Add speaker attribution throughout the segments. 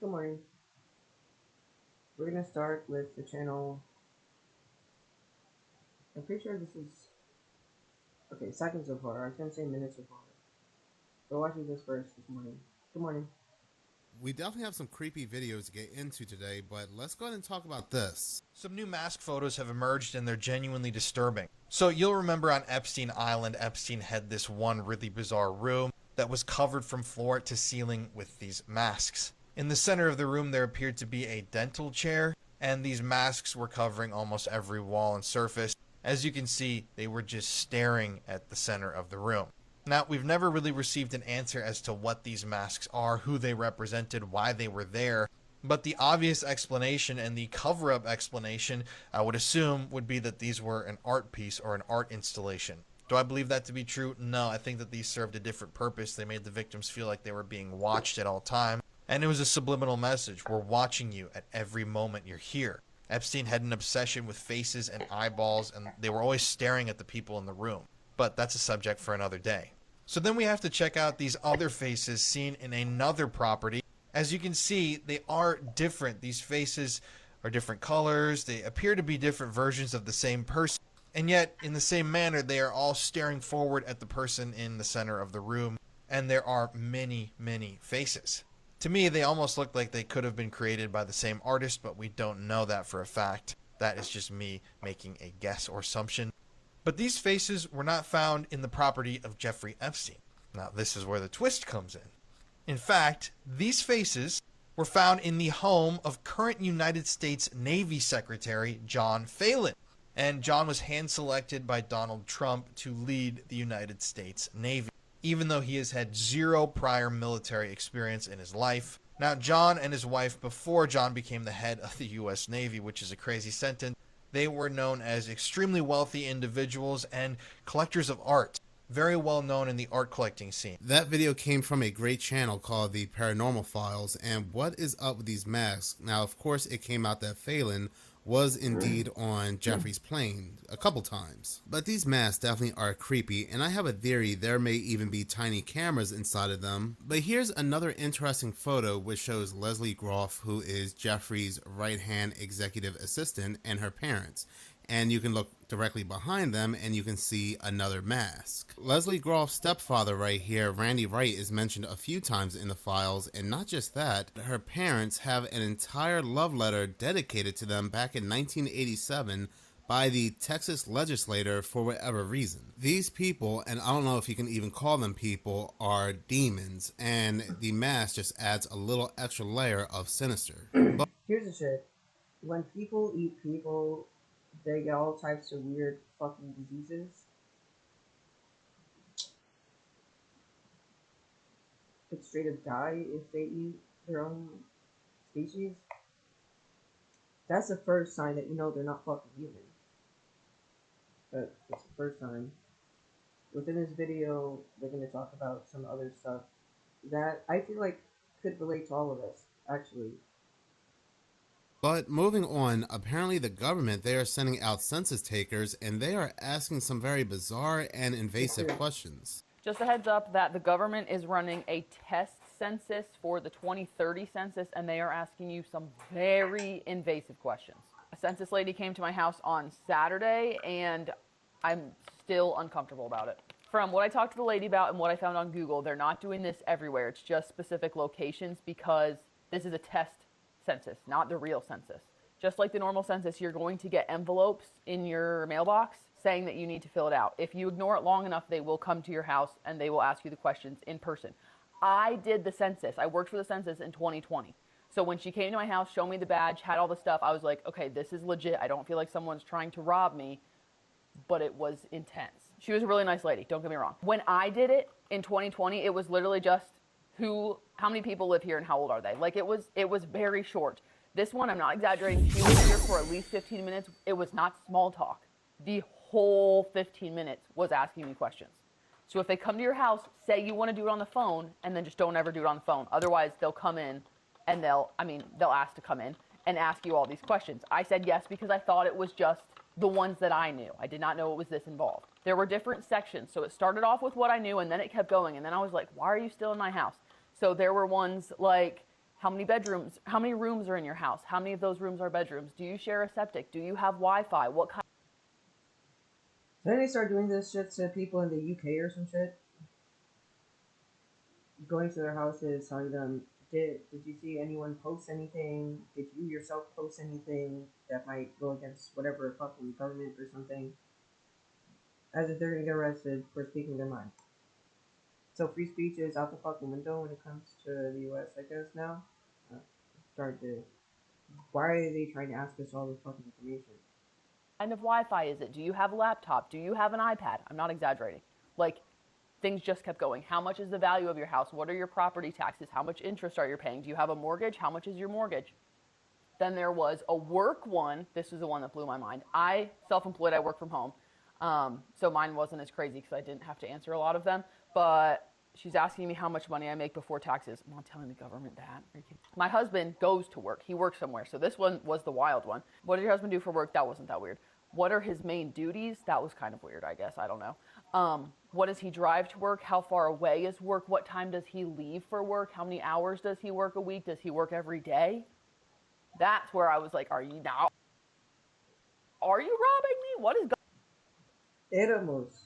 Speaker 1: Good morning. We're gonna start with the channel. I'm pretty sure this is okay. Seconds so far. I was gonna say minutes so far. We're watching this first this morning. Good morning.
Speaker 2: We definitely have some creepy videos to get into today, but let's go ahead and talk about this.
Speaker 3: Some new mask photos have emerged and they're genuinely disturbing. So you'll remember on Epstein Island, Epstein had this one really bizarre room that was covered from floor to ceiling with these masks. In the center of the room there appeared to be a dental chair, and these masks were covering almost every wall and surface. As you can see, they were just staring at the center of the room. Now, we've never really received an answer as to what these masks are, who they represented, why they were there, but the obvious explanation and the cover-up explanation, I would assume, would be that these were an art piece or an art installation. Do I believe that to be true? No, I think that these served a different purpose. They made the victims feel like they were being watched at all times, and it was a subliminal message. We're watching you at every moment you're here. Epstein had an obsession with faces and eyeballs, and they were always staring at the people in the room. But that's a subject for another day. So then we have to check out these other faces seen in another property. As you can see, they are different. These faces are different colors. They appear to be different versions of the same person. And yet, in the same manner, they are all staring forward at the person in the center of the room. And there are many, many faces. To me, they almost look like they could have been created by the same artist, but we don't know that for a fact. That is just me making a guess or assumption. But these faces were not found in the property of Jeffrey Epstein. Now, this is where the twist comes in. In fact, these faces were found in the home of current United States Navy Secretary John Phelan. And John was hand-selected by Donald Trump to lead the United States Navy, even though he has had zero prior military experience in his life. Now, John and his wife, before John became the head of the U.S. Navy, which is a crazy sentence, they were known as extremely wealthy individuals and collectors of art, very well known in the art collecting scene.
Speaker 2: That video came from a great channel called The Paranormal Files, and what is up with these masks? Now, of course, it came out that Phelan was indeed on Jeffrey's plane a couple times. But these masks definitely are creepy, and I have a theory there may even be tiny cameras inside of them. But here's another interesting photo which shows Leslie Groff, who is Jeffrey's right-hand executive assistant, and her parents. And you can look directly behind them and you can see another mask. Leslie Groff's stepfather right here, Randy Wright, is mentioned a few times in the files, and not just that, her parents have an entire love letter dedicated to them back in 1987 by the Texas legislator for whatever reason. These people, and I don't know if you can even call them people, are demons, and the mask just adds a little extra layer of sinister. But
Speaker 1: Here's the shit. When people eat people, they get all types of weird fucking diseases. Could straight up die if they eat their own species. That's the first sign that you know they're not fucking human. But it's the first time. Within this video, they're going to talk about some other stuff that I feel like could relate to all of us, actually.
Speaker 2: But moving on, apparently the government, they are sending out census takers and they are asking some very bizarre and invasive questions.
Speaker 4: Just a heads up that the government is running a test census for the 2030 census, and they are asking you some very invasive questions. A census lady came to my house on Saturday, and I'm still uncomfortable about it. From what I talked to the lady about and what I found on Google, they're not doing this everywhere. It's just specific locations because this is a test census, not the real census. Just like the normal census, you're going to get envelopes in your mailbox saying that you need to fill it out. If you ignore it long enough, they will come to your house and they will ask you the questions in person. I did the census. I worked for the census in 2020. So when she came to my house, showed me the badge, had all the stuff, I was like, okay, this is legit. I don't feel like someone's trying to rob me, but it was intense. She was a really nice lady, don't get me wrong. When I did it in 2020, it was literally just how many people live here and how old are they? Like it was very short. This one, I'm not exaggerating, she was here for at least 15 minutes. It was not small talk. The whole 15 minutes was asking me questions. So if they come to your house, say you want to do it on the phone, and then just don't ever do it on the phone. Otherwise, they'll come in and they'll ask to come in and ask you all these questions. I said yes because I thought it was just the ones that I knew. I did not know it was this involved. There were different sections. So it started off with what I knew, and then it kept going. And then I was like, why are you still in my house? So there were ones like, How many bedrooms, how many rooms are in your house? How many of those rooms are bedrooms? Do you share a septic? Do you have Wi-Fi? What kind?
Speaker 1: Then they start doing this shit to people in the UK or some shit. Going to their houses, telling them, did you see anyone post anything? Did you yourself post anything that might go against whatever fucking government or something? As if they're gonna get arrested for speaking their mind. So free speech is out the fucking window when it comes to the US, I guess now. Start to. Why are they trying to ask us all this fucking information?
Speaker 4: Kind of Wi-Fi is it? Do you have a laptop? Do you have an iPad? I'm not exaggerating. Like, things just kept going. How much is the value of your house? What are your property taxes? How much interest are you paying? Do you have a mortgage? How much is your mortgage? Then there was a work one. This was the one that blew my mind. I, self-employed, I work from home. So mine wasn't as crazy because I didn't have to answer a lot of them. But she's asking me how much money I make before taxes. I'm not telling the government that. My husband goes to work. He works somewhere. So this one was the wild one. What does your husband do for work? That wasn't that weird. What are his main duties? That was kind of weird, I guess. I don't know. What does he drive to work? How far away is work? What time does he leave for work? How many hours does he work a week? Does he work every day? That's where I was like, are you robbing me? What is
Speaker 1: Éramos.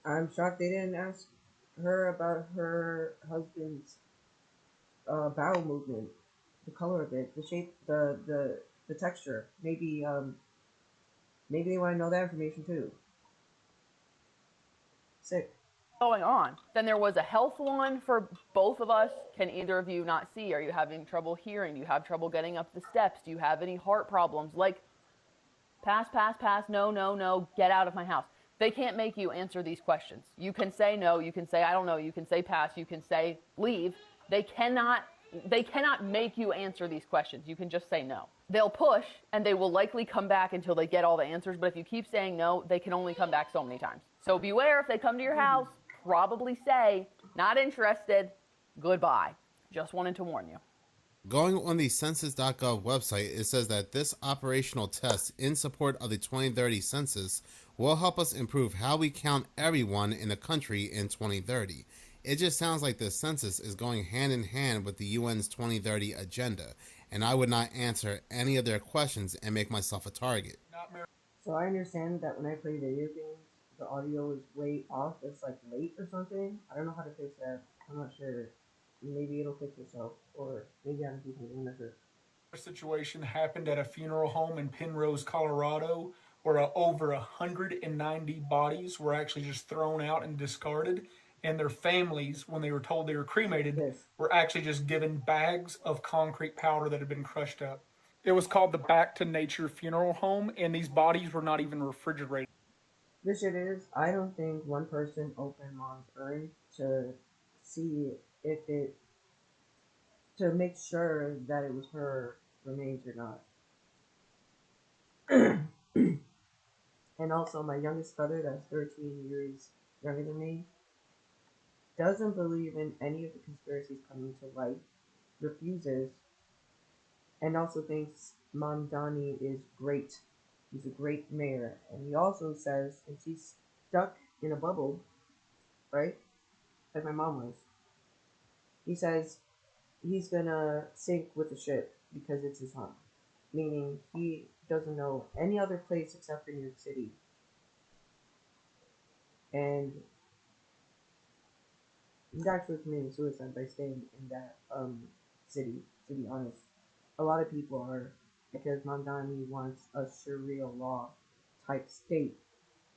Speaker 1: I'm shocked they didn't ask her about her husband's bowel movement, the color of it, the shape, the texture. Maybe they want to know that information too. Sick.
Speaker 4: going on? Then there was a health one for both of us. Can either of you not see? Are you having trouble hearing? Do you have trouble getting up the steps? Do you have any heart problems? Like, pass, pass, pass, no, no, no, get out of my house. They can't make you answer these questions. You can say no, you can say I don't know, you can say pass, you can say leave. They cannot make you answer these questions. You can just say no. They'll push and they will likely come back until they get all the answers, but if you keep saying no, they can only come back so many times. So beware, if they come to your house, probably say not interested, goodbye. Just wanted to warn you.
Speaker 2: Going on the census.gov website, it says that this operational test in support of the 2030 census will help us improve how we count everyone in the country in 2030. It just sounds like the census is going hand in hand with the UN's 2030 agenda, and I would not answer any of their questions and make myself a target.
Speaker 1: So I understand that when I play video games, the audio is way off. It's like late or something. I don't know how to fix that. I'm not sure. Maybe it'll fix itself, or maybe I'm too something. I'm not sure.
Speaker 5: Situation happened at a funeral home in Penrose, Colorado, where over 190 bodies were actually just thrown out and discarded. And their families, when they were told they were cremated,
Speaker 1: Yes.
Speaker 5: were actually just given bags of concrete powder that had been crushed up. It was called the Back to Nature Funeral Home, and these bodies were not even refrigerated.
Speaker 1: This shit is. I don't think one person opened mom's urn to see if it to make sure that it was her remains or not. And also, my youngest brother, that's 13 years younger than me, doesn't believe in any of the conspiracies coming to light, refuses, and also thinks Mamdani is great. He's a great mayor. And he also says, if he's stuck in a bubble, right? Like my mom was, he says he's gonna sink with the ship because it's his home. Meaning he doesn't know any other place except for New York City. And he's actually committing suicide by staying in that city, to be honest. A lot of people are, because Mamdani wants a Sharia law type state.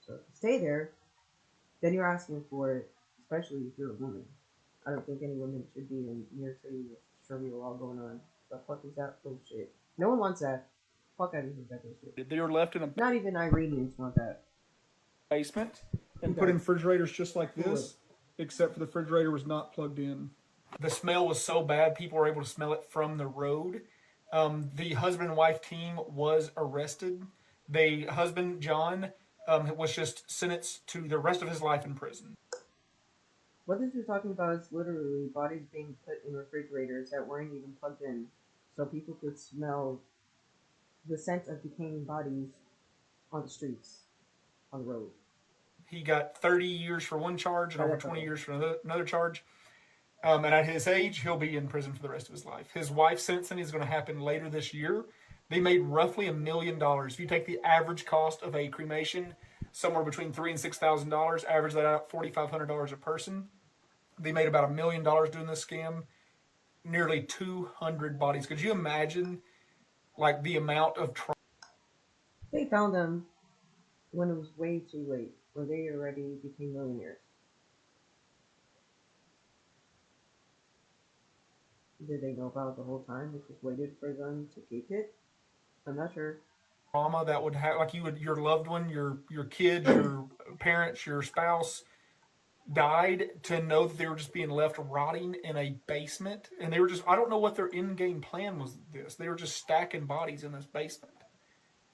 Speaker 1: So if you stay there, then you're asking for it, especially if you're a woman. I don't think any woman should be in New York City with Sharia law going on. The fuck is that bullshit? No one wants that. Fuck out of here with that bullshit.
Speaker 5: They were left in a
Speaker 1: Not even Iranians want that.
Speaker 5: basement and put in refrigerators just like this, except for the refrigerator was not plugged in. The smell was so bad, people were able to smell it from the road. The husband and wife team was arrested. The husband, John, was just sentenced to the rest of his life in prison.
Speaker 1: What this is talking about is literally bodies being put in refrigerators that weren't even plugged in, so people could smell the scent of decaying bodies on the streets, on the road.
Speaker 5: He got 30 years for one charge and over 20 years for another charge. And at his age, he'll be in prison for the rest of his life. His wife's sentencing is going to happen later this year. They made roughly $1 million. If you take the average cost of a cremation, somewhere between $3,000 and $6,000, average that out $4,500 a person. They made about $1 million doing this scam. Nearly 200 bodies. Could you imagine, like, the amount of trauma?
Speaker 1: They found them when it was way too late, where they already became millionaires. Did they know about it the whole time? They just waited for them to take it? I'm not sure.
Speaker 5: Trauma that would have, like, your loved one, your kids, your parents, your spouse died, to know that they were just being left rotting in a basement, and they were just, I don't know what their in-game plan was. They were just stacking bodies in this basement,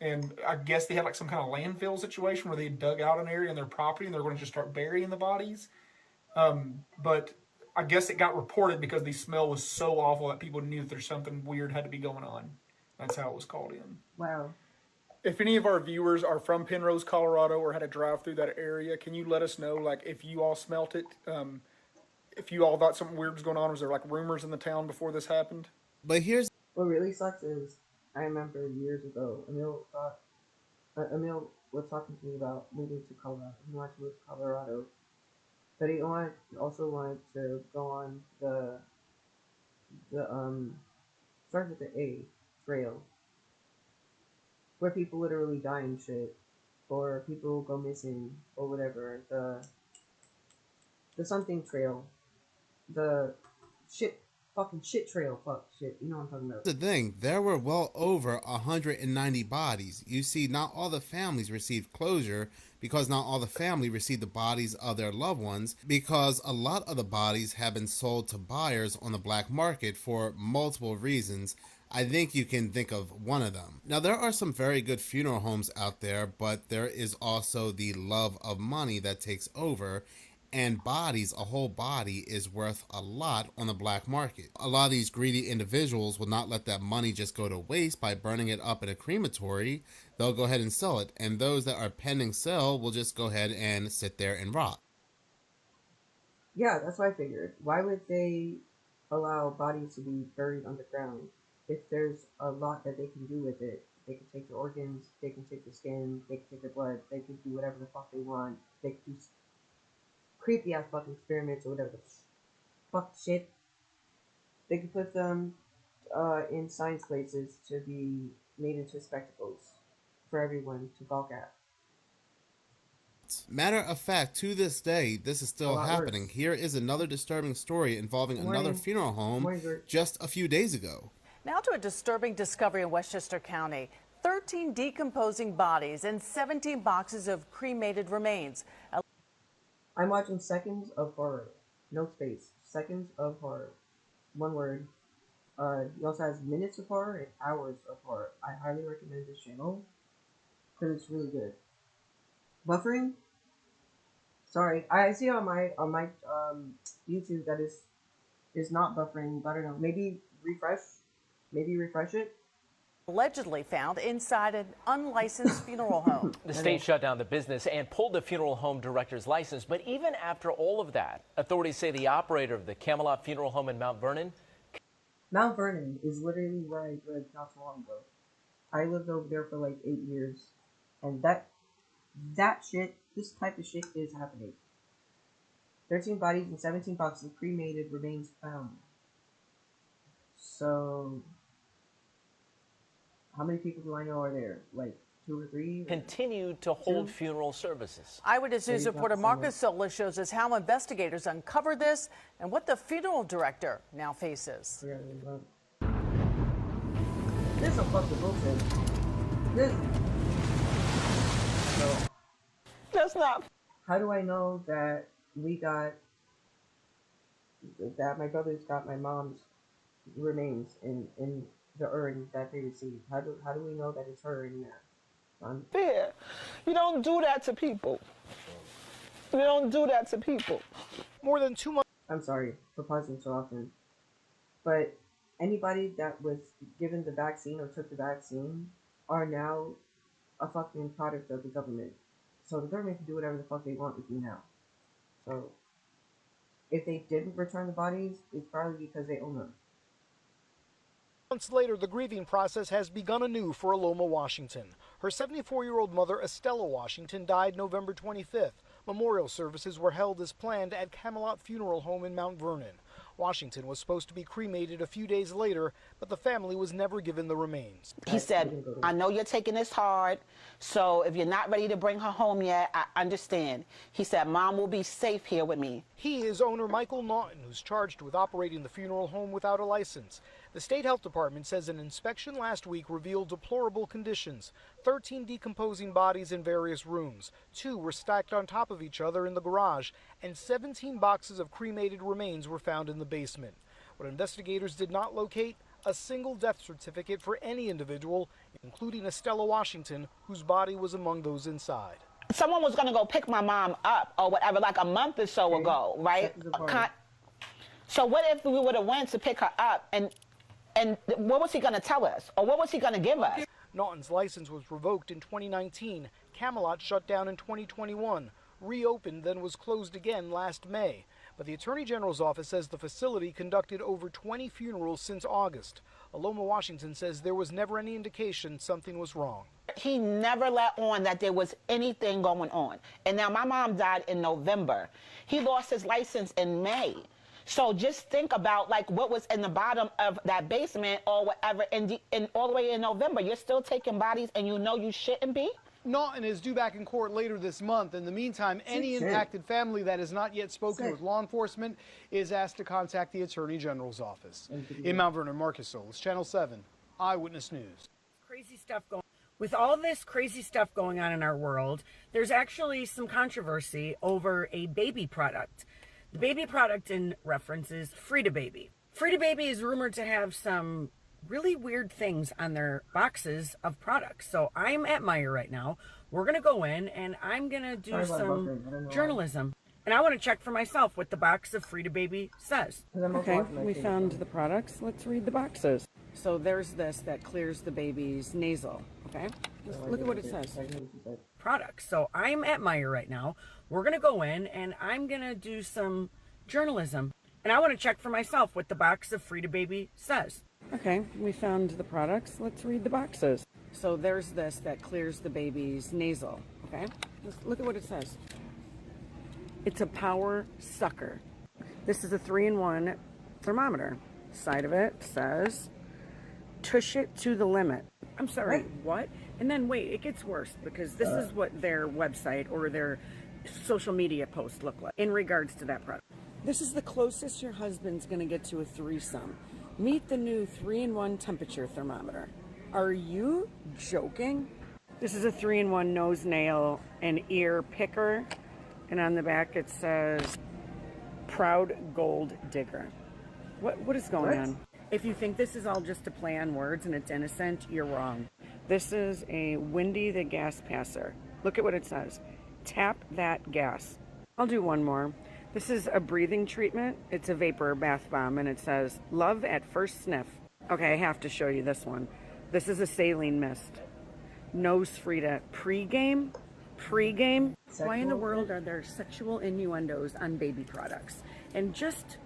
Speaker 5: and I guess they had like some kind of landfill situation where they dug out an area in their property and they're going to just start burying the bodies. But I guess it got reported because the smell was so awful that people knew that there's something weird had to be going on. That's how it was called in.
Speaker 1: Wow.
Speaker 5: If any of our viewers are from Penrose, Colorado, or had to drive through that area, can you let us know, like, if you all smelt it? If you all thought something weird was going on? Was there, like, rumors in the town before this happened?
Speaker 2: But here's
Speaker 1: what really sucks is, I remember years ago, Emil was talking to me about moving to Colorado. He wanted to move to Colorado, but he also wanted to go on the starts with the A trail, where people literally die and shit, or people go missing, or whatever. The something trail, the fucking shit trail, fuck shit. You know what I'm talking about.
Speaker 2: the thing, there were well over 190 bodies. You see, not all the families received closure because not all the family received the bodies of their loved ones, because a lot of the bodies have been sold to buyers on the black market for multiple reasons. I think you can think of one of them. Now, there are some very good funeral homes out there, but there is also the love of money that takes over, and bodies, a whole body, is worth a lot on the black market. A lot of these greedy individuals will not let that money just go to waste by burning it up in a crematory. They'll go ahead and sell it, and those that are pending sale will just go ahead and sit there and rot.
Speaker 1: Yeah, that's what I figured. Why would they allow bodies to be buried underground if there's a lot that they can do with it? They can take the organs, they can take the skin, they can take the blood, they can do whatever the fuck they want. They can do creepy ass fucking experiments or whatever the fuck shit. They can put them in science places to be made into spectacles for everyone to gawk at.
Speaker 2: Matter of fact, to this day, this is still happening.
Speaker 1: Worse.
Speaker 2: Here is another disturbing story involving another funeral home just a few days ago.
Speaker 6: Now to a disturbing discovery in Westchester County. 13 decomposing bodies and 17 boxes of cremated remains.
Speaker 1: I'm watching seconds of horror. No space. Seconds of horror. One word. He also has minutes of horror and hours of horror. I highly recommend this channel because it's really good. Buffering? Sorry, I see on my YouTube that is not buffering, but I don't know. Maybe refresh it.
Speaker 6: Allegedly found inside an unlicensed funeral home.
Speaker 7: The state shut down the business and pulled the funeral home director's license. But even after all of that, authorities say the operator of the Camelot Funeral Home in Mount Vernon.
Speaker 1: Mount Vernon is literally where I lived not so long ago. I lived over there for like 8 years, and that shit, this type of shit is happening. 13 bodies and 17 boxes of cremated remains found. So, how many people do I know are there? Like 2 or 3?
Speaker 7: Continued to hold funeral services.
Speaker 6: Eyewitness News reporter Marcus Sola shows us how investigators uncovered this and what the funeral director now faces.
Speaker 1: This is some fucking bullshit.
Speaker 8: That's not.
Speaker 1: How do I know that that my brothers got my mom's remains in the urn that they received? How do we know that it's her in there?
Speaker 8: Fair. You don't do that to people. You don't do that to people. More than 2 months.
Speaker 1: I'm sorry for pausing so often, but anybody that was given the vaccine or took the vaccine are now a fucking product of the government. So the government can do whatever the fuck they want with you now. So if they didn't return the bodies, it's probably because they own them.
Speaker 9: Months later, the grieving process has begun anew for Aloma Washington. Her 74-year-old mother, Estella Washington, died November 25th. Memorial services were held as planned at Camelot Funeral Home in Mount Vernon. Washington was supposed to be cremated a few days later, but the family was never given the remains.
Speaker 8: He said, I know you're taking this hard, so if you're not ready to bring her home yet, I understand. He said, Mom will be safe here with me.
Speaker 9: He is owner Michael Naughton, who's charged with operating the funeral home without a license. The state health department says an inspection last week revealed deplorable conditions. 13 decomposing bodies in various rooms. 2 were stacked on top of each other in the garage, and 17 boxes of cremated remains were found in the basement. What investigators did not locate, a single death certificate for any individual, including Estella Washington, whose body was among those inside.
Speaker 8: Someone was going to go pick my mom up or whatever, like a month or so ago, right? So what if we would have went to pick her up, and what was he going to tell us? Or what was he going to give us?
Speaker 9: Naughton's license was revoked in 2019. Camelot shut down in 2021. Reopened, then was closed again last May. But the Attorney General's office says the facility conducted over 20 funerals since August. Aloma Washington says there was never any indication something was wrong.
Speaker 8: He never let on that there was anything going on. And now my mom died in November. He lost his license in May. So just think about like what was in the bottom of that basement or whatever, and all the way in November, you're still taking bodies and you know you shouldn't be?
Speaker 9: Naughton is due back in court later this month. In the meantime, any impacted family that has not yet spoken with law enforcement is asked to contact the Attorney General's office. In Mount Vernon, Marcus Solis, Channel 7, Eyewitness News.
Speaker 10: Crazy stuff going. With all this crazy stuff going on in our world, there's actually some controversy over a baby product. The baby product in reference is Frida Baby. Frida Baby is rumored to have some really weird things on their boxes of products. So I'm at Meijer right now. We're going to go in and I'm going to do some journalism. And I want to check for myself what the box of Frida Baby says. Okay, we found the products. Let's read the boxes. So there's this that clears the baby's nasal. Okay, look at what it says. Products. So I'm at Meijer right now. We're going to go in and I'm going to do some journalism. And I want to check for myself what the box of Frida Baby says. Okay, we found the products. Let's read the boxes. So there's this that clears the baby's nasal. Okay, look at what it says. It's a power sucker. This is a 3-in-1 thermometer. Side of it says, tush it to the limit. I'm sorry, what? And then wait, it gets worse because this is what their website or their social media posts look like in regards to that product. This is the closest your husband's gonna get to a threesome. Meet the new 3-in-1 temperature thermometer. Are you joking? This is a 3-in-1 nose, nail, and ear picker. And on the back it says, Proud Gold Digger. What is going on? If you think this is all just a play on words and it's innocent, you're wrong. This is a Windy the Gas Passer. Look at what it says. Tap that gas. I'll do one more. This is a breathing treatment. It's a vapor bath bomb and it says, Love at first sniff. Okay, I have to show you this one. This is a saline mist. Nose Frida. Pre-game? Pre-game? Why in the world are there sexual innuendos on baby products? And just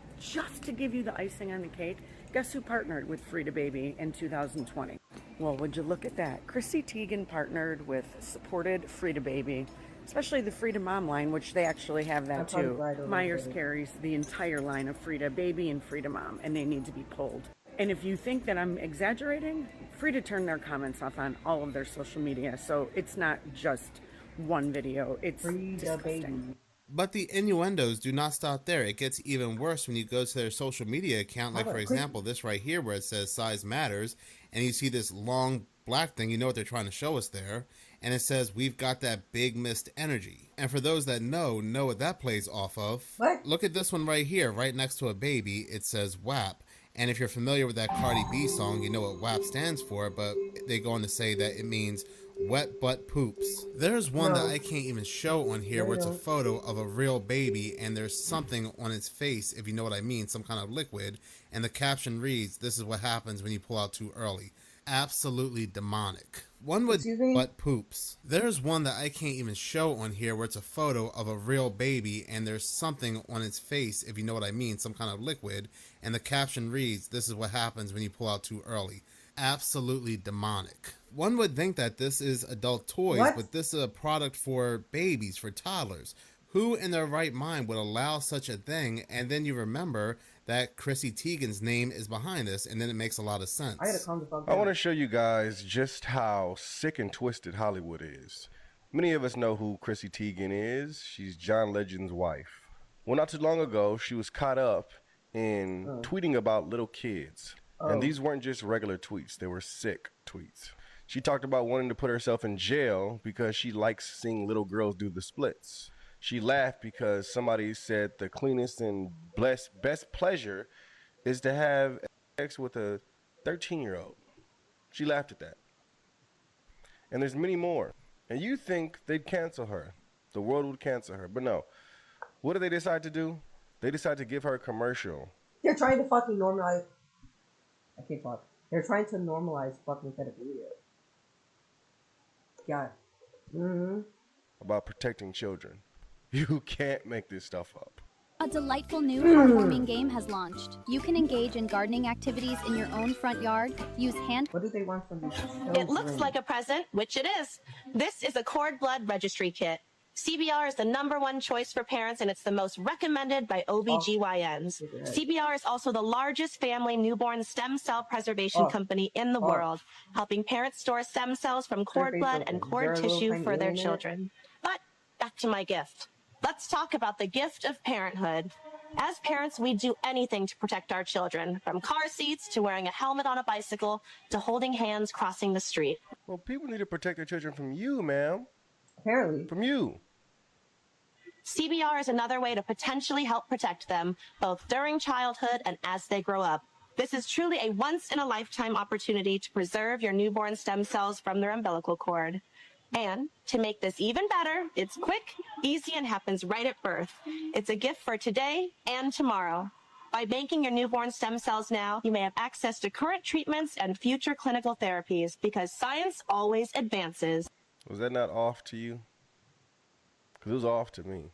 Speaker 10: to give you the icing on the cake, guess who partnered with Frida Baby in 2020? Well, would you look at that? Chrissy Teigen partnered with Supported Frida Baby, especially the Frida Mom line, which they actually have that too. Meijer's carries the entire line of Frida Baby and Frida Mom, and they need to be pulled. And if you think that I'm exaggerating, Frida turned their comments off on all of their social media, so it's not just one video. It's disgusting.
Speaker 2: But the innuendos do not stop there. It gets even worse when you go to their social media account. Like, for example, this right here where it says size matters, and you see this long black thing. You know what they're trying to show us there. And it says, we've got that big mist energy. And for those that know what that plays off of. What? Look at this one right here, right next to a baby. It says WAP. And if you're familiar with that Cardi B song, you know what WAP stands for, but they go on to say that it means wet butt poops. There's one that I can't even show on here where it's a photo of a real baby and there's something on its face, if you know what I mean, some kind of liquid, and the caption reads, this is what happens when you pull out too early. Absolutely demonic. One with butt poops. There's one that I can't even show on here where it's a photo of a real baby and there's something on its face, if you know what I mean, some kind of liquid, and the caption reads, "This is what happens when you pull out too early." Absolutely demonic. One would think that this is adult toys, but this is a product for babies, for toddlers. Who in their right mind would allow such a thing? And then you remember that Chrissy Teigen's name is behind this, and then it makes a lot of sense.
Speaker 11: I want to show you guys just how sick and twisted Hollywood is. Many of us know who Chrissy Teigen is. She's John Legend's wife. Well, not too long ago, she was caught up in tweeting about little kids. And these weren't just regular tweets. They were sick tweets. She talked about wanting to put herself in jail because she likes seeing little girls do the splits. She laughed because somebody said the cleanest and best pleasure is to have sex with a 13-year-old. She laughed at that. And there's many more. And you think they'd cancel her. The world would cancel her. But no. What do they decide to do? They decide to give her a commercial.
Speaker 1: They're trying to fucking normalize... I can't talk. They're trying to normalize fucking pedophilia. Yeah.
Speaker 11: About protecting children. You can't make this stuff up.
Speaker 12: A delightful new heartwarming game has launched. You can engage in gardening activities in your own front yard, use hand...
Speaker 1: What do they want from you?
Speaker 13: It looks like a present, which it is. This is a cord blood registry kit. CBR is the #1 choice for parents, and it's the most recommended by OBGYNs. CBR is also the largest family newborn stem cell preservation company in the world, helping parents store stem cells from cord blood and cord tissue for their children. But back to my gift. Let's talk about the gift of parenthood. As parents, we do anything to protect our children, from car seats to wearing a helmet on a bicycle to holding hands crossing the street.
Speaker 11: Well, people need to protect their children from you, ma'am.
Speaker 1: Apparently.
Speaker 11: From you.
Speaker 13: CBR is another way to potentially help protect them, both during childhood and as they grow up. This is truly a once-in-a-lifetime opportunity to preserve your newborn stem cells from their umbilical cord. And to make this even better, it's quick, easy, and happens right at birth. It's a gift for today and tomorrow. By banking your newborn stem cells now, you may have access to current treatments and future clinical therapies, because science always advances.
Speaker 11: Was that not off to you? Because it was off to me.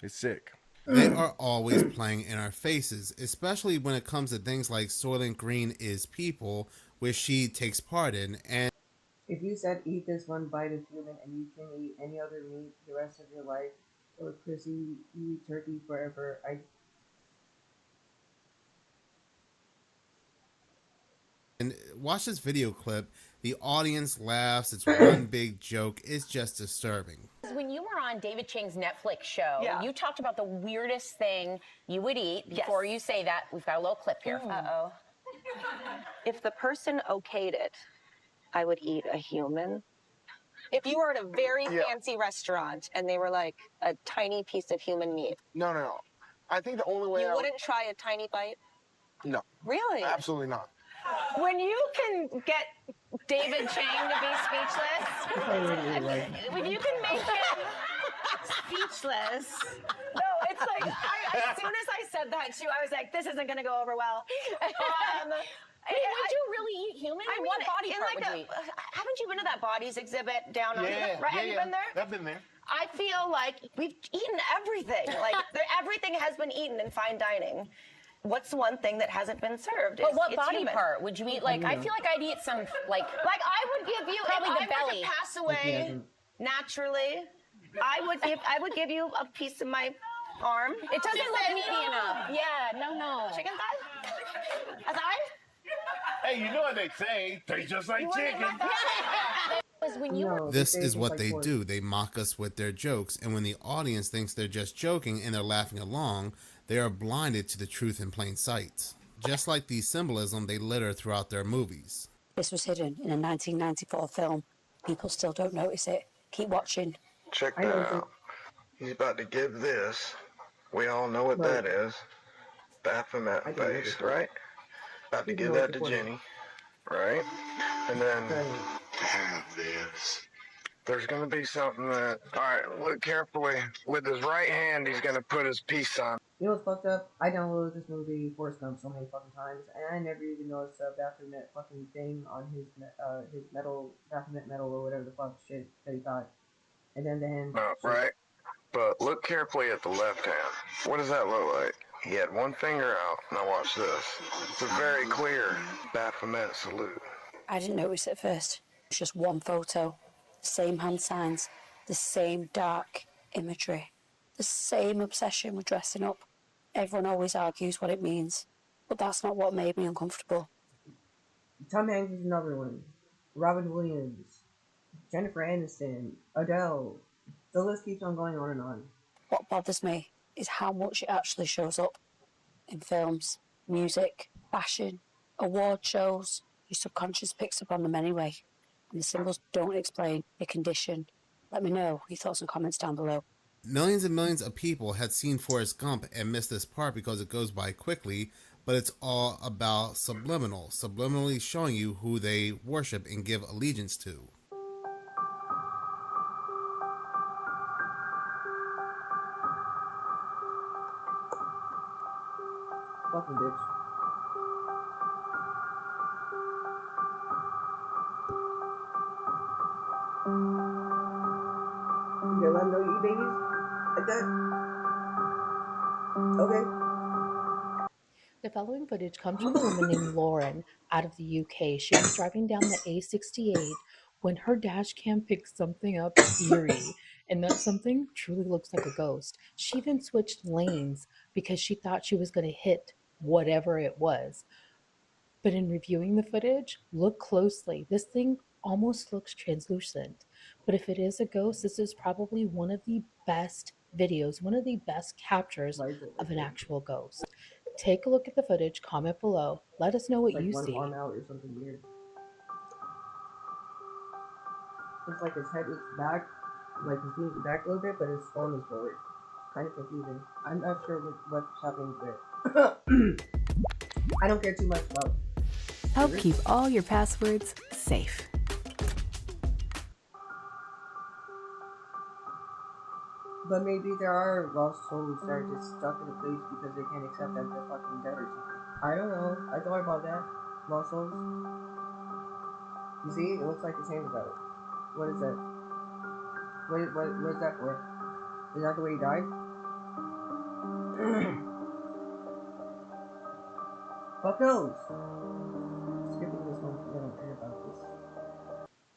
Speaker 11: It's sick.
Speaker 2: They are always playing in our faces, especially when it comes to things like Soylent Green is People, which she takes part in. And
Speaker 1: if you said eat this one bite of human and you can eat any other meat the rest of your life, or Chrissy eat turkey forever,
Speaker 2: And watch this video clip. The audience laughs. It's one big joke. It's just disturbing.
Speaker 14: When you were on David Chang's Netflix show, you talked about the weirdest thing you would eat. Before you say that, we've got a little clip here.
Speaker 15: Uh-oh. If the person okayed it, I would eat a human. If you were at a very fancy restaurant and they were like a tiny piece of human meat.
Speaker 16: No. I think the only way
Speaker 15: you wouldn't try a tiny bite?
Speaker 16: No.
Speaker 15: Really?
Speaker 16: Absolutely not.
Speaker 14: When you can get David Chang to be speechless, when you can make him speechless.
Speaker 15: No, it's like, as soon as I said that too, I was like, this isn't going to go over well.
Speaker 14: Would you really eat human?
Speaker 15: I mean,
Speaker 14: what body part
Speaker 15: like
Speaker 14: would you eat?
Speaker 15: Haven't you been to that Bodies exhibit down on right? Have you been there?
Speaker 16: I've been there.
Speaker 15: I feel like we've eaten everything. Like everything has been eaten in fine dining. What's one thing that hasn't been served?
Speaker 14: But what
Speaker 15: it's
Speaker 14: body
Speaker 15: human.
Speaker 14: part would you eat? Like, I feel like I'd eat some, like
Speaker 15: I would give you,
Speaker 14: probably
Speaker 15: if
Speaker 14: the
Speaker 15: I were
Speaker 14: belly.
Speaker 15: to pass away naturally, I would give you a piece of my arm.
Speaker 14: It doesn't look meaty enough. Yeah, no.
Speaker 15: Chicken thigh? A thigh?
Speaker 16: Hey, you know what they say? Tastes just like chicken.
Speaker 2: This is what they do. They mock us with their jokes, and when the audience thinks they're just joking and they're laughing along, they are blinded to the truth in plain sight. Just like the symbolism they litter throughout their movies.
Speaker 17: This was hidden in a 1994 film. People still don't notice it. Keep watching.
Speaker 16: Check that out. He's about to give this. We all know what that is. Baphomet face, right? About to give that to Jenny, right? And then have this. There's gonna be something that. Alright, look carefully. With his right hand, he's gonna put his peace sign.
Speaker 1: You know what's fucked up? I downloaded this movie, Forrest Gump, so many fucking times, and I never even noticed a Baphomet fucking thing on his metal, Baphomet metal or whatever the fuck shit that he got. And then the hand.
Speaker 16: Right. But look carefully at the left hand. What does that look like? He had one finger out. Now watch this. It's a very clear Baphomet salute.
Speaker 17: I didn't notice at first. It's just one photo, the same hand signs, the same dark imagery, the same obsession with dressing up. Everyone always argues what it means, but that's not what made me uncomfortable.
Speaker 1: Tom Hanks is another one. Robin Williams, Jennifer Aniston, Adele. The list keeps on going on and on.
Speaker 17: What bothers me is how much it actually shows up in films, music, fashion, award shows. Your subconscious picks up on them anyway, and the symbols don't explain the condition. Let me know your thoughts and comments down below.
Speaker 2: Millions and millions of people had seen Forrest Gump and missed this part because it goes by quickly, but it's all about subliminally showing you who they worship and give allegiance to.
Speaker 1: Fucking bitch. You gonna let them know you eat babies? Like that? Okay.
Speaker 18: The following footage comes from a woman named Lauren out of the UK. She was driving down the A68 when her dash cam picked something up eerie, and that something truly looks like a ghost. She even switched lanes because she thought she was going to hit whatever it was. But in reviewing the footage, look closely. This thing almost looks translucent. But if it is a ghost, this is probably one of the best videos, one of the best captures of an actual ghost. Take a look at the footage, comment below, let us know what
Speaker 1: like
Speaker 18: you
Speaker 1: one
Speaker 18: see.
Speaker 1: arm out or something weird. Looks like his head is back, like he's leaning back a little bit, but his arm is forward. Kind of confusing. I'm not sure what's happening with it. I don't care too much about.
Speaker 19: Help keep all your passwords safe.
Speaker 1: But maybe there are lost souls that are just stuck in a place because they can't accept that they're fucking dead or something. I don't know. I thought about that. Lost souls. You see, it looks like his hand's out. What is that? What is that for? Is that the way he died? Fuck knows. Skipping this one. I don't care about this.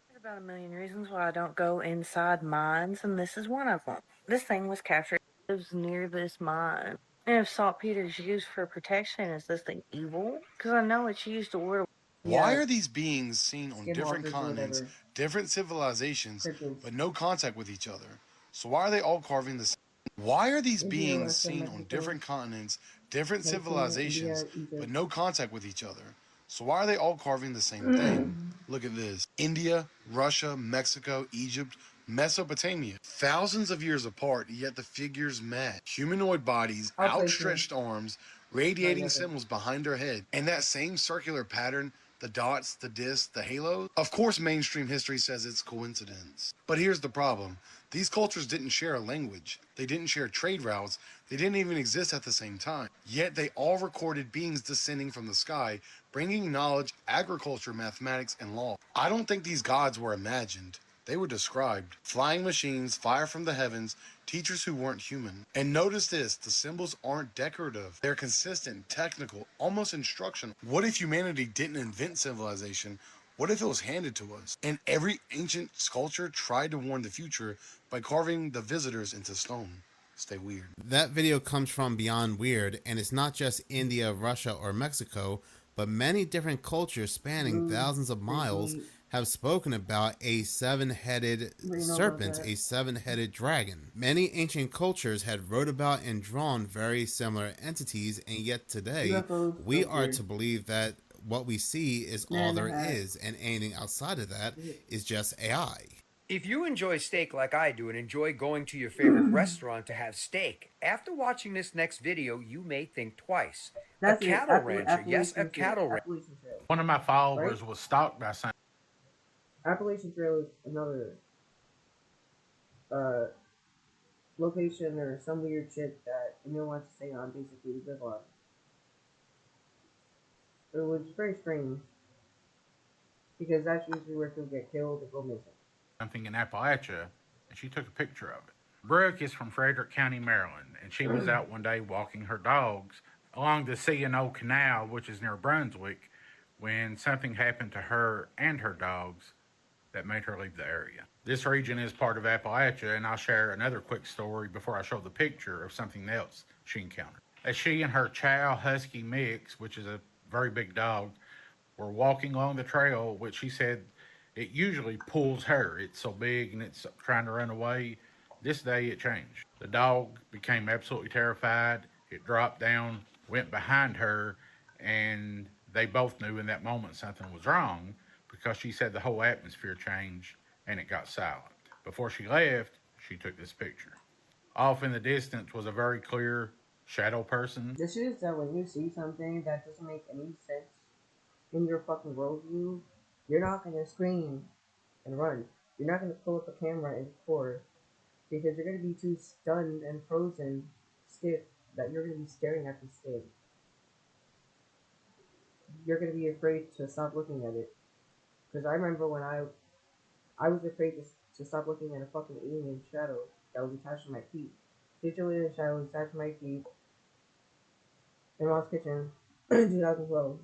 Speaker 10: There's about a million reasons why I don't go inside mines, and this is one of them. This thing was captured. It was near this mine. And if saltpeter is used for protection, is this thing evil? Because I know it's used to water.
Speaker 20: Why are these beings seen on different continents, different civilizations, but no contact with each other? So why are they all carving the same? Why are these beings seen on different continents, different civilizations, but no contact with each other? So why are they all carving the same thing? Look at this. India, Russia, Mexico, Egypt, Mesopotamia. Thousands of years apart, yet the figures match. Humanoid bodies, outstretched arms, radiating symbols behind their head, and that same circular pattern, the dots, the discs, the halos. Of course, mainstream history says it's coincidence. But here's the problem. These cultures didn't share a language. They didn't share trade routes. They didn't even exist at the same time. Yet they all recorded beings descending from the sky, bringing knowledge, agriculture, mathematics, and law. I don't think these gods were imagined. They were described. Flying machines, fire from the heavens, teachers who weren't human. And notice this, the symbols aren't decorative. They're consistent, technical, almost instructional. What if humanity didn't invent civilization? What if it was handed to us? And every ancient culture tried to warn the future by carving the visitors into stone. Stay weird.
Speaker 2: That video comes from Beyond Weird, and it's not just India, Russia, or Mexico, but many different cultures spanning thousands of miles have spoken about a seven-headed serpent, a seven-headed dragon. Many ancient cultures had wrote about and drawn very similar entities, and yet today we are to believe that what we see is all there is, and anything outside of that is just AI.
Speaker 21: If you enjoy steak like I do and enjoy going to your favorite restaurant to have steak, after watching this next video, you may think twice. A cattle rancher, yes, a cattle rancher.
Speaker 22: One of my followers was stalked by some.
Speaker 1: Appalachian Trail is another uh, location or some weird shit that Emil wants to stay on, basically live on. It was very strange because that's usually where people get killed or go missing.
Speaker 3: Something in Appalachia, and she took a picture of it. Brooke is from Frederick County, Maryland, and she was out one day walking her dogs along the C&O Canal, which is near Brunswick, when something happened to her and her dogs that made her leave the area. This region is part of Appalachia, and I'll share another quick story before I show the picture of something else she encountered. As she and her Chow Husky mix, which is a very big dog, were walking along the trail, which she said it usually pulls her. It's so big and it's trying to run away. This day it changed. The dog became absolutely terrified. It dropped down, went behind her, and they both knew in that moment something was wrong because she said the whole atmosphere changed and it got silent. Before she left, she took this picture. Off in the distance was a very clear shadow person.
Speaker 1: The shit is that when you see something that doesn't make any sense in your fucking worldview, you're not gonna scream and run. You're not gonna pull up a camera and record because you're gonna be too stunned and frozen, stiff, that you're gonna be staring at this thing. You're gonna be afraid to stop looking at it. Because I remember when I was afraid to stop looking at a fucking alien shadow that was attached to my feet. Digital alien shadow was attached to my feet in Mom's kitchen in 2012.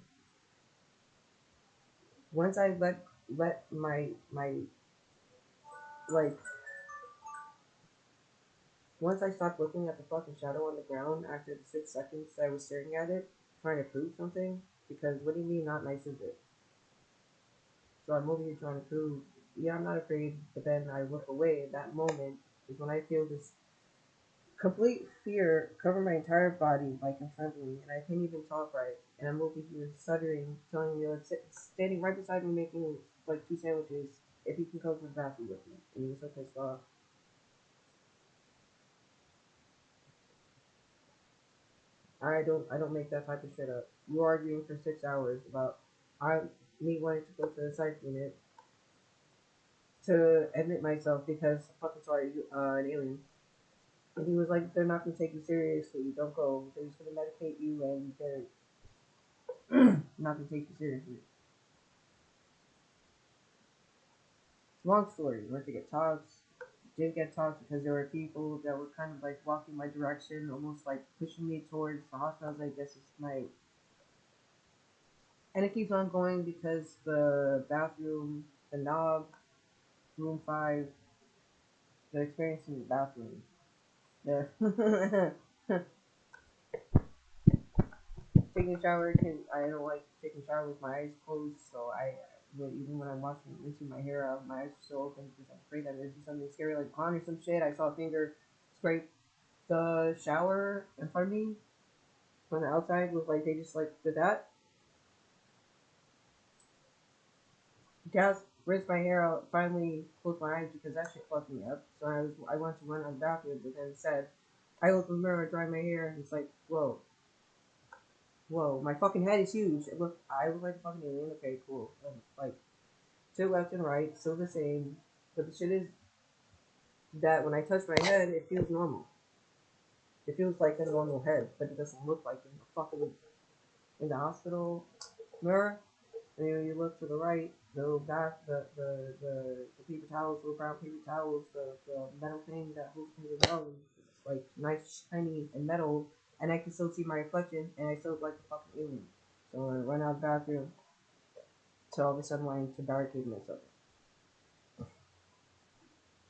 Speaker 1: Once I let my like once I stopped looking at the fucking shadow on the ground after the 6 seconds that I was staring at it, trying to prove something, because what do you mean not nice is it? So I'm over here trying to prove, yeah, I'm not afraid, but then I look away. That moment is when I feel this complete fear cover my entire body, like in front of me, and I can't even talk right. And I'm over here stuttering, telling me, like, standing right beside me, making like 2 sandwiches, if he can come to the bathroom with me. And he was so pissed off. I don't make that type of shit up. You arguing for 6 hours about me wanting to go to the psych unit to admit myself because fucking sorry, an alien. And he was like, they're not gonna take you seriously. Don't go. They're just gonna medicate you, and they're not gonna take you seriously. Long story. Went to get talks. Didn't get talks because there were people that were kind of like walking my direction, almost like pushing me towards the hospital. I was like, this is my. And it keeps on going because the bathroom, the knob, room 5, the experience in the bathroom. The taking a shower I don't like taking a shower with my eyes closed, so even when I'm washing rinsing my hair out, my eyes are still open because I'm afraid that there's something scary like pond or some shit. I saw a finger scrape the shower in front of me from the outside. Was like they just like did that. Gas rinsed my hair out, finally closed my eyes because that shit fucked me up. So I wanted to run out of the bathroom, but then said I looked in the mirror, dried my hair, and it's like, whoa, my fucking head is huge. I look like a fucking alien. Okay, cool. Like, to left and right, still the same. But the shit is that when I touch my head, it feels normal. It feels like a normal head, but it doesn't look like in the fucking in the hospital mirror. And then you look to the right, the back, the paper towels, the brown paper towels, the metal thing that holds me down, it's like nice, shiny, and metal, and I can still see my reflection, and I still look like a fucking alien. So I run out of the bathroom, so all of a sudden wanting to barricade myself.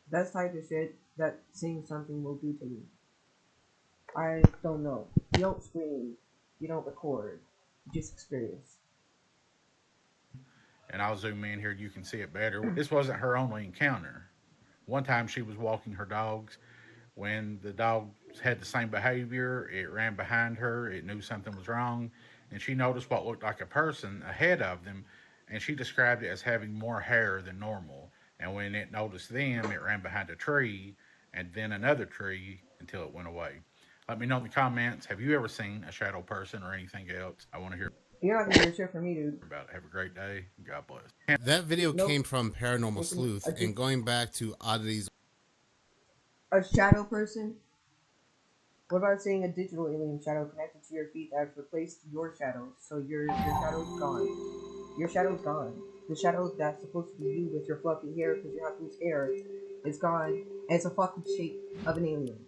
Speaker 1: That's type of shit that seeing something will do to me. I don't know. You don't scream. You don't record. You just experience.
Speaker 3: And I'll zoom in here, you can see it better. This wasn't her only encounter. One time she was walking her dogs. When the dogs had the same behavior, it ran behind her, it knew something was wrong, and she noticed what looked like a person ahead of them, and she described it as having more hair than normal. And when it noticed them, it ran behind a tree and then another tree until it went away. Let me know in the comments, have you ever seen a shadow person or anything else? I want to hear.
Speaker 1: You're not gonna hear shit from me, dude.
Speaker 3: About it. Have a great day. God bless.
Speaker 2: That video came from Paranormal Sleuth, and going back to oddities.
Speaker 1: a shadow person? What about saying a digital alien shadow connected to your feet that has replaced your shadow? So your shadow's gone. Your shadow's gone. The shadow that's supposed to be you with your fluffy hair because you have loose hair is gone. And it's a fucking shape of an alien.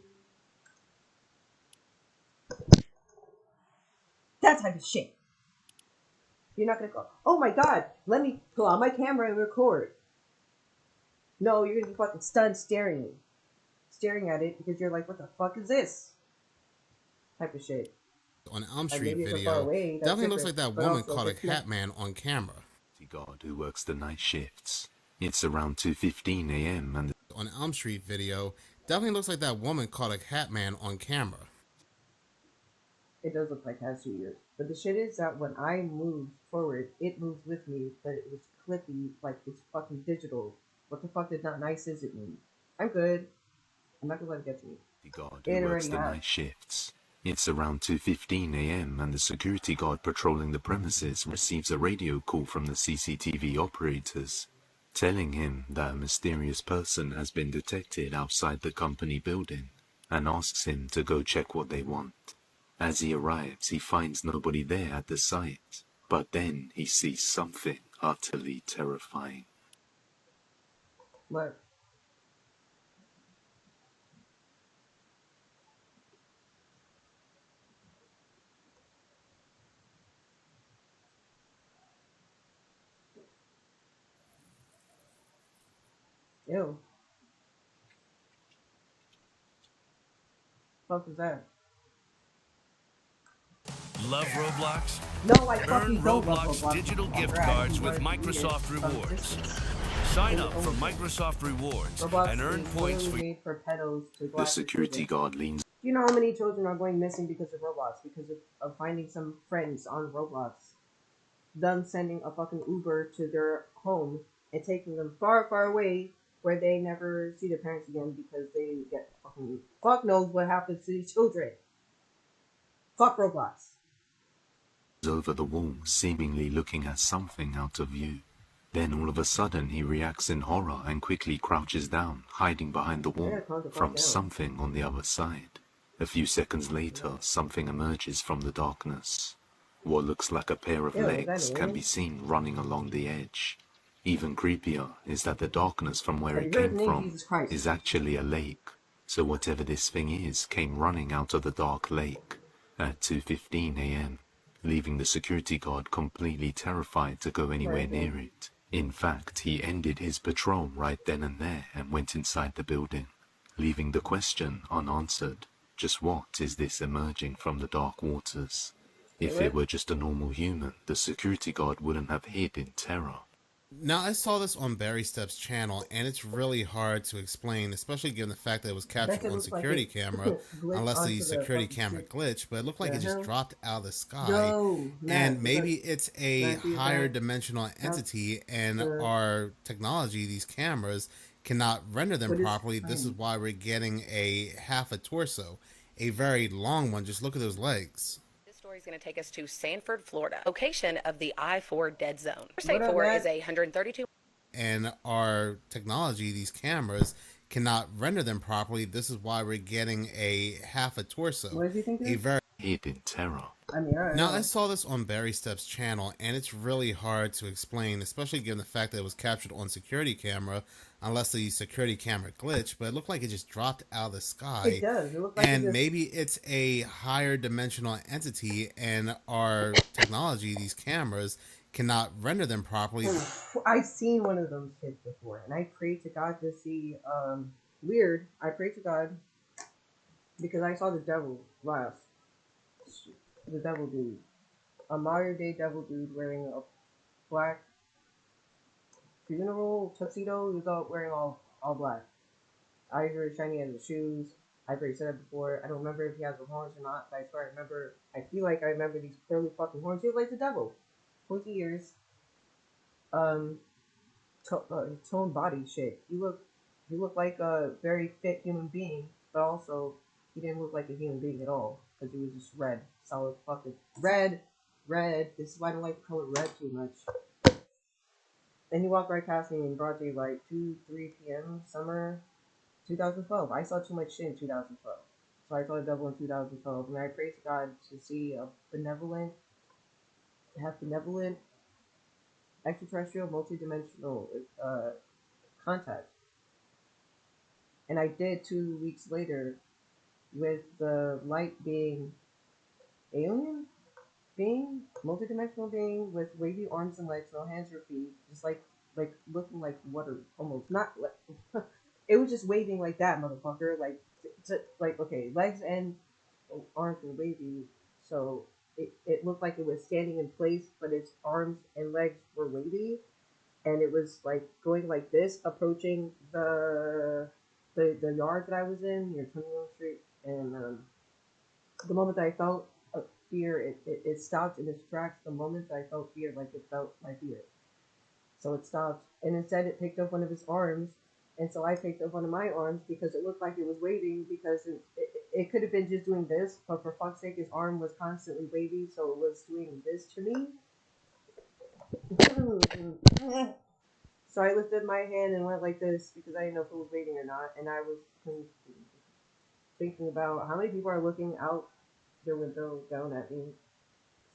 Speaker 1: That type of shit. You're not gonna go, oh my god, let me pull out my camera and record. No, you're gonna be fucking stunned staring at it because you're like, what the fuck is this? Type of shit.
Speaker 2: On Elm Street
Speaker 1: maybe
Speaker 2: video,
Speaker 1: it's far away,
Speaker 2: definitely looks like that woman caught a
Speaker 1: hat
Speaker 2: man on camera.
Speaker 4: God who works the night shifts. It's around 2:15 a.m. and
Speaker 2: on Elm Street video, definitely looks like that woman caught a hat man on camera.
Speaker 1: It does look like it has 2 years. But the shit is that when I move forward, it moves with me, but it was clippy, like it's fucking digital. What the fuck did not nice is it mean? I'm good. I'm not gonna let it get to me.
Speaker 4: God who works the night shifts. It's around 2:15 a.m. and the security guard patrolling the premises receives a radio call from the CCTV operators, telling him that a mysterious person has been detected outside the company building and asks him to go check what they want. As he arrives, he finds nobody there at the site, but then he sees something utterly terrifying.
Speaker 1: What? Ew. What was that?
Speaker 22: Love Roblox?
Speaker 1: No, I
Speaker 22: Earn
Speaker 1: fucking don't love
Speaker 22: Roblox
Speaker 1: Roblox.
Speaker 22: digital gift cards with Microsoft Rewards. Sign up for Microsoft Rewards and earn points for...
Speaker 1: made for pedos to
Speaker 4: The security guard leans.
Speaker 1: Do you know how many children are going missing because of Roblox? Because of finding some friends on Roblox. Them sending a fucking Uber to their home and taking them far, far away where they never see their parents again because they get fucking... Fuck knows what happens to these children. Fuck Roblox.
Speaker 4: Over the wall, seemingly looking at something out of view. Then all of a sudden he reacts in horror and quickly crouches down, hiding behind the wall from something on the other side. A few seconds later, something emerges from the darkness. What looks like a pair of legs can be seen running along the edge. Even creepier is that the darkness from where it came from is actually a lake. So whatever this thing is came running out of the dark lake at 2:15 a.m., leaving the security guard completely terrified to go anywhere near it. In fact, he ended his patrol right then and there and went inside the building, leaving the question unanswered. Just what is this emerging from the dark waters? If it were just a normal human, the security guard wouldn't have hid in terror.
Speaker 2: Now, I saw this on Barry Stepp's channel, and it's really hard to explain, especially given the fact that it was captured on security camera, unless the security camera glitched, but it looked like it just dropped out of the sky. And maybe it's a higher dimensional entity, and our technology, these cameras, cannot render them properly. This is why we're getting a half a torso, a very long one. Just look at those legs.
Speaker 23: Is going to take us to Sanford, Florida, location of the I-4 dead zone. Interstate 4 is 132.
Speaker 2: And our technology, these cameras, cannot render them properly. This is why we're getting a half a torso.
Speaker 1: What did you think?
Speaker 2: A very
Speaker 4: in terror.
Speaker 2: Now, I saw this on Barry Stepp's channel, and it's really hard to explain, especially given the fact that it was captured on security camera, unless the security camera glitched, but it looked like it just dropped out of the sky.
Speaker 1: It does. It looked like
Speaker 2: and maybe it's a higher dimensional entity, and our technology, these cameras, cannot render them properly.
Speaker 1: I've seen one of those kids before, and I pray to God to see, weird, I pray to God, because I saw the devil last. The devil dude. A modern day devil dude wearing a black funeral tuxedo. He was all wearing all black. Ivory shiny as his shoes. I've already said it before. I don't remember if he has the horns or not, but I swear I feel like I remember these curly fucking horns. He was like the devil. Pointy ears. Toned body shit. He looked like a very fit human being, but also he didn't look like a human being at all, because he was just red. Solid fucking red. This is why I don't like the color red too much. And he walked right past me in broad daylight, 2-3 p.m. summer. 2012. I saw too much shit in 2012. So I saw the devil in 2012. And I prayed to God to see a benevolent, extraterrestrial, multidimensional contact. And I did 2 weeks later with the light being alien being, multidimensional being with wavy arms and legs, no hands or feet, just like looking like water, almost not. It was just waving like that, motherfucker. Like okay, legs and arms were wavy, so it looked like it was standing in place, but its arms and legs were wavy, and it was like going like this, approaching the yard that I was in near 21st Street, and the moment that I felt fear, it stopped in its tracks. The moment that I felt fear, like it felt my fear. So it stopped, and instead it picked up one of his arms, and so I picked up one of my arms because it looked like it was waving, because it could have been just doing this, but for fuck's sake, his arm was constantly wavy, so it was doing this to me. So I lifted my hand and went like this because I didn't know if it was waving or not, and I was thinking about how many people are looking out their window down at me,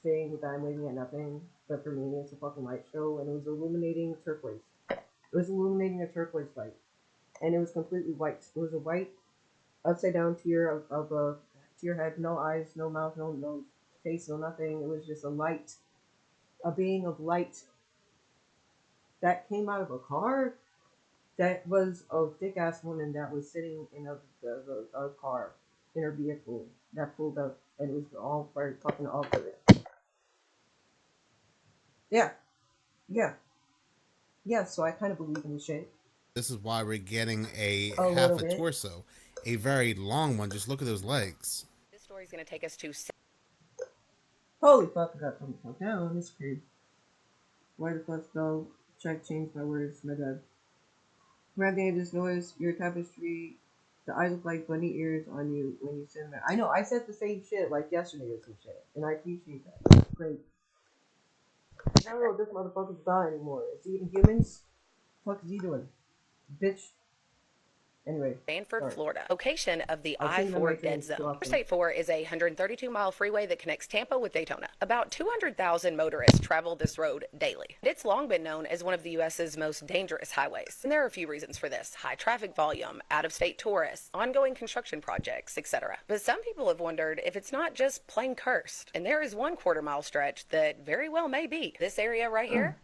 Speaker 1: saying that I'm waving at nothing, but for me it's a fucking light show, and it was illuminating turquoise. It was illuminating a turquoise light, and it was completely white. It was a white upside down tear of a tear head, no eyes, no mouth, no face, no nothing. It was just a light, a being of light that came out of a car. That was a thick ass woman that was sitting in a car in her vehicle that pulled up, and it was all very fucking awkward. Yeah, yeah. Yeah, so I kind of believe in the shit.
Speaker 2: This is why we're getting a
Speaker 1: A
Speaker 2: half
Speaker 1: little
Speaker 2: a
Speaker 1: bit.
Speaker 2: torso, a very long one. Just look at those legs.
Speaker 23: This story is going to take us to.
Speaker 1: Holy fuck, I got something fucked down. This is crazy. Why the fuck spell? Check, change my words. My bad. Around the end of this noise, your tapestry, the eyes look like bunny ears on you when you send that. I know, I said the same shit like yesterday or some shit, and I appreciate that. Great. I don't know if this motherfucker's dying anymore. Is he eating humans? What the fuck is he doing? Bitch. Anyway,
Speaker 23: Sanford,
Speaker 1: sorry.
Speaker 23: Florida, location of the
Speaker 1: I've seen them
Speaker 23: I-4
Speaker 1: right
Speaker 23: dead
Speaker 1: too
Speaker 23: zone.
Speaker 1: often.
Speaker 23: Interstate 4 is a 132-mile freeway that connects Tampa with Daytona. About 200,000 motorists travel this road daily. It's long been known as one of the U.S.'s most dangerous highways. And there are a few reasons for this: high traffic volume, out-of-state tourists, ongoing construction projects, etc. But some people have wondered if it's not just plain cursed. And there is one quarter-mile stretch that very well may be. This area right here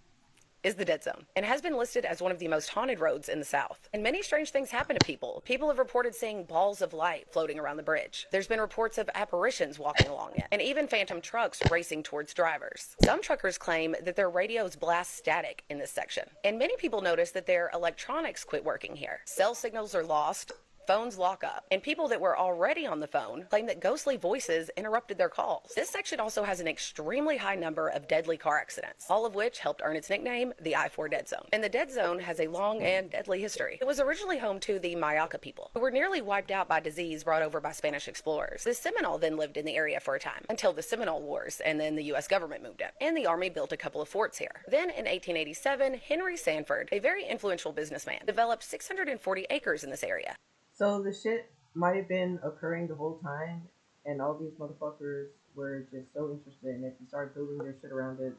Speaker 23: is the dead zone and has been listed as one of the most haunted roads in the South. And many strange things happen to people. People have reported seeing balls of light floating around the bridge. There's been reports of apparitions walking along it, and even phantom trucks racing towards drivers. Some truckers claim that their radios blast static in this section, and many people notice that their electronics quit working here. Cell signals are lost, phones lock up, and people that were already on the phone claim that ghostly voices interrupted their calls. This section also has an extremely high number of deadly car accidents, all of which helped earn its nickname, the I-4 Dead Zone. And the Dead Zone has a long and deadly history. It was originally home to the Mayaca people, who were nearly wiped out by disease brought over by Spanish explorers. The Seminole then lived in the area for a time, until the Seminole Wars, and then the U.S. government moved in, and the Army built a couple of forts here. Then, in 1887, Henry Sanford, a very influential businessman, developed 640 acres in this area.
Speaker 1: So the shit might have been occurring the whole time, and all these motherfuckers were just so interested in it and started building their shit around it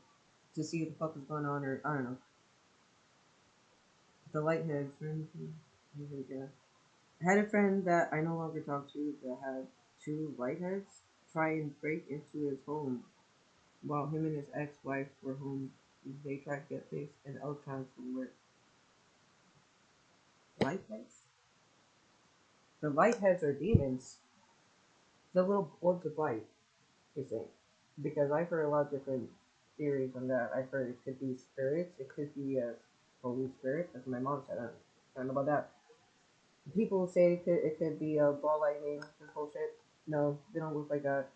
Speaker 1: to see what the fuck was going on, or I don't know. The lightheads. I had a friend that I no longer talk to that had two lightheads try and break into his home while him and his ex-wife were home. They tried to get face and electronics from work. Lightheads? The lightheads are demons. The little orbs of light, you think. Because I've heard a lot of different theories on that. I've heard it could be spirits, it could be a Holy Spirit, as my mom said. I don't know about that. People say it could be a ball lightning, this bullshit. No, they don't look like that.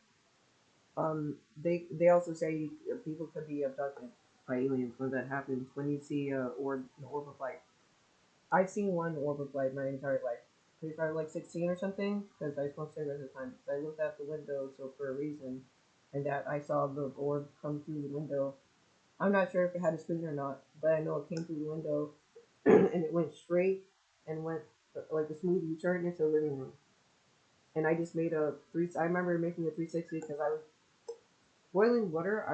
Speaker 1: They also say people could be abducted by aliens when that happens. When you see an orb of light. I've seen one orb of light my entire life. Since I was like 16 or something, because I smoked cigarettes at the time. So I looked out the window, so for a reason, and that I saw the orb come through the window. I'm not sure if it had a screen or not, but I know it came through the window, and it went straight and went like a smooth U-turn into a living room. And I just made I remember making a 360 because I was boiling water.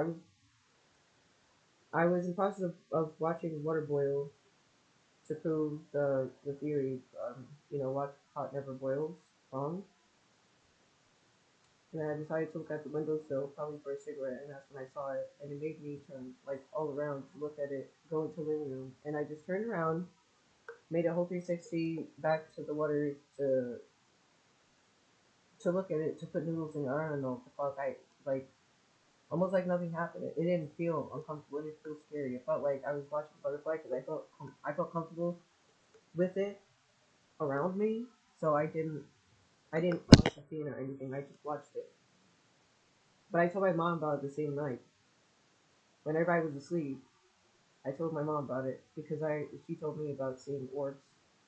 Speaker 1: I was in the process of watching water boil to prove the theory. Watch hot never boils wrong. And I decided to look at the windowsill, probably for a cigarette, and that's when I saw it. And it made me turn like all around to look at it, go into the living room, and I just turned around, made a whole 360 back to the water to look at it, to put noodles in it. I don't know what the fuck. I like almost like nothing happened. It didn't feel uncomfortable. It didn't feel scary. It felt like I was watching a butterfly because I felt comfortable with it around me. So I didn't watch the scene or anything. I just watched it. But I told my mom about it the same night. When everybody was asleep, I told my mom about it because she told me about seeing orbs,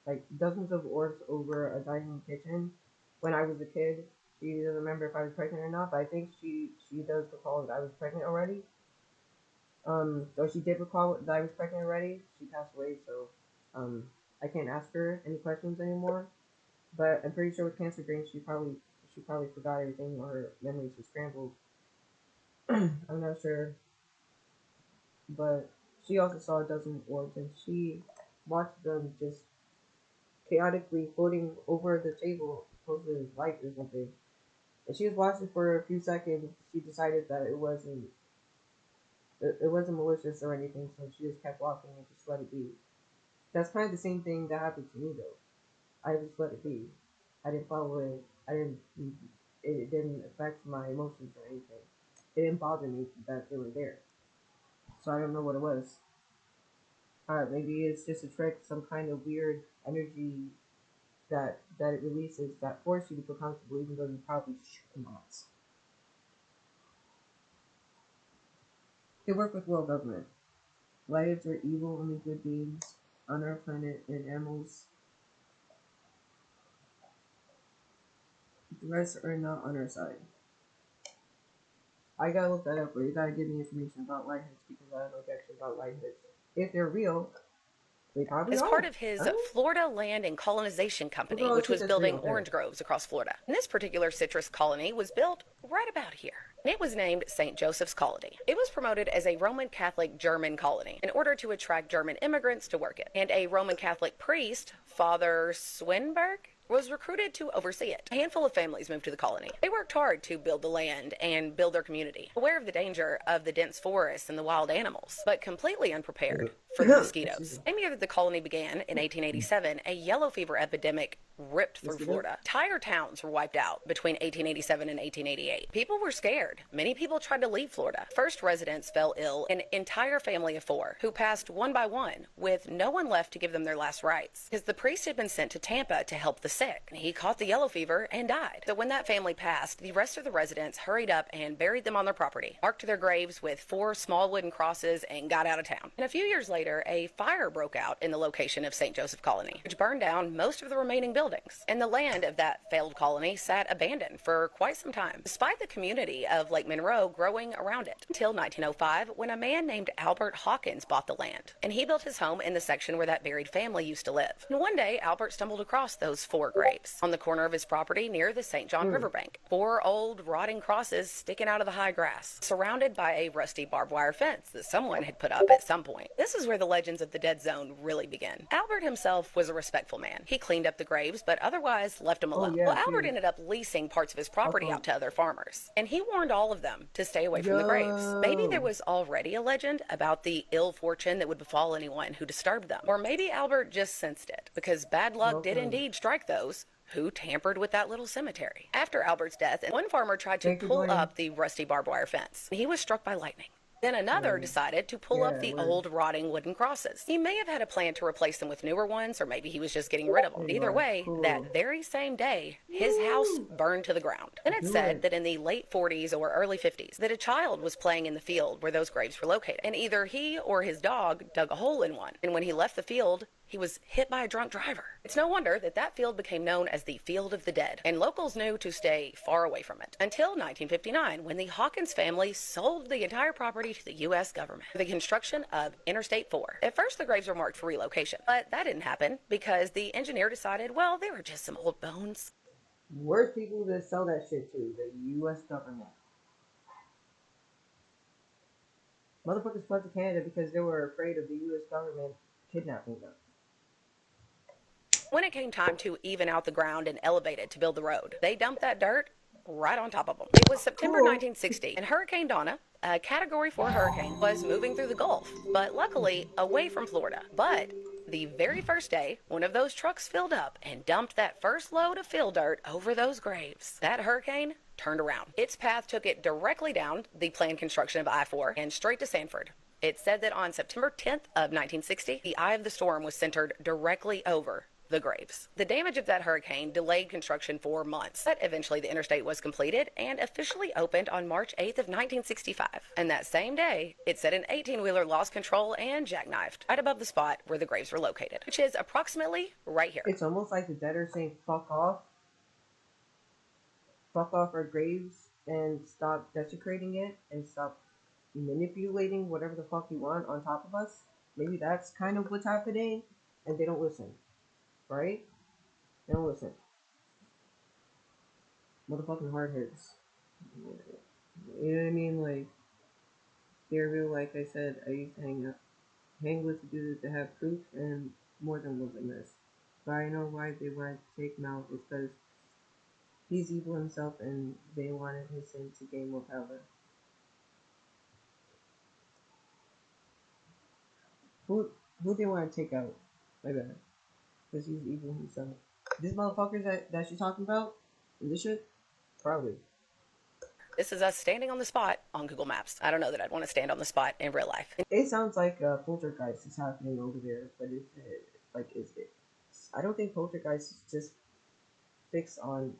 Speaker 1: like dozens of orbs over a dining room kitchen. When I was a kid, she doesn't remember if I was pregnant or not, but I think she does recall that I was pregnant already. So she did recall that I was pregnant already. She passed away, so I can't ask her any questions anymore. But I'm pretty sure with cancer brain, she probably forgot everything, or her memories were scrambled. I'm not sure, but she also saw a dozen orbs, and she watched them just chaotically floating over the table close to his light or something. And she was watching for a few seconds. She decided that it wasn't malicious or anything, so she just kept walking and just let it be. That's kind of the same thing that happened to me though. I just let it be. I didn't follow it. It didn't affect my emotions or anything. It didn't bother me that they were there. So I don't know what it was. Maybe it's just a trick, some kind of weird energy that it releases that force you to feel comfortable, even though you probably should not. They work with world government. Lions are evil, only good beings on our planet, and animals. The rest are not on our side. I gotta look that up, or you gotta give me information about lightheads because I don't know actually about lightheads. If they're real, they probably
Speaker 23: as
Speaker 1: are.
Speaker 23: part of his Florida Land and Colonization Company, which was building orange groves across Florida. And this particular citrus colony was built right about here. And it was named St. Joseph's Colony. It was promoted as a Roman Catholic German colony in order to attract German immigrants to work it. And a Roman Catholic priest, Father Swinberg, was recruited to oversee it. A handful of families moved to the colony. They worked hard to build the land and build their community, aware of the danger of the dense forests and the wild animals, but completely unprepared for the mosquitoes. Same year that the colony began, in 1887, a yellow fever epidemic ripped through Florida. Entire towns were wiped out between 1887 and 1888. People were scared. Many people tried to leave Florida. First residents fell ill, an entire family of 4, who passed one by one, with no one left to give them their last rites, because the priest had been sent to Tampa to help the sick. He caught the yellow fever and died. So when that family passed, the rest of the residents hurried up and buried them on their property, marked their graves with 4 small wooden crosses, and got out of town. And a few years later, a fire broke out in the location of St. Joseph Colony, which burned down most of the remaining buildings. And the land of that failed colony sat abandoned for quite some time, despite the community of Lake Monroe growing around it, until 1905, when a man named Albert Hawkins bought the land. And he built his home in the section where that buried family used to live. And one day, Albert stumbled across those 4 graves on the corner of his property near the St. John riverbank. 4 old, rotting crosses sticking out of the high grass, surrounded by a rusty barbed wire fence that someone had put up at some point. This is where the legends of the dead zone really begin. Albert himself was a respectful man. He cleaned up the graves, but otherwise left them alone. Well, Albert ended up leasing parts of his property out to other farmers, and he warned all of them to stay away from the graves. Maybe there was already a legend about the ill fortune that would befall anyone who disturbed them, or maybe Albert just sensed it, because bad luck did indeed strike those who tampered with that little cemetery. After Albert's death, one farmer tried to pull up the rusty barbed wire fence. He was struck by lightning. Then another decided to pull up the old rotting wooden crosses. He may have had a plan to replace them with newer ones, or maybe he was just getting rid of them. Either way, that very same day, his house burned to the ground. And it's said that in the late 40s or early 50s, that a child was playing in the field where those graves were located. And either he or his dog dug a hole in one. And when he left the field, He was hit by a drunk driver. It's no wonder that that field became known as the Field of the Dead, and locals knew to stay far away from it until 1959, when the Hawkins family sold the entire property to the U.S. government for the construction of Interstate 4. At first, the graves were marked for relocation, but that didn't happen because the engineer decided, well, they were just some old bones.
Speaker 1: Worst people to sell that shit to, the U.S. government. Motherfuckers fled to Canada because they were afraid of the U.S. government kidnapping them.
Speaker 23: When it came time to even out the ground and elevate it to build the road, they dumped that dirt right on top of them. It was September 1960, and Hurricane Donna, a Category 4 hurricane, was moving through the Gulf, but luckily away from Florida. But the very first day, one of those trucks filled up and dumped that first load of fill dirt over those graves. That hurricane turned around. Its path took it directly down the planned construction of I-4 and straight to Sanford. It said that on September 10th of 1960, the eye of the storm was centered directly over the graves. The damage of that hurricane delayed construction for months, but eventually the interstate was completed and officially opened on March 8th of 1965. And that same day, it said an 18-wheeler lost control and jackknifed right above the spot where the graves were located, which is approximately right here.
Speaker 1: It's almost like the dead are saying, fuck off our graves and stop desecrating it and stop manipulating whatever the fuck you want on top of us. Maybe that's kind of what's happening, and they don't listen. Right? They don't listen. Motherfucking hardheads. You know what I mean? Like, they're real, like I said, I used to hang with the dudes that have proof and more than willingness. But I know why they wanted to take him out is because he's evil himself and they wanted his sin to gain more power. Who they want to take out? My bad. Because he's evil himself. These motherfuckers that she's talking about? In this shit? Probably.
Speaker 23: This is us standing on the spot on Google Maps. I don't know that I'd want to stand on the spot in real life.
Speaker 1: It sounds like poltergeist is happening over there, but is it? I don't think poltergeist is just fixed on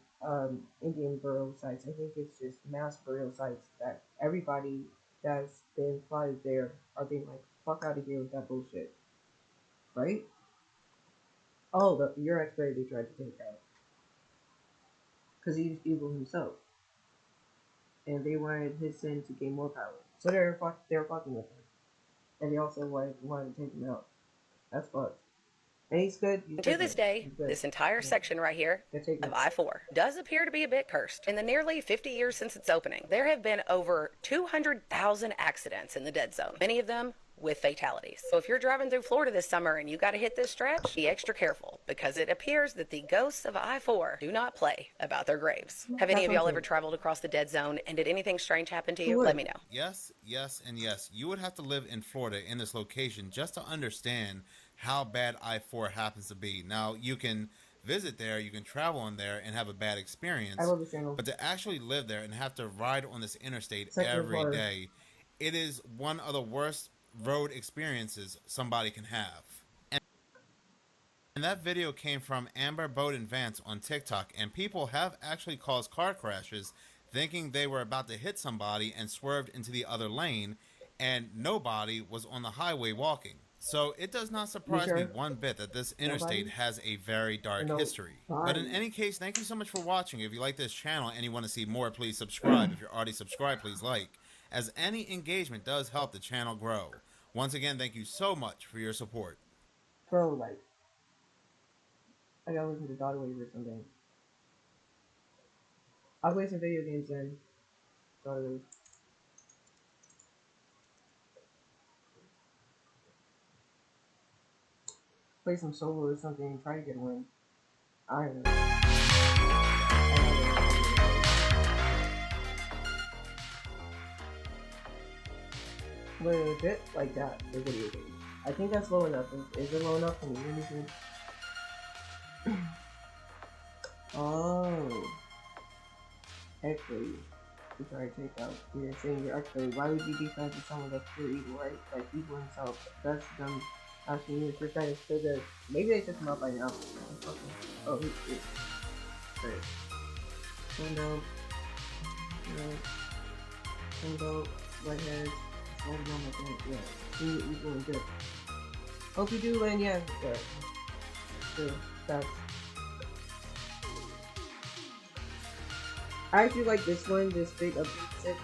Speaker 1: Indian burial sites. I think it's just mass burial sites that everybody that's been plotted there are being like, fuck out of here with that bullshit. Right? Oh, your ex-brother they tried to take out. Because he's evil himself. And they wanted his sin to gain more power. So they were fucking with him. And they also wanted to take him out. That's fucked. And he's good.
Speaker 23: To this day, this entire section right here of I-4 does appear to be a bit cursed. In the nearly 50 years since its opening, there have been over 200,000 accidents in the dead zone, many of them with fatalities. So if you're driving through Florida this summer and you got to hit this stretch, be extra careful because it appears that the ghosts of I-4 do not play about their graves. Have any of y'all ever traveled across the dead zone and did anything strange happen to you? Let me know.
Speaker 2: Yes, yes, and yes. You would have to live in Florida in this location just to understand how bad I-4 happens to be. Now, you can visit there, you can travel on there and have a bad experience.
Speaker 1: I love the channel.
Speaker 2: But to actually live there and have to ride on this interstate every day, it is one of the worst road experiences somebody can have. And that video came from Amber Bowden Vance on TikTok, and people have actually caused car crashes thinking they were about to hit somebody and swerved into the other lane, and nobody was on the highway walking. So it does not surprise me one bit that this interstate has a very dark history. But in any case, thank you so much for watching. If you like this channel and you want to see more, please subscribe. If you're already subscribed, please like, as any engagement does help the channel grow. Once again, thank you so much for your support.
Speaker 1: Bro, like, I gotta listen to Dog Wave or something. I'll play some video games then. Dog Wave. Play some solo or something and try to get a win. I don't know. Legit like that for video games. I think that's low enough. Is it low enough for me? Oh. X-ray. Sorry, take out. You're saying you're X-ray. Why would you be friends with someone that's pure evil, right? Like evil himself. That's dumb. Asking you for friends so good. Maybe they took him out by now. Oh, he's great. Window. Window. Whitehead. Yeah. Evil and good. Hope you do, and yeah, true. Facts. I actually like this one, this big update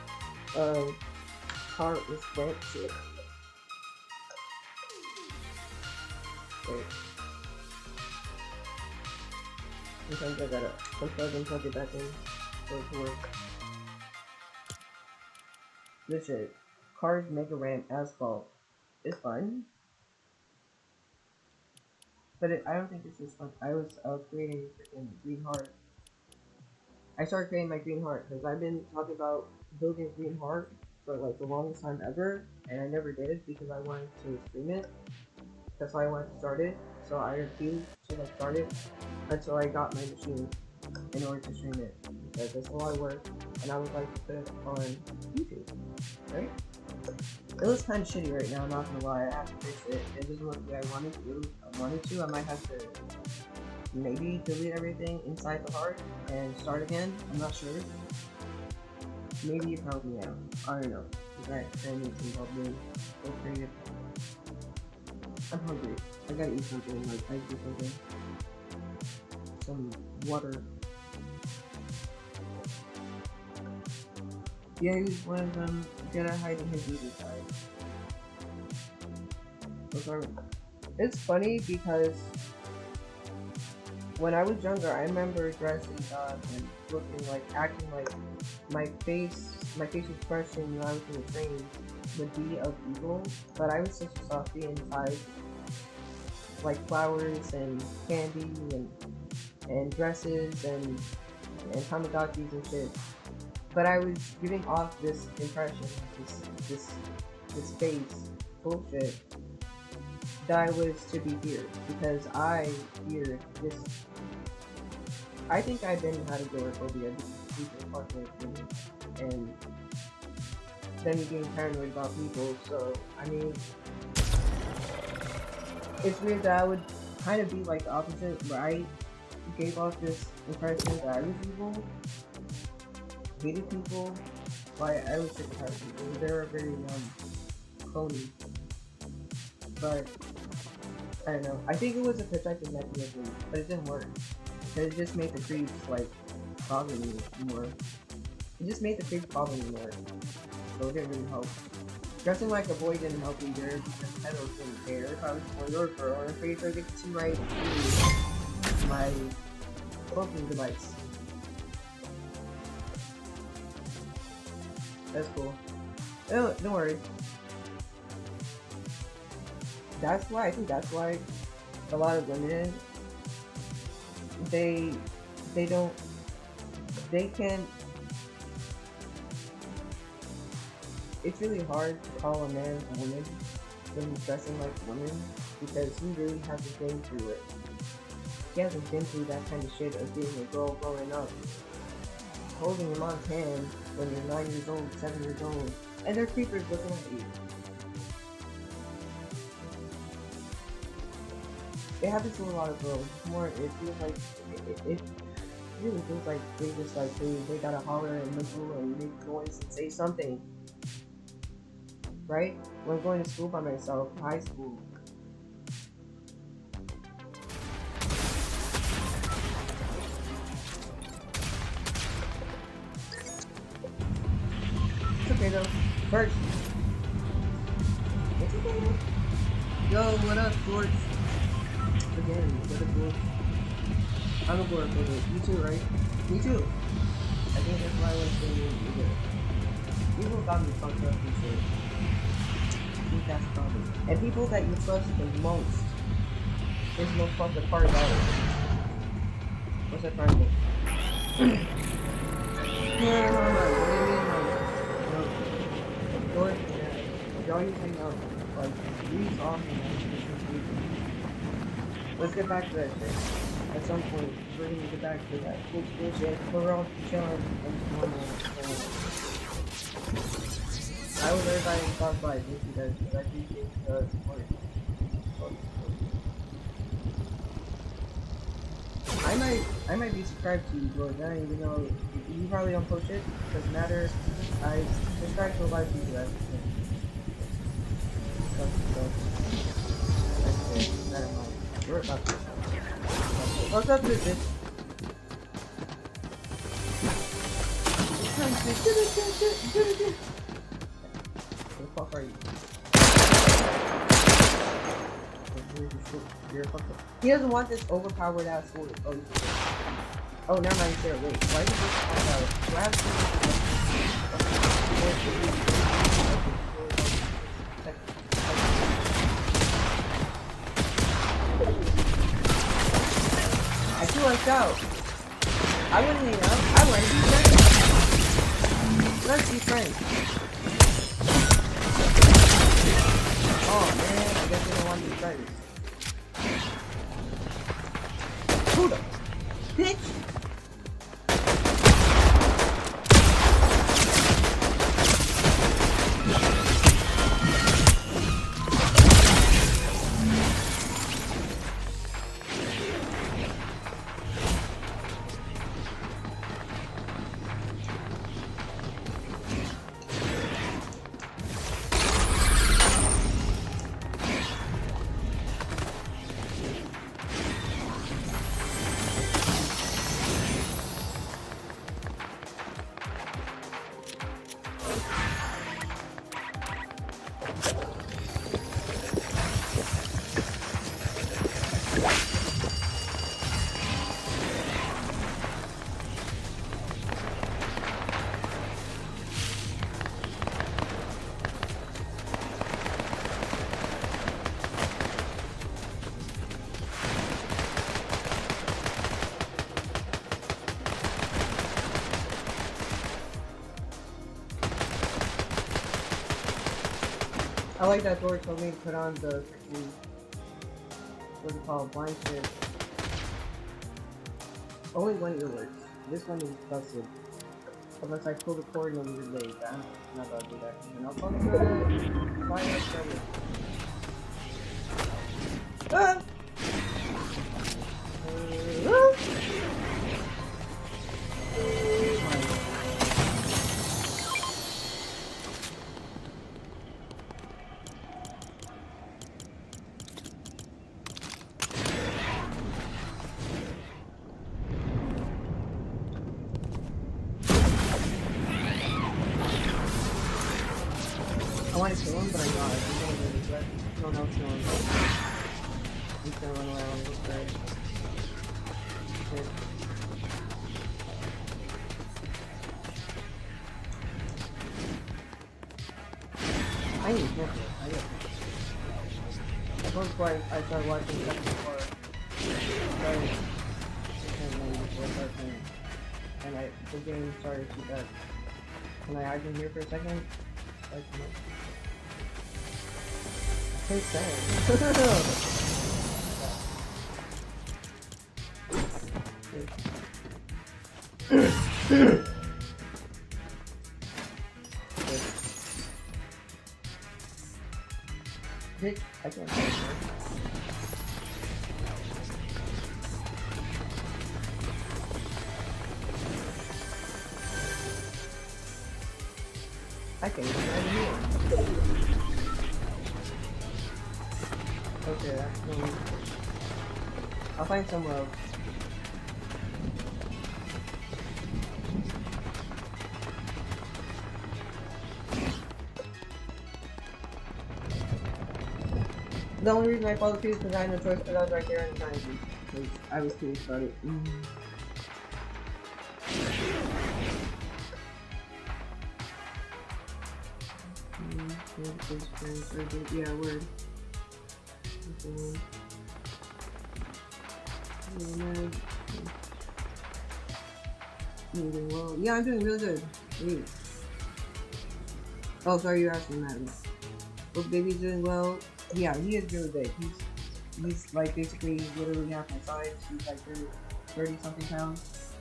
Speaker 1: car is bent shit. Wait. Sometimes I gotta unplug and plug it back in for it to work. This shit. Cars Mega Ramp Asphalt. It's fun. But I don't think this is fun. I was creating freaking Green Heart. I started creating my Green Heart because I've been talking about building Green Heart for like the longest time ever, and I never did because I wanted to stream it. That's why I wanted to start it. So I refused to like start it until I got my machine in order to stream it, because it's a lot of work, and I would like to put it on YouTube, right? It looks kind of shitty right now, I'm not gonna lie. I have to fix it. It doesn't look the way I wanted to. I might have to maybe delete everything inside the heart and start again. I'm not sure. Maybe you can help me out. I don't know. I need some help me. Go creative. I'm hungry. I gotta eat something. Like, I do something. Some water. Yeah, he was one of them. Gotta hide in his user side. It's funny because when I was younger, I remember dressing up and looking like, acting like my face expression when I was in the train would be of evil, but I was such a softie inside, like flowers and candy and dresses and Tamagotchis and shit. But I was giving off this impression, this face bullshit, that I was to be feared, because I feared this. I think I've been had agoraphobia because people fucking with me, and then me being paranoid about people. So I mean, it's weird that I would kind of be like the opposite, where I gave off this impression that I was evil, hated people. Why I was sick of people. They were very clony. But I don't know. I think it was a protective mechanism, but it didn't work. It just made the creeps like bother me more. It just made the creeps bother me more. So it didn't really help. Dressing like a boy didn't help either because pedos didn't care if I was a boy or a girl. I'm pretty sure they could see right through my cloaking device. That's cool. Oh, don't worry. I think that's why a lot of women, they can't, it's really hard to call a man a woman when he's dressing like a woman, because he really hasn't been through it. He hasn't been through that kind of shit of being a girl growing up, holding your mom's hand when you're 9 years old, 7 years old, and they're creepers looking at you. It happens to a lot of girls. It feels like it really feels like they just like they gotta holler and whistle and make noise and say something. Right? When I'm going to school by myself, high school. It's okay though. First. It's okay though. Yo, what up, sports? Again, what a board. I'm a board for this. You too, right? Me too. I think that's why I was saying either. People got me fucked up and shit. I think that's the problem. And people that you trust the most, there's no fucking part about it. What's that triangle? Yeah, no. What do you mean, no? Of course, yeah. Y'all using, like, these off let's get back to that shit. At some point, we're gonna get back to that cool shit. We're all chilling and normal. I was everybody in top 5. Thank you guys, because I appreciate the support. I might be subscribed to you, George. I don't even know. You probably don't post shit. Doesn't matter. I subscribe to a lot of people. That's the thing. Okay, never mind. We're about to. What's up, bitch? Where the fuck are you? He doesn't want this overpowered ass sword. Oh, never mind, sir. Wait, why did this grab I feel like out. I wouldn't hang out. I want to be friends. Let's be friends. Oh man, I guess they don't want to be friends. Who the bitch? I like that door told me to put on the freaking, what's it called, blind shit. Only one ear works. This one is busted. Unless I pull the cord in a weird way. I'm not gonna do that. And I'll fuck the fire starter. Ah! I want to kill him, but I got it. He's gonna do this, right? No, no, it's not. He's gonna run around this way. Shit. I need to I get it. Once before I started watching second before and the game started to that. Can I hide in here for a second? Like, so sad. Bitch, I can't find her. I can't even find here. Okay, that's cool. I'll find somewhere else. The only reason I followed you is because I had no choice, because I was right there in front of you. Because I was too started. Yeah, word. Well, yeah, I'm doing really good. Wait. Oh, sorry, you're asking that. Well, baby's doing well. Yeah, he is really big. He's like basically literally half my size. He's like 30 something pounds.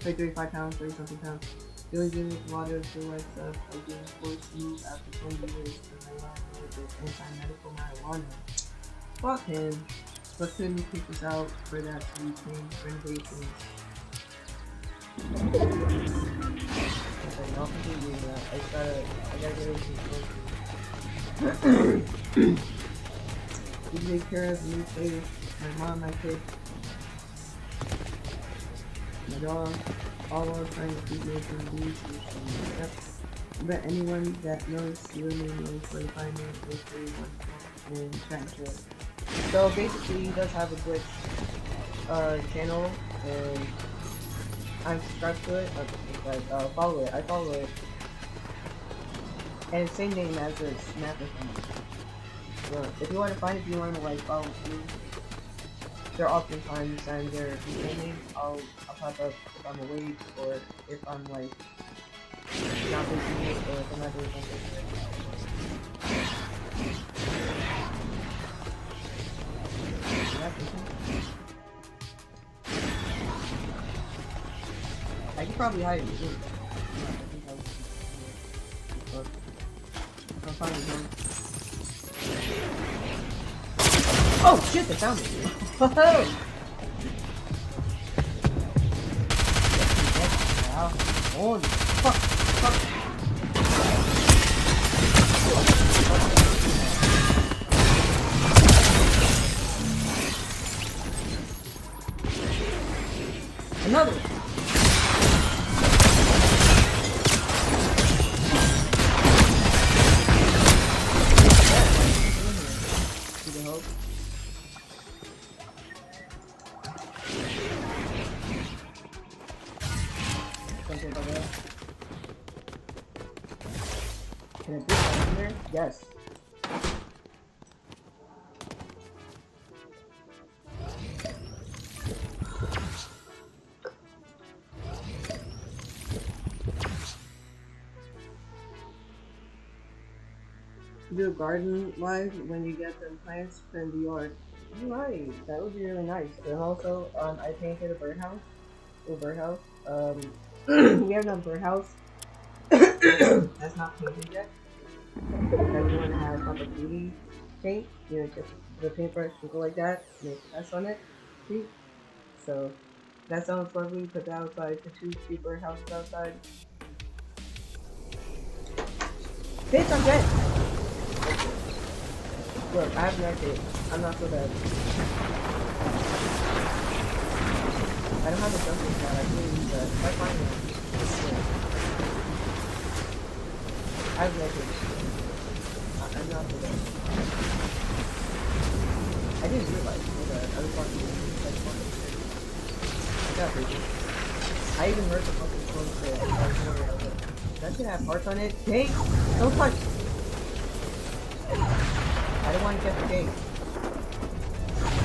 Speaker 1: Like 35 pounds, 30 something pounds. Really doing a lot of the like stuff. I did a course move after 20 years because I learned with anti-medical marijuana. Fuck him. But couldn't he kick us out for that to retain renovations? I'll continue that. I gotta get into We take care of me, please. My mom, my kids, my dog, all of us trying to keep making these. Yep. But anyone that knows Swimming knows where to find me, is really wonderful and chat. So basically, he does have a Twitch channel, and I'm subscribed to it. Follow it. I follow it, and it's same name as the Snapper thing. So if you want to find it, if you want to like follow me, there are oftentimes and their names. I'll pop up if I'm awake or if I'm like not busy or if I'm not doing something. I could probably hide it too. I'm fine with him. Oh shit, they found me! Holy fuck, fuck. Another one. Can it be in there? Yes. Do a garden live when you get them plants in the yard. You're right, that would be really nice. And also, I painted a birdhouse. We have no birdhouse. That's not painted yet. Everyone has like a beauty paint, you know, just the paintbrush and go like that, make a mess on it. See? So that sounds lovely. Put that outside, put two birdhouses outside. Bitch, I'm dead! Look, I have no tape. I'm not so bad. I don't have a jumping pad. I really need that. If I find one, I have no tape. I'm not so bad. I didn't realize that. I was watching I got freaky. I even heard the fucking phone say that should have hearts on it. Hey! Don't touch! I don't want to get the gate.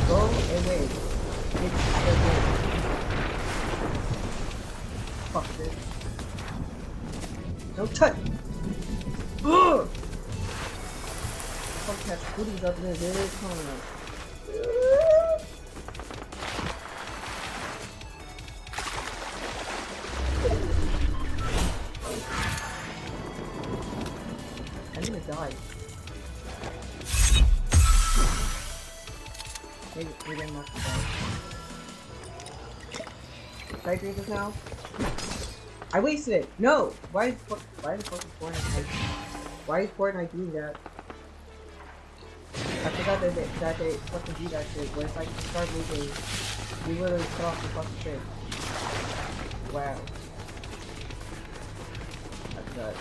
Speaker 1: Go away. It's the gate. Fuck this. Don't touch! Ugh! Fuck that booty's up there, dude. Come on. I'm gonna die. We're getting off the boat. Should I drink this now? I wasted it! No! Why the fuck is Fortnite doing that? I forgot that they fucking do that shit, where it's like you start moving, you literally cut off the fucking shit. Wow. That's that.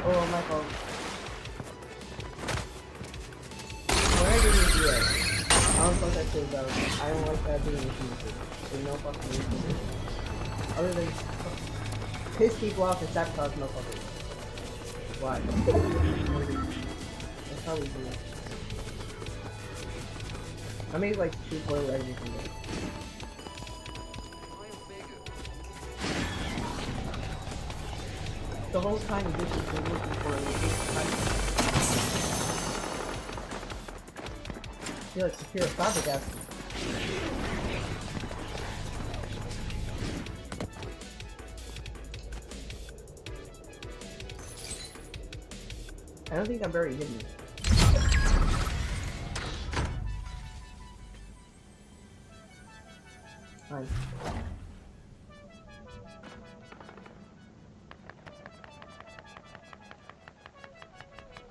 Speaker 1: Oh my fault. What I did is I don't fuck that shit though. I don't like that doing this music. There's no fucking reason. Other than piss people off and sabotage motherfuckers. Why? That's how we do it. I made like 2 spoiler everything. The whole time this has been looking for it. I feel like secure flabbergasted. I don't think I'm very hidden. Fine.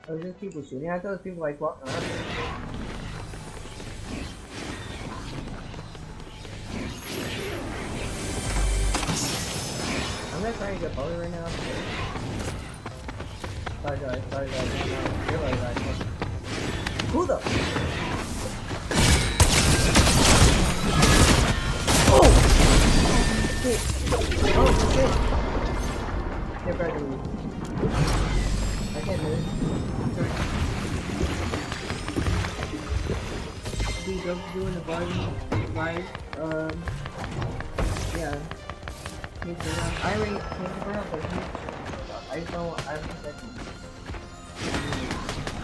Speaker 1: Or just people shooting. I thought it was people like walking around. I'm not trying to get bullied right now. Sorry guys. I realize I can't. Who the? Oh! Shit. Oh shit. Get back to me. I can't do it. The girls doing the body live. Yeah. I already came to her, but I just don't. I don't think I can. I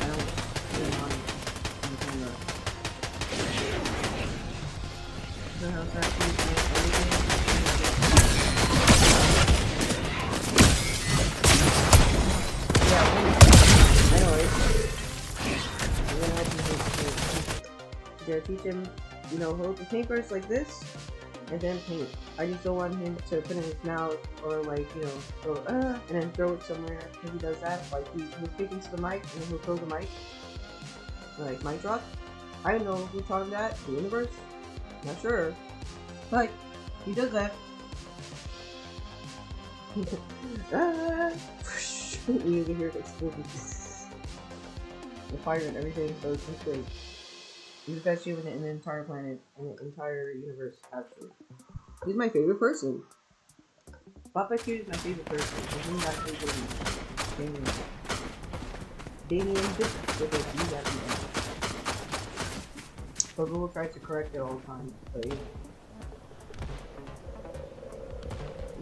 Speaker 1: don't really want anything else. The house everything. Yeah, anyways. I'm gonna help you teach him, you know, hold the paintbrush like this, and then paint. I just don't want him to put it in his mouth or like, you know, go and then throw it somewhere. If he does that, like he'll speak into the mic and then he'll throw the mic, like mic drop. I don't know who taught him that. The universe? Not sure. But he does that. You can hear it exploding. The fire and everything, so it's just great. He's the best human in the entire planet and the entire universe, actually. He's my favorite person. Papa Q is my favorite person. And he's actually Damien. Damien with a D at the end. But Google tries to correct it all the time. But yeah.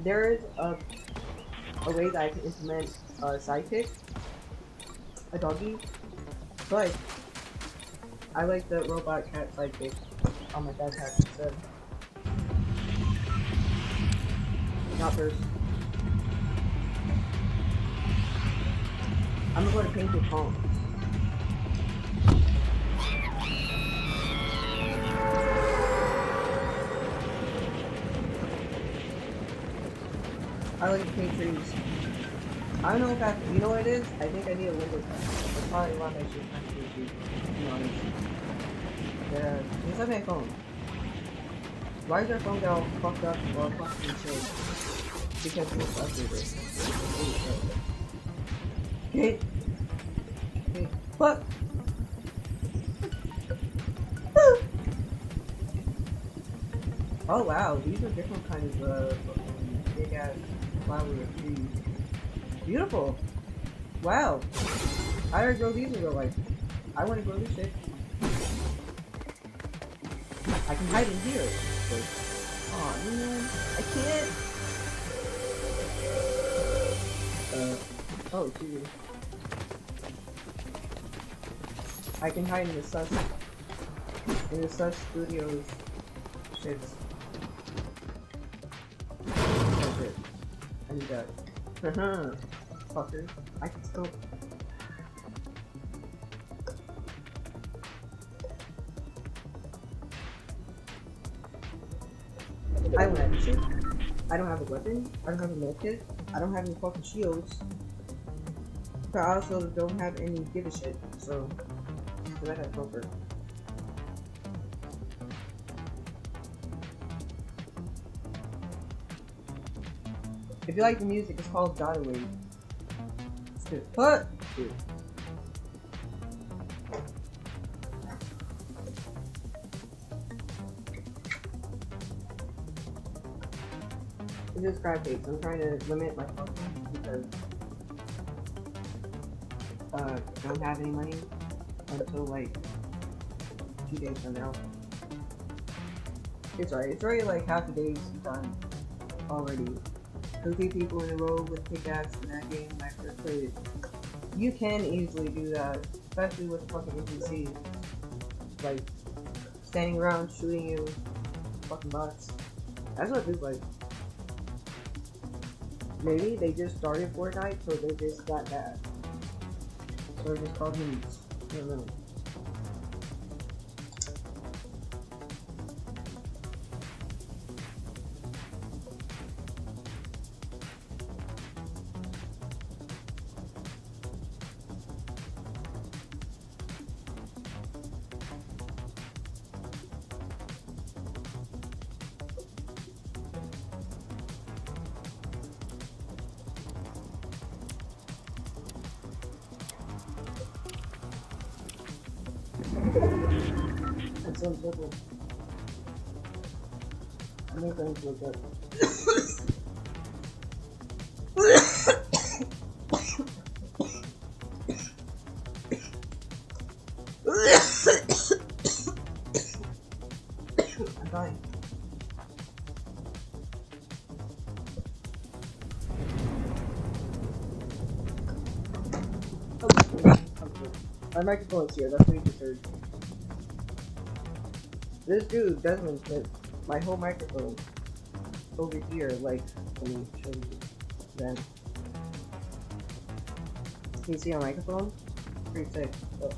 Speaker 1: There is a way that I can implement a sidekick, a doggy, but I like the robot cat sidekick on my backpack instead. Not first. I'm gonna go to paint with palms. I like to paint trees. I don't know if that, you know what it is? I think I need a window test. That's probably why I should actually do, to be honest. Yeah, just like my phone. Why is our phone get all fucked up or fucking shit? Because we updated it. Okay. Okay. Fuck! Oh wow, these are different kinds of big ass flower trees. Beautiful! Wow! I already grow these in real life. I want to grow this shit. I can hide in here. Aw, man. I can't. Oh, geez. I can hide in the sus studios shits. Oh shit. I need that. Haha. Fucker. I can scope. I don't have shit. I don't have a weapon. I don't have a medkit. I don't have any fucking shields. But I also don't have any give a shit. So I have comfort. If you like the music, it's called Data Wave. It's good. What? Dude. It's just grab dates. I'm trying to limit my functions because I don't have any money until like 2 days from now. It's alright. It's already like half the day's done already. 3 people in a row with pickaxe in that game when I first played it. You can easily do that, especially with fucking NPCs. Like, standing around shooting you, fucking bots. That's what it feels like. Maybe they just started Fortnite, so they just got that. So they're just called memes. I don't know. That sounds simple. I make things look up. I'm dying. My microphone's here, that's what you just heard. This dude, Desmond Smith, my whole microphone over here, like, let me show you then. Can you see my microphone? Pretty sick. Oh.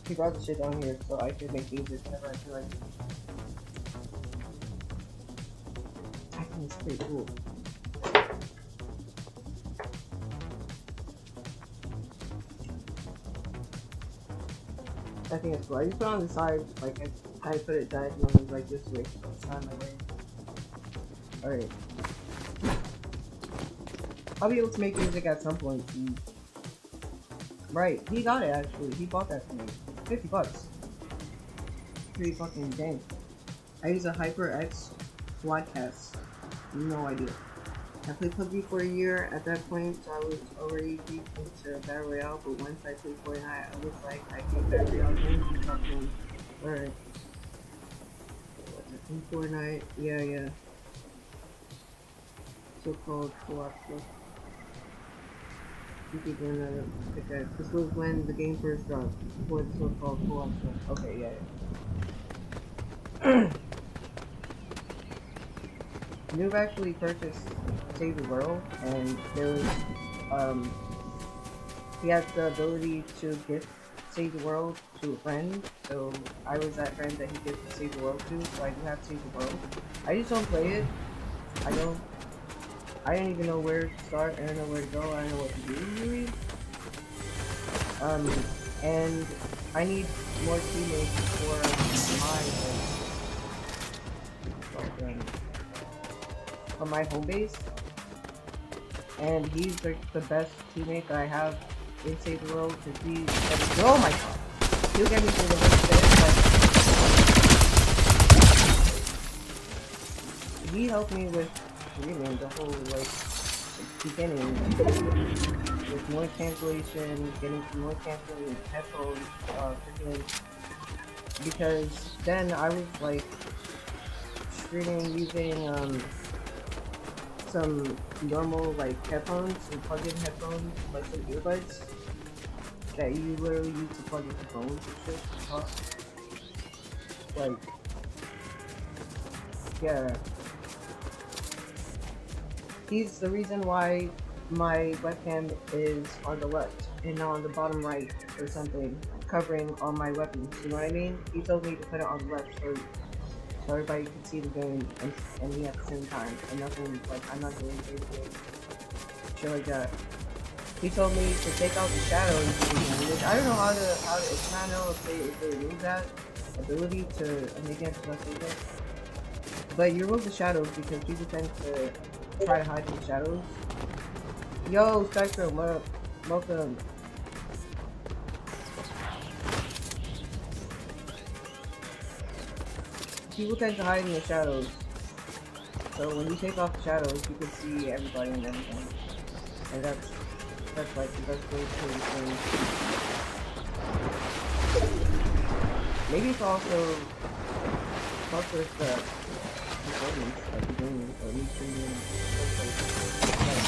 Speaker 1: He brought the shit down here so I could make music whenever I feel like it. I think it's pretty cool. I think it's cool. I just put it on the side, like I put it diagonally like this way, so it's not in my way. Alright. I'll be able to make music at some point. Right, he got it actually. He bought that for me. $50. Pretty fucking dang. I use a HyperX Quadcast. No idea. I played PUBG for a year. At that point, I was already deep into Battle Royale, but once I played Fortnite, I was like, I think Battle Royale games be talking. Alright. In Fortnite, yeah. So-called co-op stuff. You keep doing that. Okay, this was when the game first dropped. Before the so-called co-op stuff. Okay, yeah. Noob actually purchased Save the World, and there was, he had the ability to gift Save the World to a friend, so I was that friend that he gifted Save the World to, so I do have Save the World. I just don't play it. I don't even know where to start, I don't know where to go, I don't know what to do, really. And I need more teammates for my home base, and he's like the best teammate that I have in Save the World, because oh my god, he'll get me through the whole shit, but he helped me with streaming the whole like beginning, with noise cancellation, getting some noise canceling headphones, because then I was like streaming using some normal like headphones, some plug-in headphones, like some earbuds that you literally use to plug into phones and shit to talk. Like, yeah. He's the reason why my webcam is on the left and not on the bottom right or something, covering all my weapons, you know what I mean? He told me to put it on the left so everybody can see the game and me at the same time, and nothing, like, I'm not doing anything, shit like that. He told me to take out the shadows, which I don't know how to, it's not know if they remove that ability to, maybe I'm supposed to do that. But you remove the shadows because people tend to try to hide the shadows. Yo, Spectrum, welcome. People tend to hide in the shadows, so when you take off the shadows, you can see everybody and everything, and that's like the best way to do things. Maybe it's also the performance of the game, or me streaming, like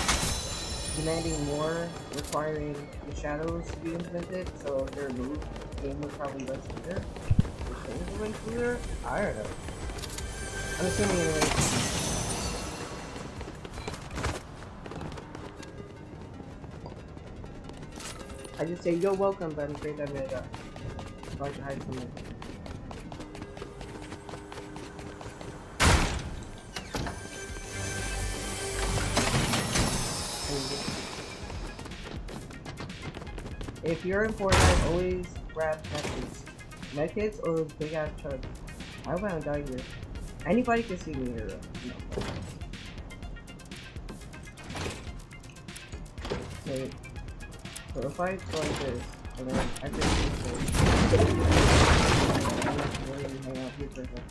Speaker 1: demanding more, requiring the shadows to be implemented, so if they're removed, the game would probably less clear. Clear? I don't know. I'm assuming anyway. I just say, yo, welcome, but I'm afraid I'm gonna try to hide from it. If you're in Fortnite, always grab medkits. Medkits or big ass chugs. I hope I don't die here. Anybody can see me here though. No. Wait. So if I go like this, And then I think hang out here for a second.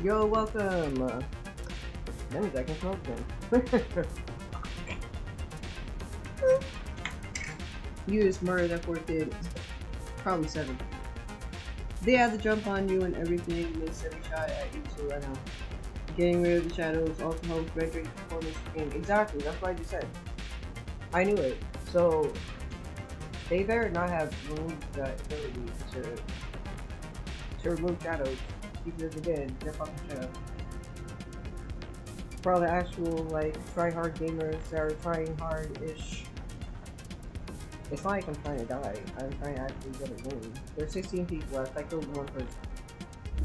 Speaker 1: Yo, welcome! That means I can smoke then. You just murdered that poor kid. Probably 7. They have to jump on you and everything, miss every shot at you too, I know. Getting rid of the shadows also helps rendering performance of the game. Exactly, that's what I just said. I knew it. So, they better not have removed that ability to remove shadows. Because again, they're fucking shadows. For all the actual, like, try-hard gamers that are trying hard-ish. It's not like I'm trying to die. I'm trying to actually get a win. There's 16 people left. I killed 1 person.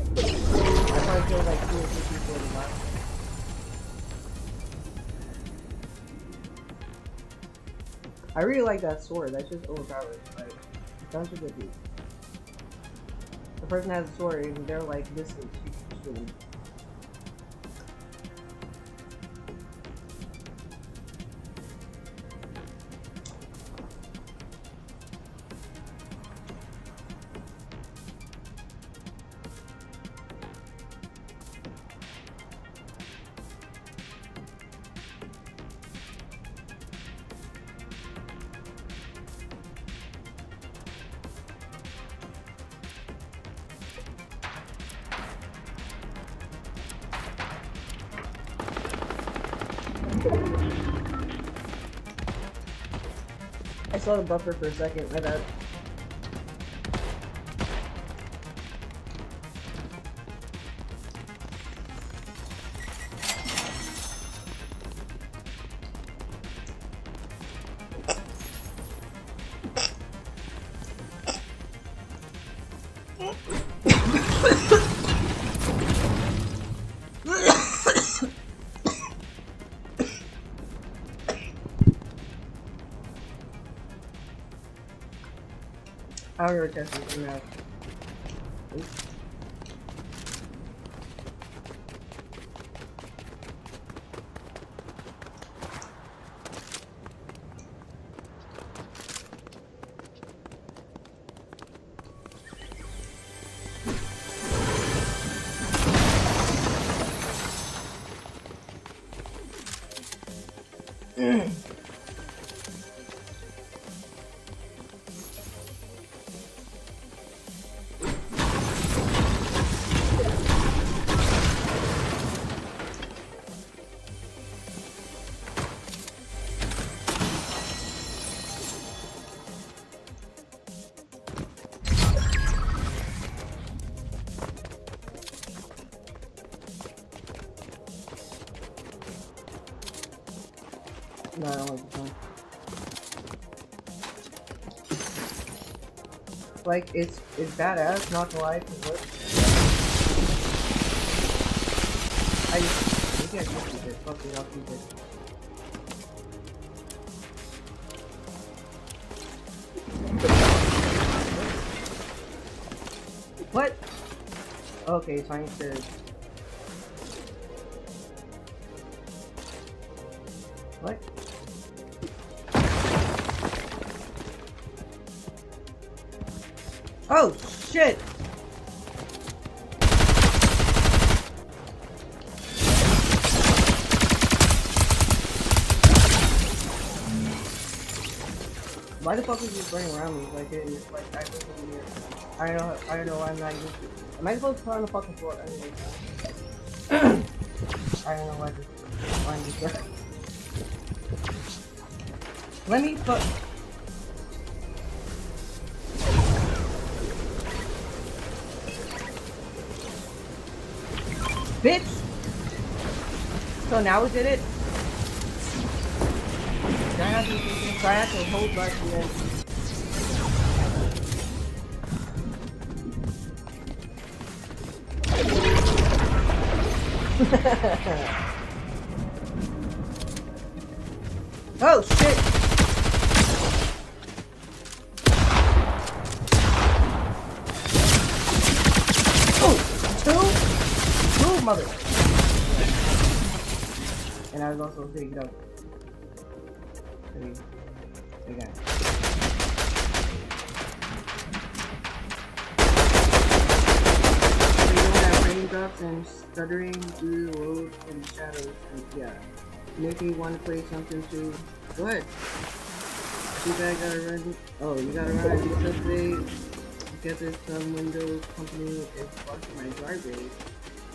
Speaker 1: I probably killed like 2 or 3 people in the last one. I really like that sword. That's just overpowered. Like, it sounds a good dude. The person has a sword and they're like distance. You can shoot them. I saw the buffer for a second, my bad. I'll go test this one out. No, I don't like the song. Like, it's badass, not to lie, cause look. Maybe I can keep it. Fuck it, I'll keep it. What? Okay, fine, sure. What? Oh, shit! Why the fuck is he running around me like it is like I wasn't here? I don't know why I'm not used to it. Am I supposed to put on the fucking floor? I don't know why I'm just there. Let me put. Bitch! So now we did it? So I have to hold back and then... Oh shit! Oh, two mother. And I was also pretty dope. Again. So you don't have raindrops and stuttering through the road and shadows. And yeah. Make me want to play something too. Go ahead. You guys gotta run. Oh, you gotta run. Do stuff today. Get this Windows company is blocking my driveway,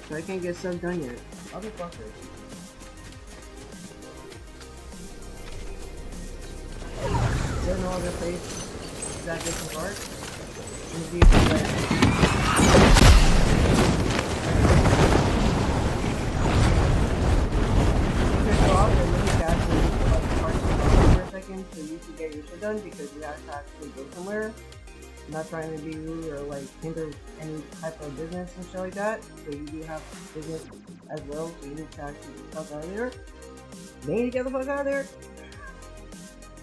Speaker 1: so I can't get stuff done yet. Motherfucker. There's no other place that gets some art. Maybe for a second so you can get your shit done because you have to actually go somewhere. I'm not trying to be rude or like hinder any type of business and shit like that. So you do have business as well, so you need to actually get the fuck out of there. They need to get the fuck out of there.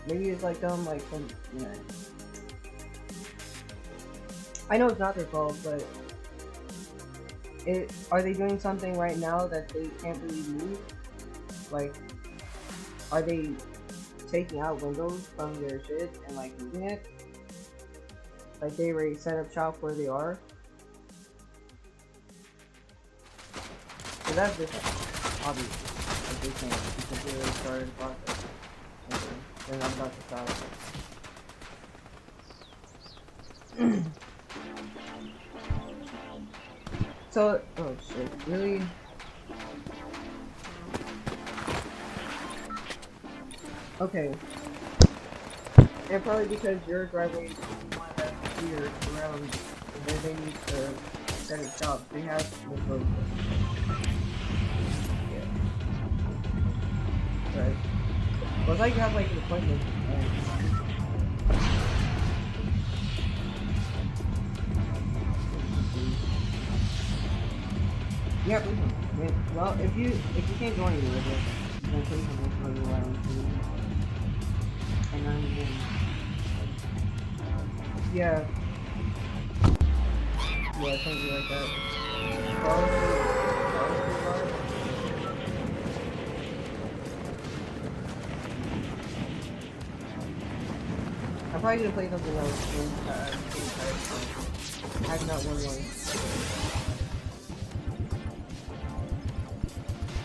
Speaker 1: Maybe it's like them, like some, you know. I know it's not their fault, but are they doing something right now that they can't really do? Like, are they taking out windows from their shit and like moving it? Like they already set up shop where they are? So that's different, obviously. Like they can't, because they already started the process. They're not about to stop. So, oh shit, really? Okay. And probably because your driveway is the one that's here around where they need to set it up. They have no road. Yeah. Right. Well, it's like you have like an appointment. Yeah, please. Well, if you can't go anywhere, then please don't go anywhere. And then yeah, something like that. I'm probably gonna play something else. I've not won one.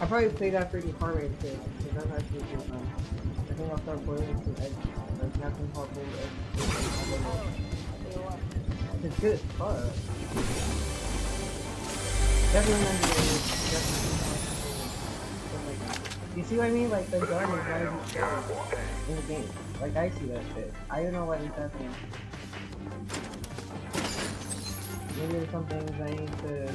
Speaker 1: I'll probably play that freaking car race too, because that's actually pretty fun. I think I'll start playing some eggs, like Captain Paul playing eggs. It's good as fuck. Definitely underrated. You see what I mean? Like the gun is gotta be scary in the game. Like I see that shit. I don't know what it's happening. Maybe there's some things I need to.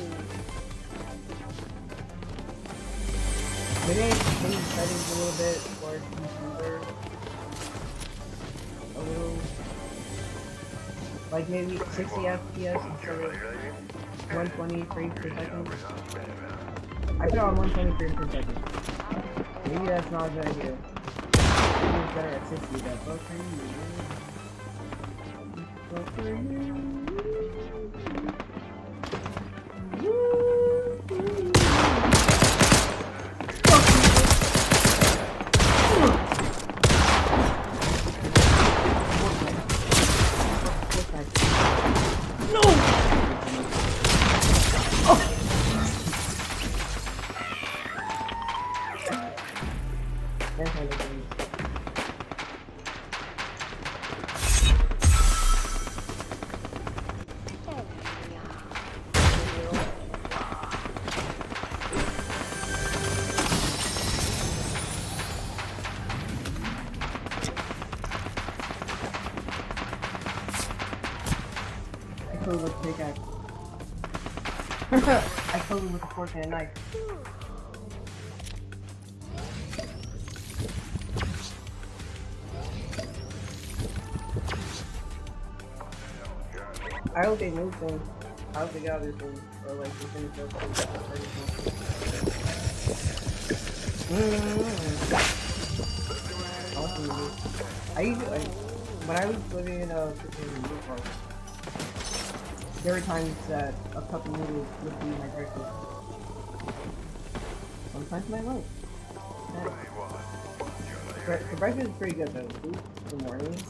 Speaker 1: Maybe I should change settings a little bit for it to be smoother. A little. Like maybe 60 FPS instead of 120 frames per second. I put it on 120 frames per second. Maybe that's not a good idea. Maybe it's better at 60, but both for you. Both for you. With pickaxe. I killed him with a fork and a knife. I hope they move things. I hope they got other things. Or like they finish up things. When I was living in New York, there were times that a cup of noodles would be my breakfast. Sometimes my lunch. The breakfast is pretty good though. Food in the morning is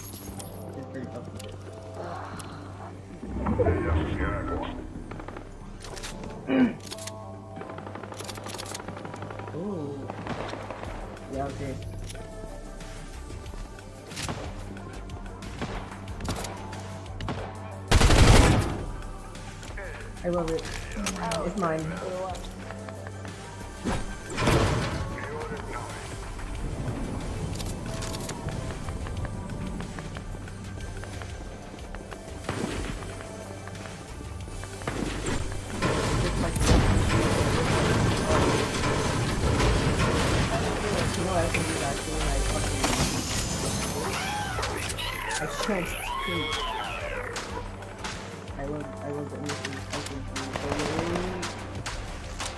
Speaker 1: pretty fucking good. Ooh. Yeah, okay. I love it. It's mine. I can't speak. I was anything fucking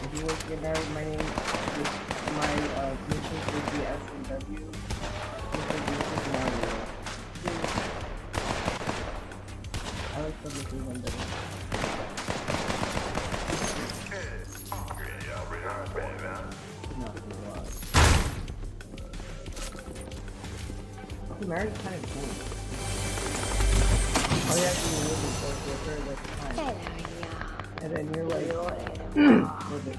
Speaker 1: if you were to get married, my name my initials would be S and W. I like the looking one better. Marriage is kind of cool. All you have to do is for a very like time. And then you're like, what's it?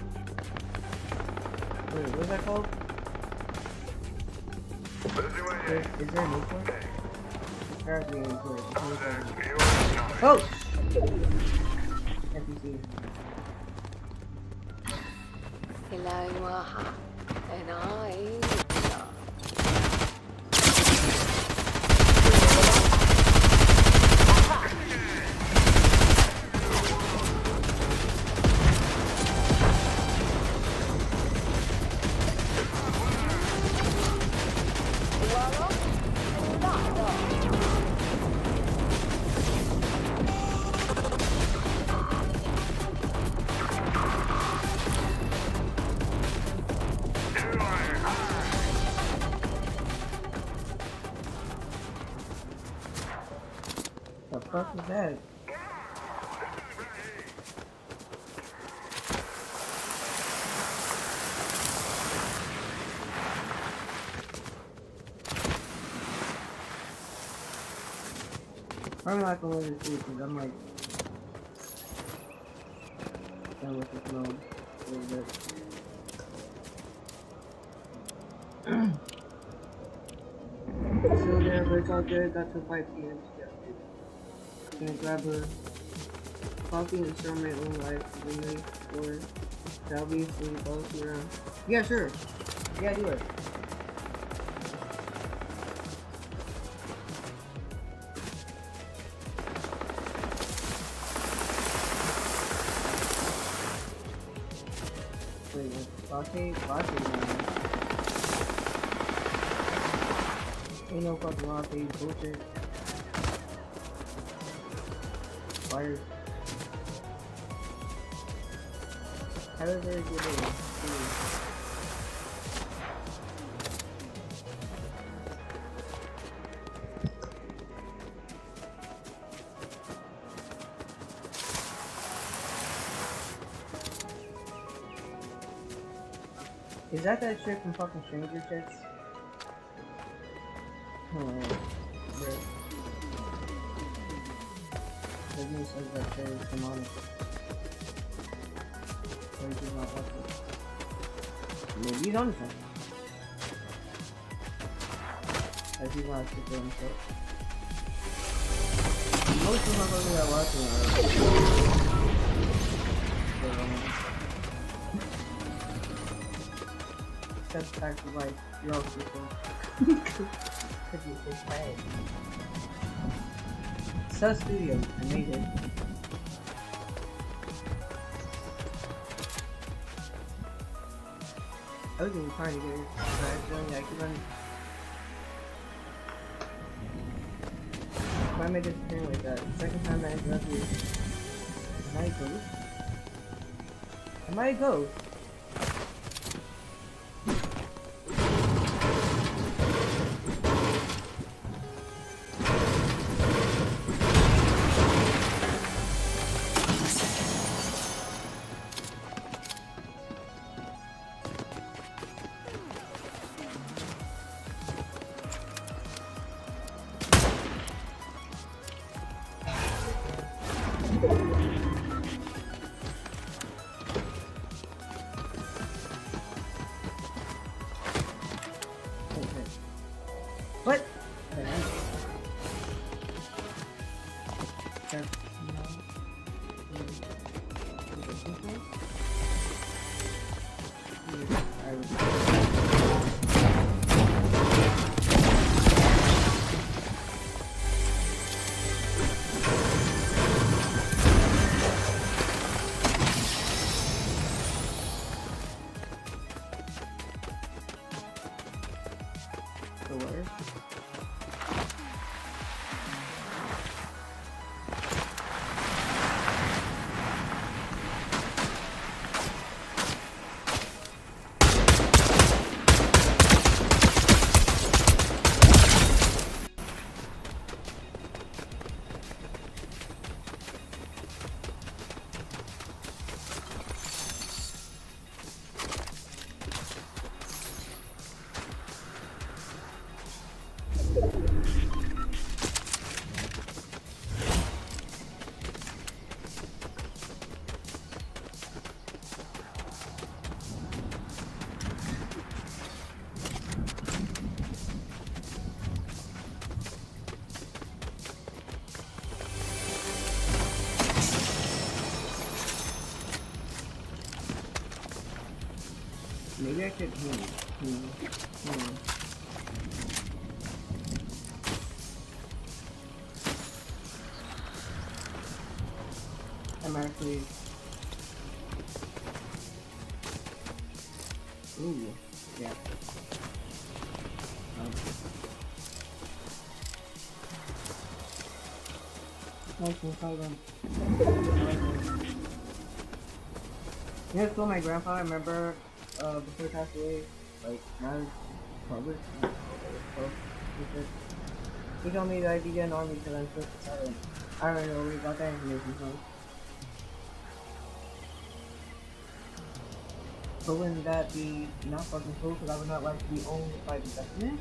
Speaker 1: Wait, what's that called? Is there a name for it? There has to be a name for it. Oh! NPC.
Speaker 5: And I.
Speaker 1: The fuck is that? I'm not gonna let it see because I'm like done with this mode a little bit. Still there, but it's all good. Got to 5 p.m. Gonna grab a coffee and start my own life really, or shall we sleep both around? Yeah, sure. Yeah, do it. Wait, latte, man. Ain't no fucking latte, bullshit. Fire. How did they get in? Is that chick from fucking Stranger Things? Disney says that show is demonic. So he did not watch it. Maybe he's on something. I do want to do himself. Most of my brothers that are watching are that's back to life. You're all super. Could you this way? Sus Studio, I made it. I was even trying to get it, but accidentally I keep on. Why am I disappearing like that? Second time I interrupted you. Am I a ghost? Am I a ghost? Maybe I could. I'm actually. Ooh, yeah. Yeah, so my grandpa, I remember, before he passed away, like, not as public, he told me that I'd be getting on me because I'm supposed to silent. I don't know where he got that information from. But wouldn't that be not fucking cool? Because I would not like to be owned by the government?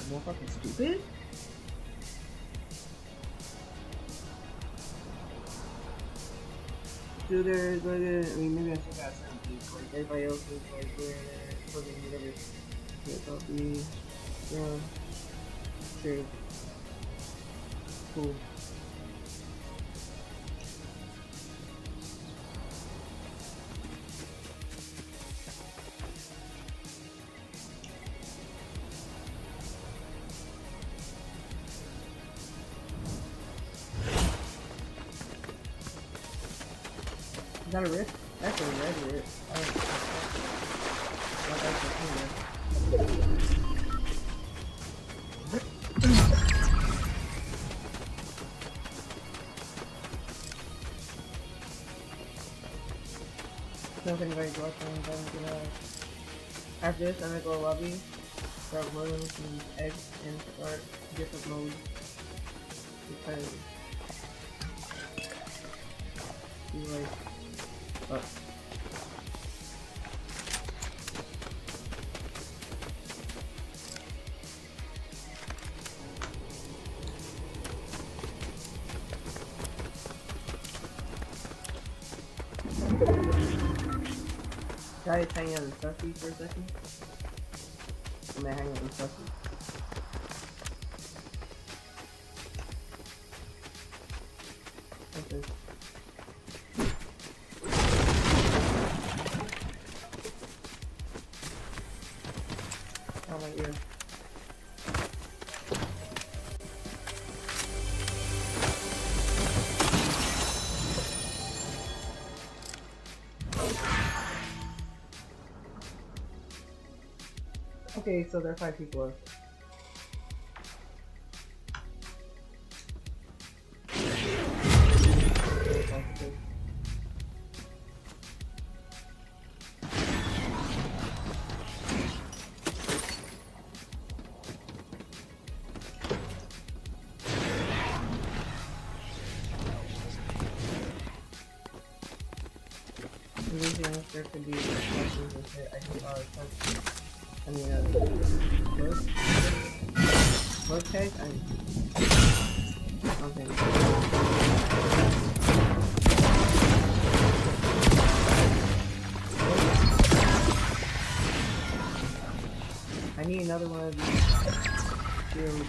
Speaker 1: More fucking stupid? So there's like I mean, maybe I still got something. Like everybody else is like doing fucking whatever. Yeah, I'll be, yeah, sure. Cool. Is that a risk? That's a red risk. So if anybody's watching, I'm gonna, after this, I'm gonna go lobby, start loading some eggs, and start different modes. Because, you like, oh. Try to hang out in Sussy for a second. I'm gonna hang out in Sussy. Okay. Oh my ear. Okay, so there are 5 people left. There could be questions and shit. I think I mean, what tag? Okay. I need another one of these rooms.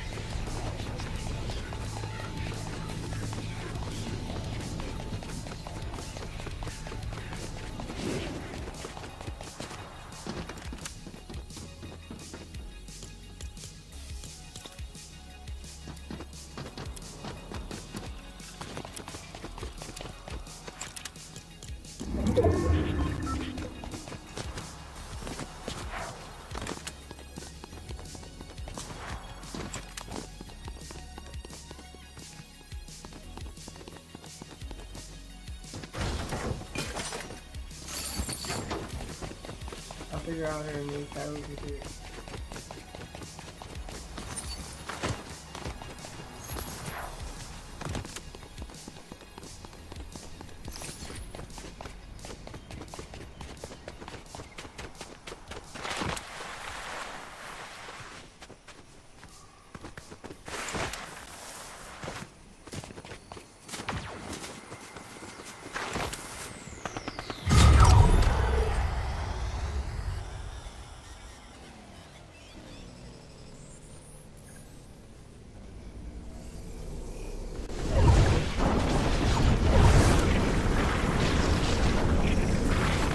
Speaker 1: I'll figure out how to make shadows with it.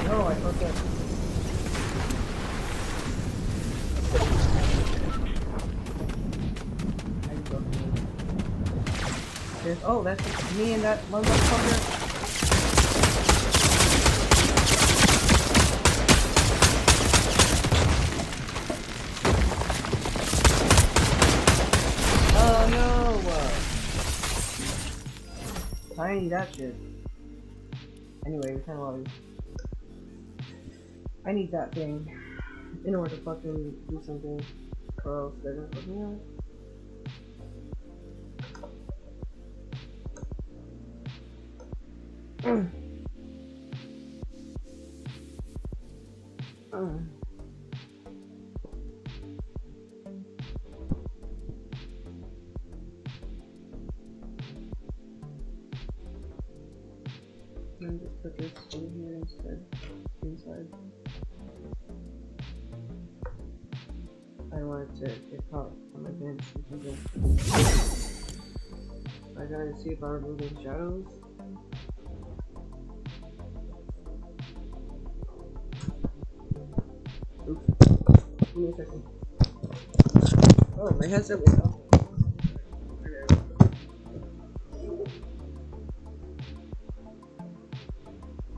Speaker 1: No, I thought that. Oh, that's me and that one motherfucker. Oh no! I need that shit. Anyway, return lobby. I need that thing in order to fucking do something. Or else they're gonna fuck me up. And just put this in here instead. Inside. I wanted to get caught on my bench. I gotta see if I'm removing shadows. Oops. Give me a second. Oh, my headset was off.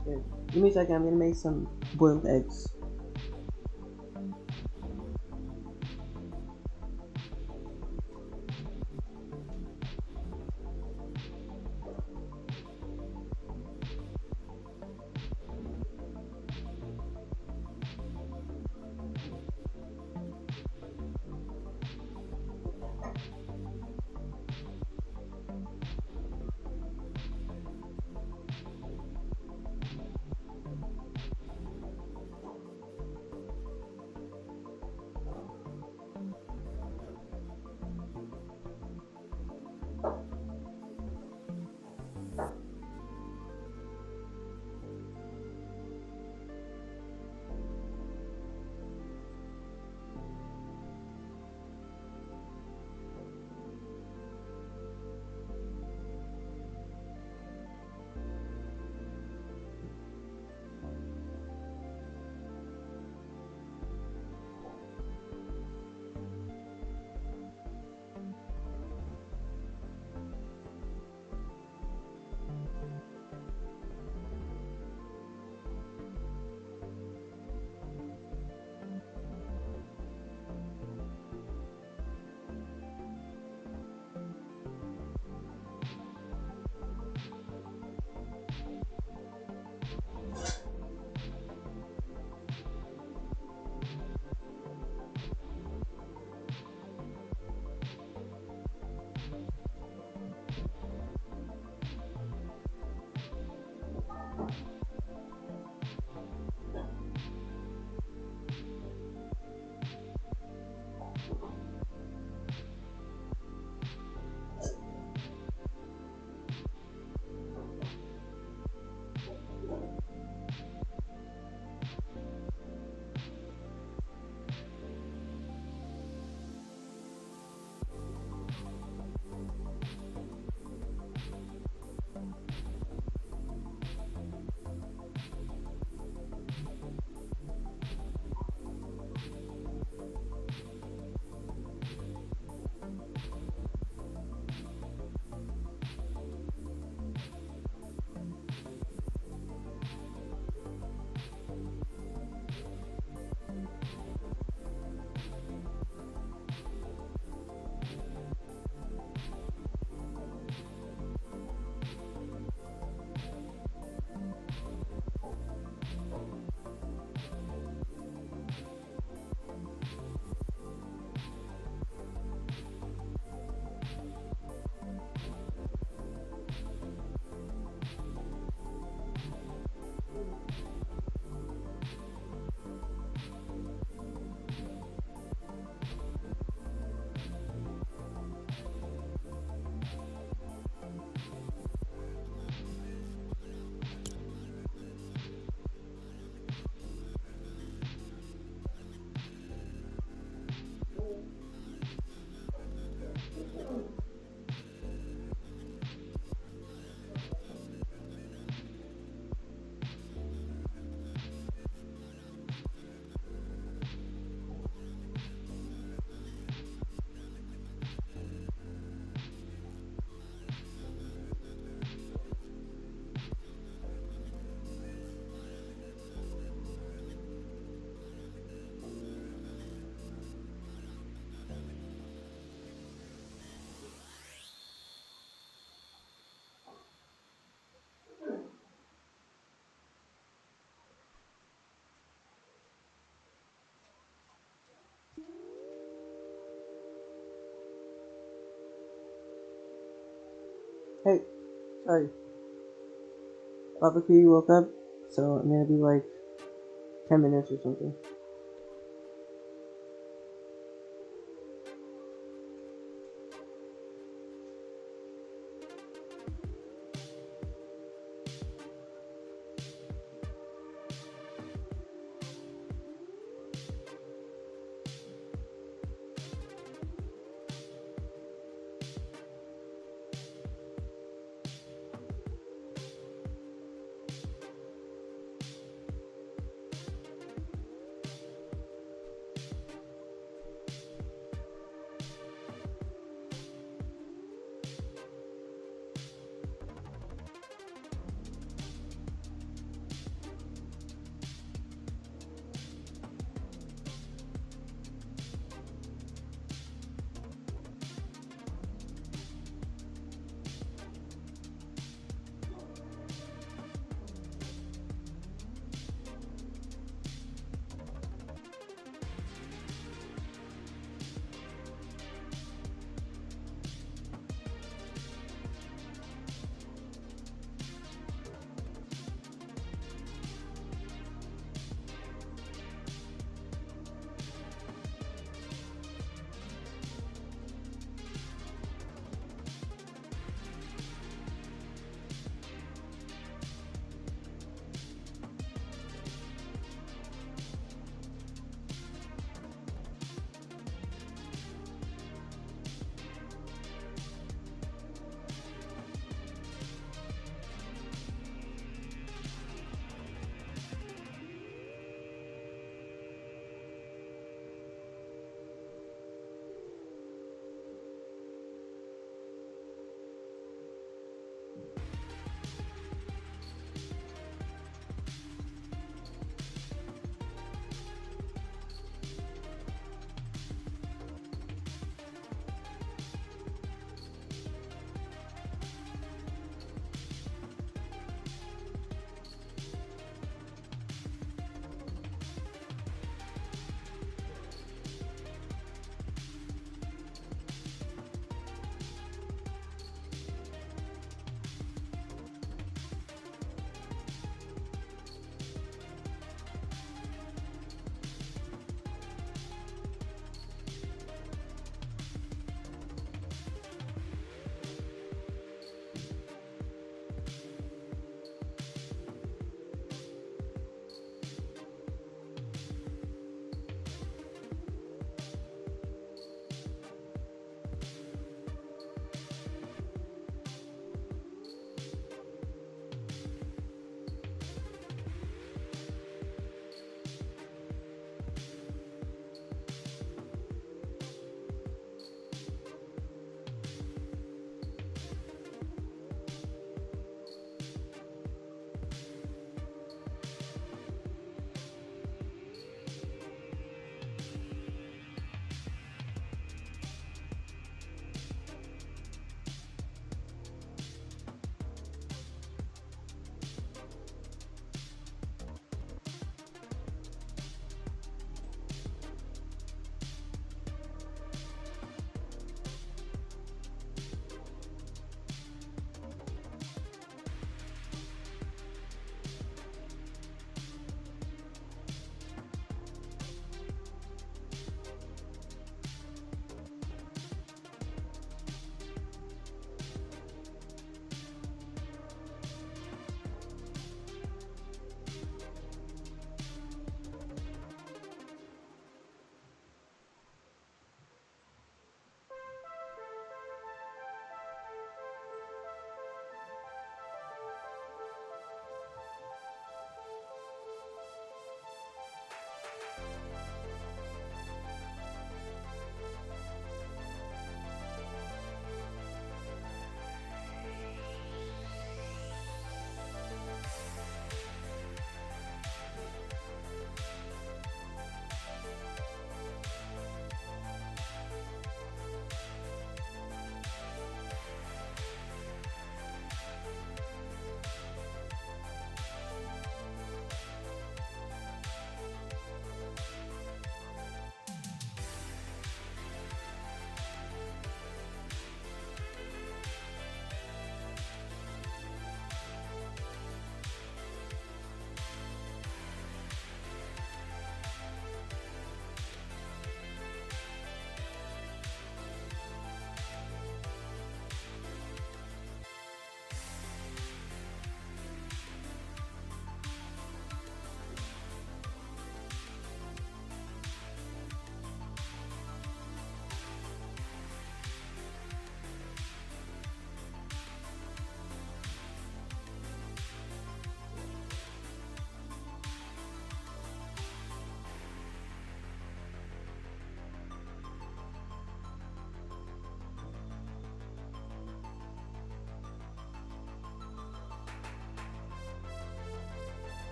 Speaker 1: Okay. Give me a second, I'm gonna make some boiled eggs. Hey, sorry. Papa Q woke up, so I'm gonna be like 10 minutes or something.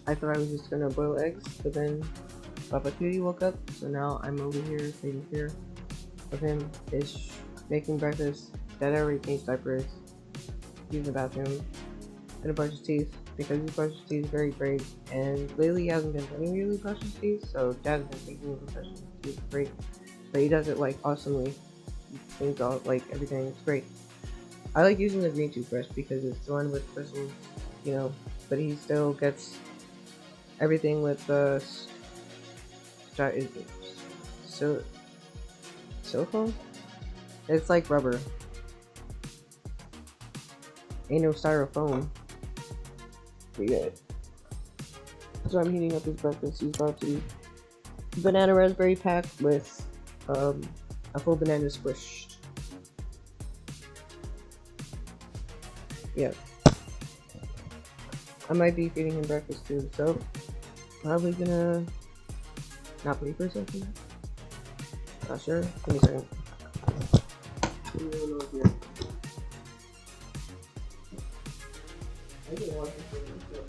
Speaker 1: I thought I was just gonna boil eggs, but then Papa Cutie woke up, so now I'm over here taking care of him, ish, making breakfast. Dad already changed diapers, using the bathroom, gonna brush his teeth, because he brushes his teeth very great, and lately he hasn't been letting me really brush his teeth, so Dad's been taking him to brush his teeth great, but he does it like awesomely. He cleans all, like everything, it's great. I like using the green toothbrush because it's the one with bristles, you know, but he still gets everything with the silicone? It's like rubber. Ain't no styrofoam. But yeah. So I'm heating up his breakfast. He's about to eat banana raspberry pack with a full banana squished. Yeah. I might be feeding him breakfast too, so probably gonna not wait for a second. Not sure. Give me a second. Give me a little here. I didn't want this one too.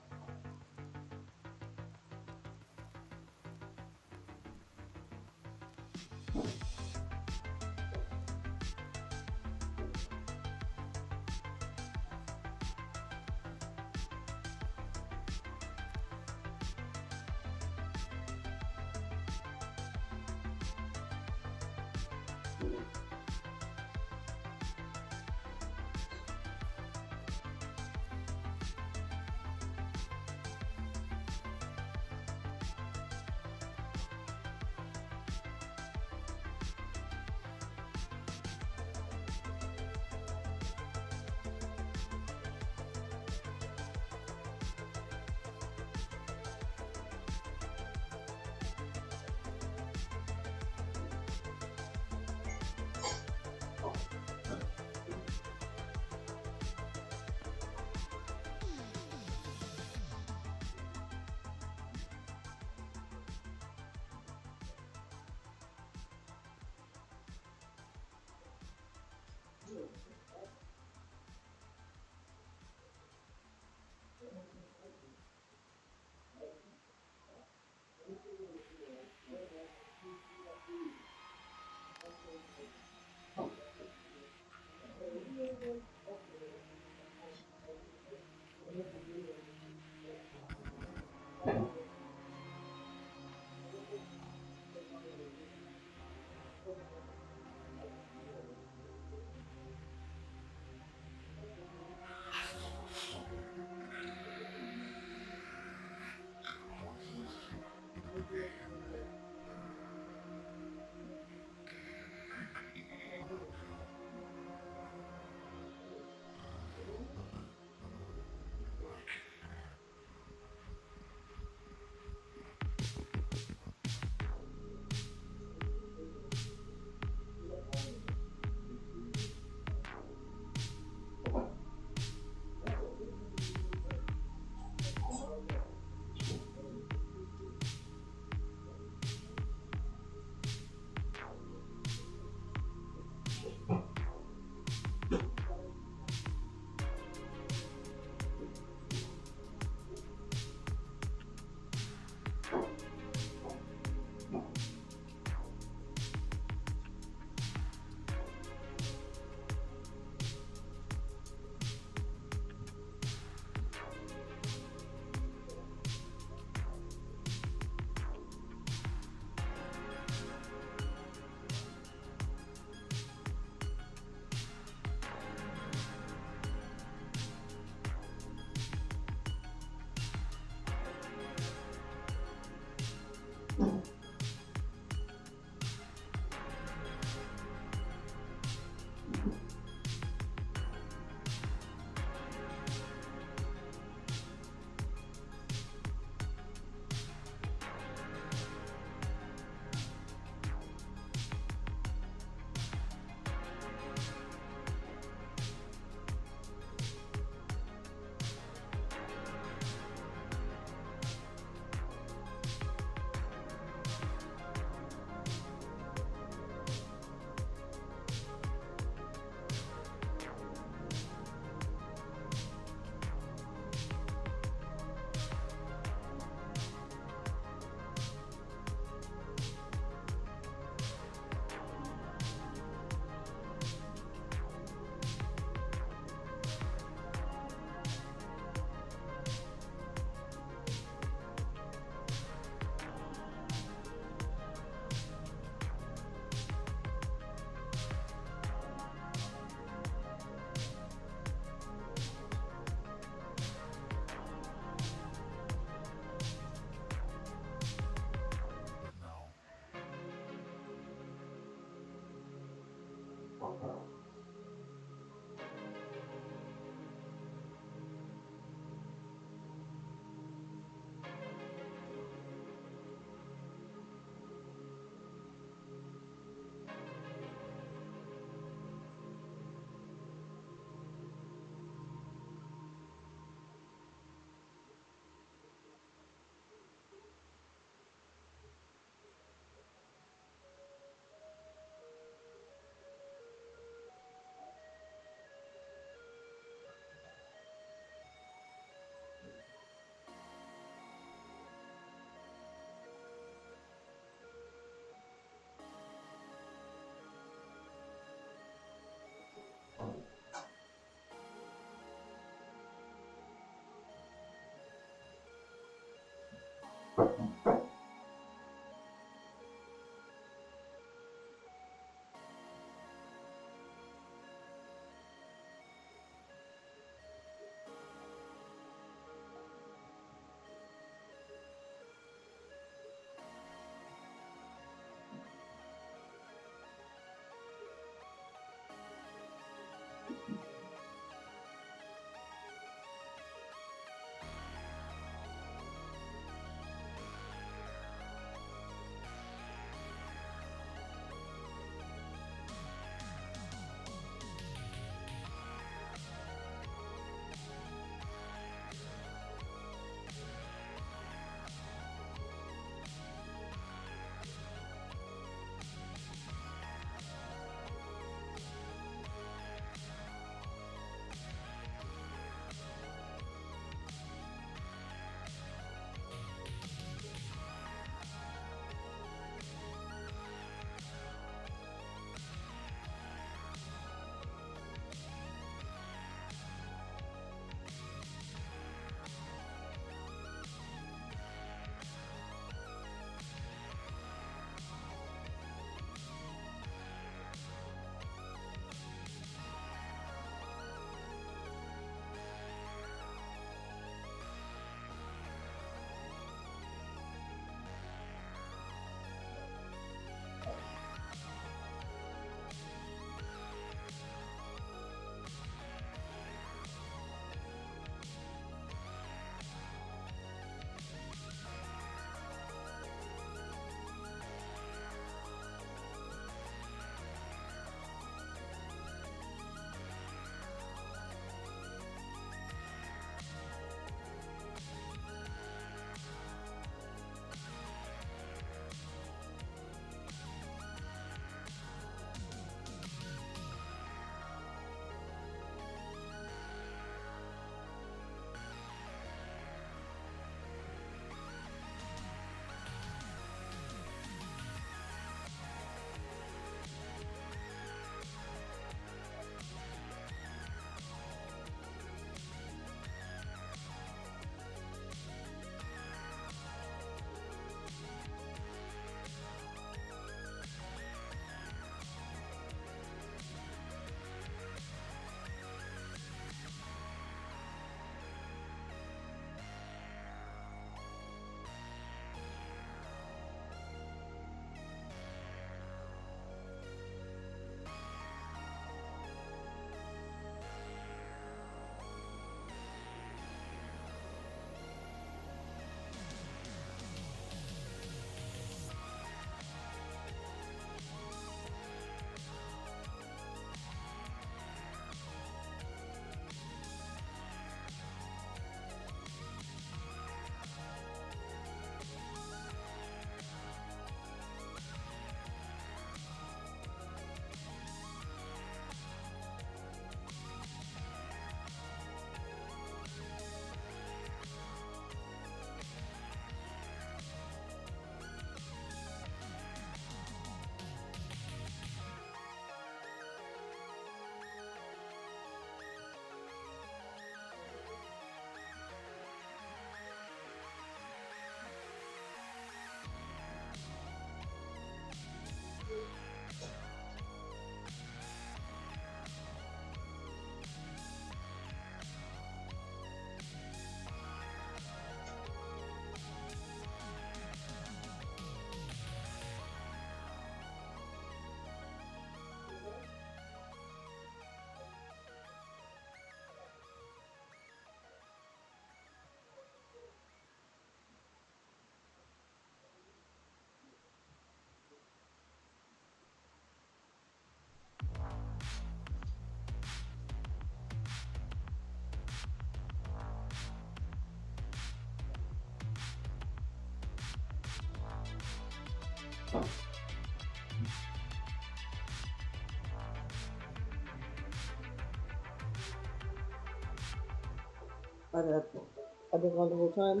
Speaker 1: I've been gone the whole time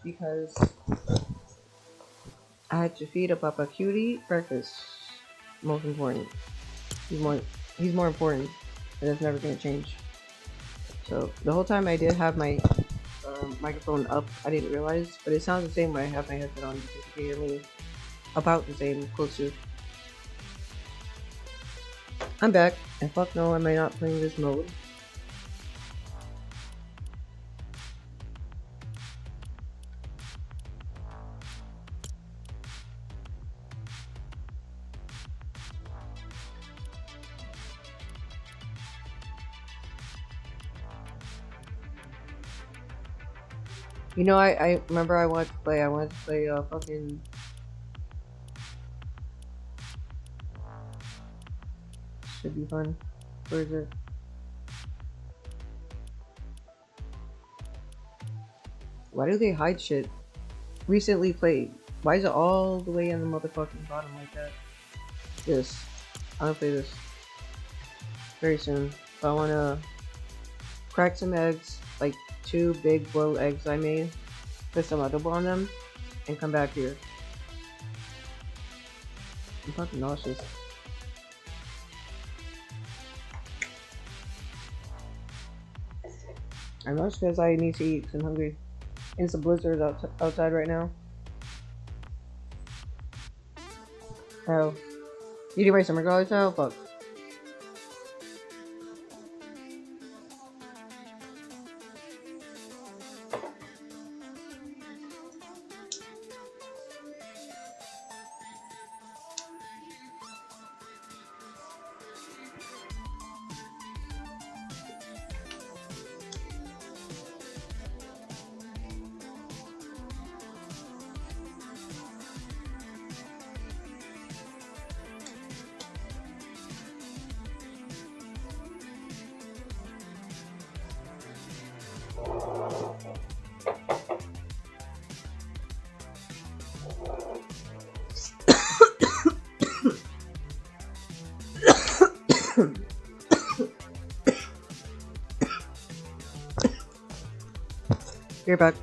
Speaker 1: because I had to feed a Papa Cutie breakfast. Most important. He's more important, and that's never gonna change. So the whole time I did have my microphone up, I didn't realize, but it sounds the same when I have my headset on. You can hear me about the same, close to. I'm back, and fuck no, am I not playing this mode? You know, I remember I wanted to play fucking... Should be fun. Where is it? Why do they hide shit? Recently played. Why is it all the way in the motherfucking bottom like that? This. I'm gonna play this very soon. So I wanna crack some eggs, like 2 big boiled eggs I made, put some adobo on them, and come back here. I'm fucking nauseous. I'm nauseous because I need to eat because I'm hungry. And it's a blizzard outside right now. Oh. You do my summer college now? Fuck. You're back.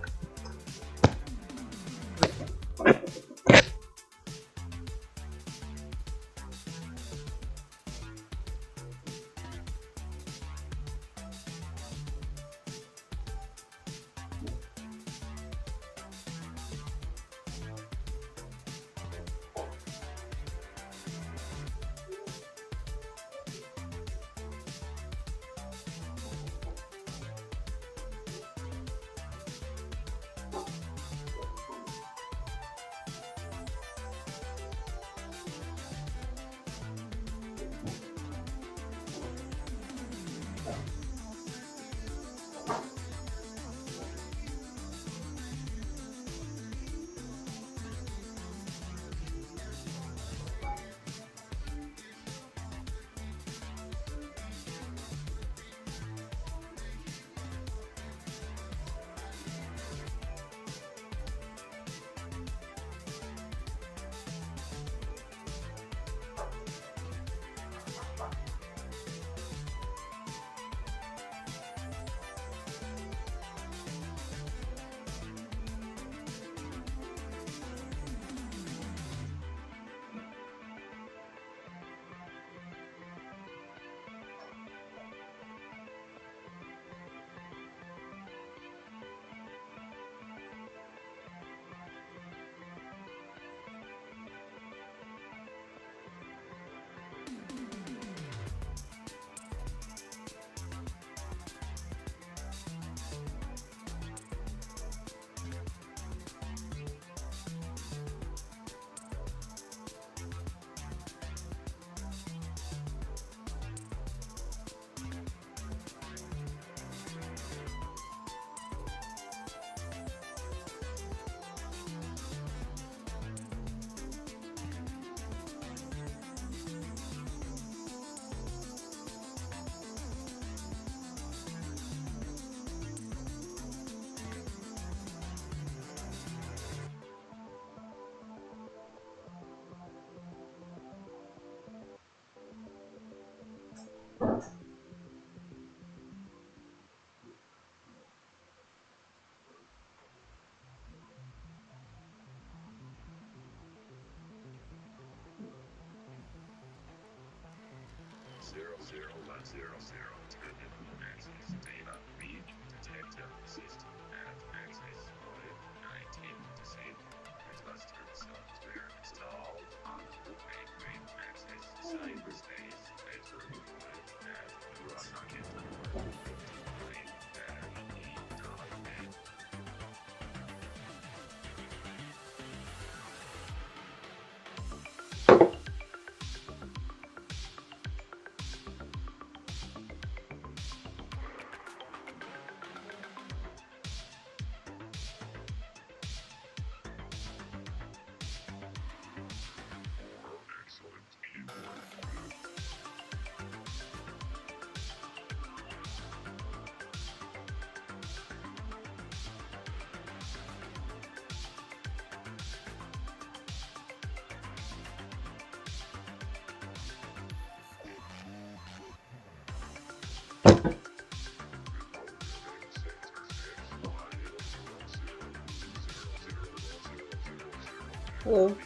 Speaker 1: Hello.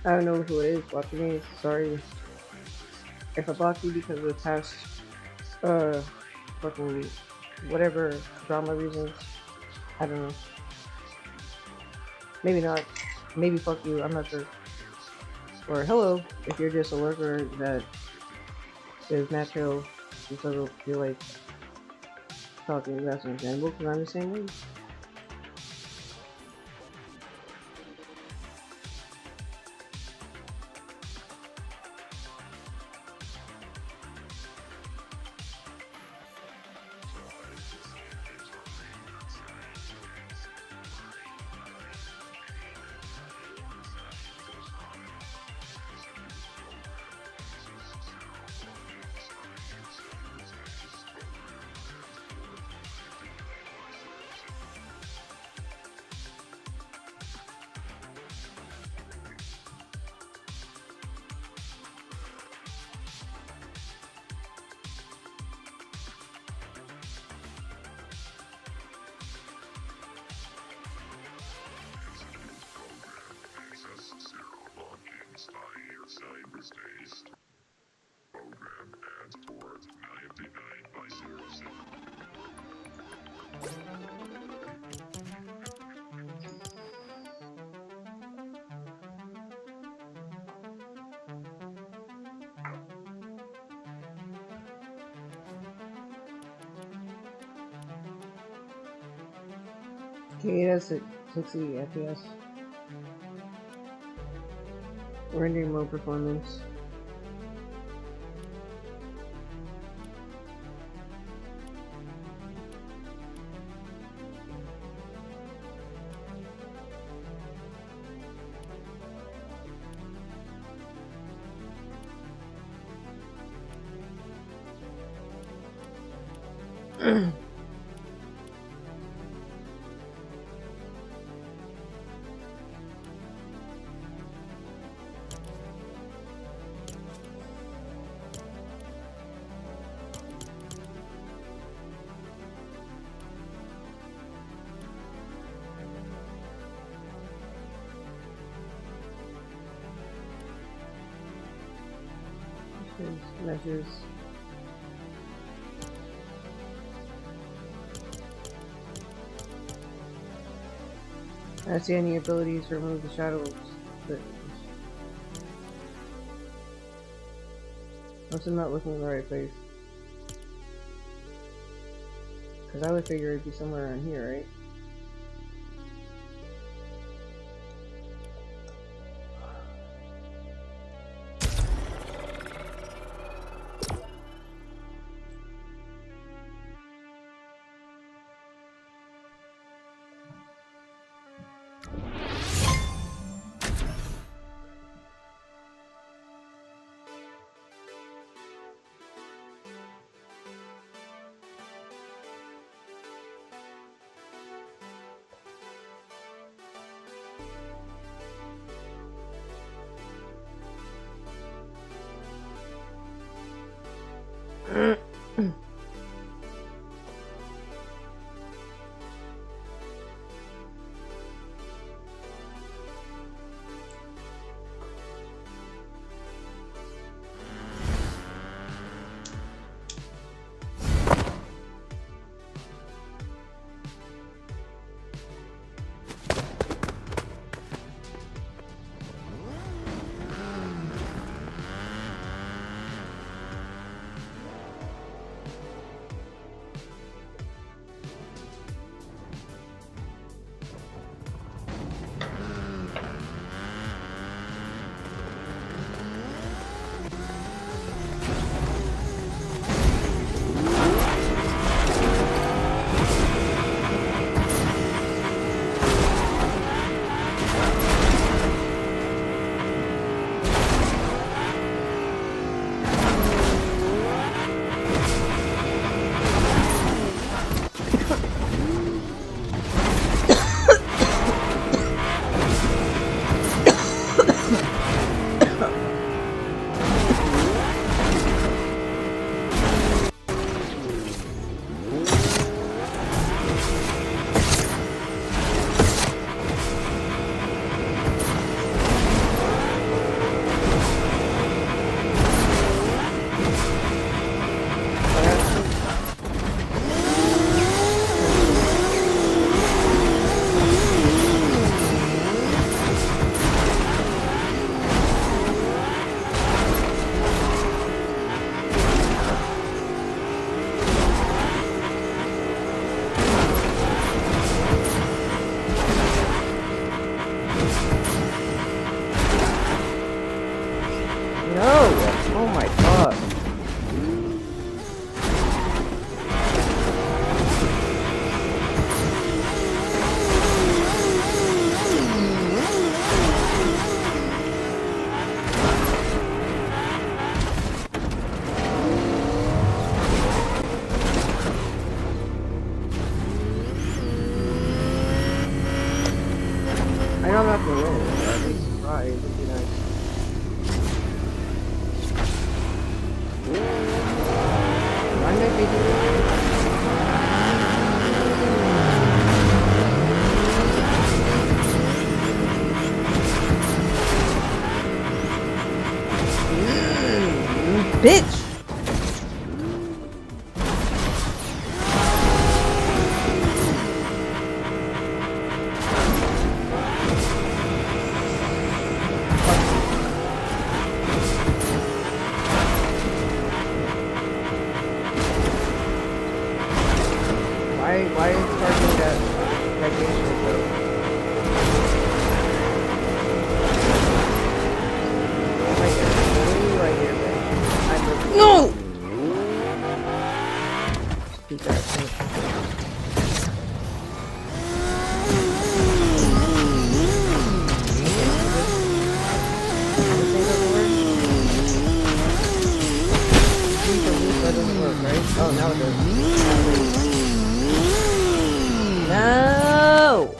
Speaker 1: I don't know who it is watching me. Sorry if I blocked you because of past, fucking whatever drama reasons. I don't know. Maybe not. Maybe fuck you. I'm not sure. Or hello, if you're just a lurker that is natural, you sort of feel like talking. That's understandable because I'm the same way. Okay, that's at 60 FPS. Rendering mode performance. Measures. I don't see any abilities to remove the shadows. But unless I'm not looking in the right place. Because I would figure it'd be somewhere around here, right? I know I'm not gonna win, but at least try. It would be nice. Why did they do bitch! Why is targeting that technician though? Right here, man. No! Keep that. Oh, now it does. No!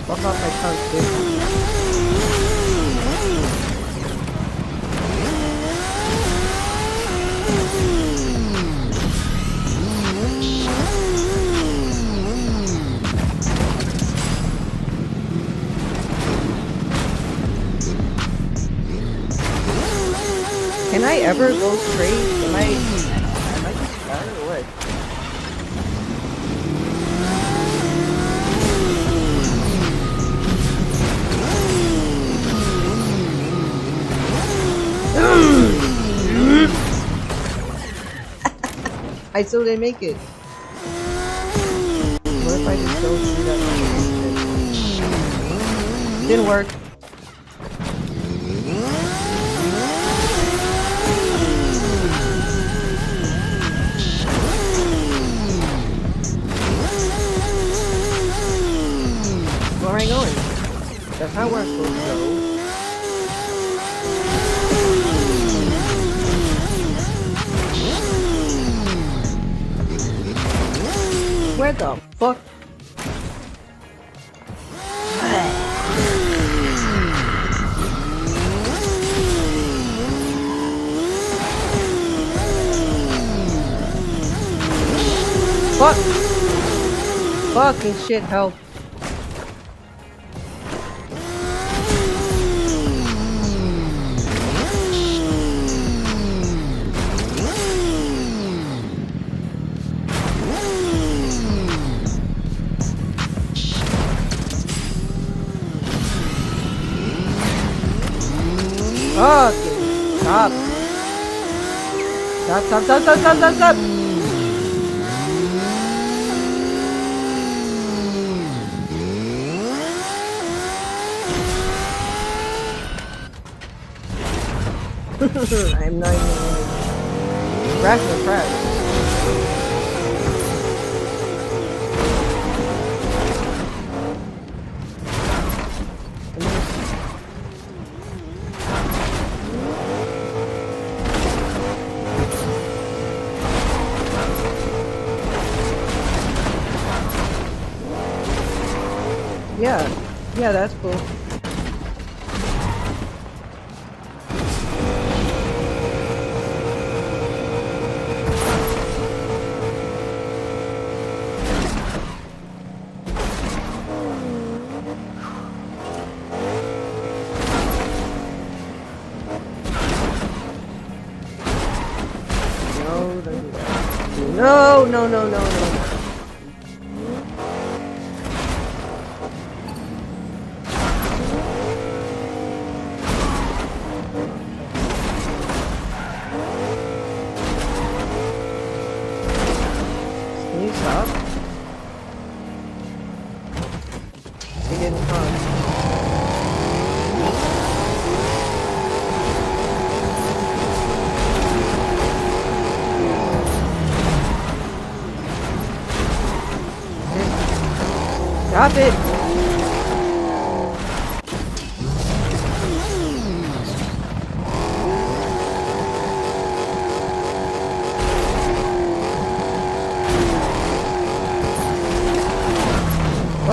Speaker 1: Fuck off my tongue, bitch. Can I ever go straight? Am I just bad or what? I still didn't make it. What if I just don't do that? Didn't work. Where am I going? That's not where I'm supposed to go. Where the fuck? Fuck! Fucking shit, help. Fucking stop. Stop. I'm not even crash or crash. Yeah, that's cool. No. Can you stop? He didn't come. Stop it!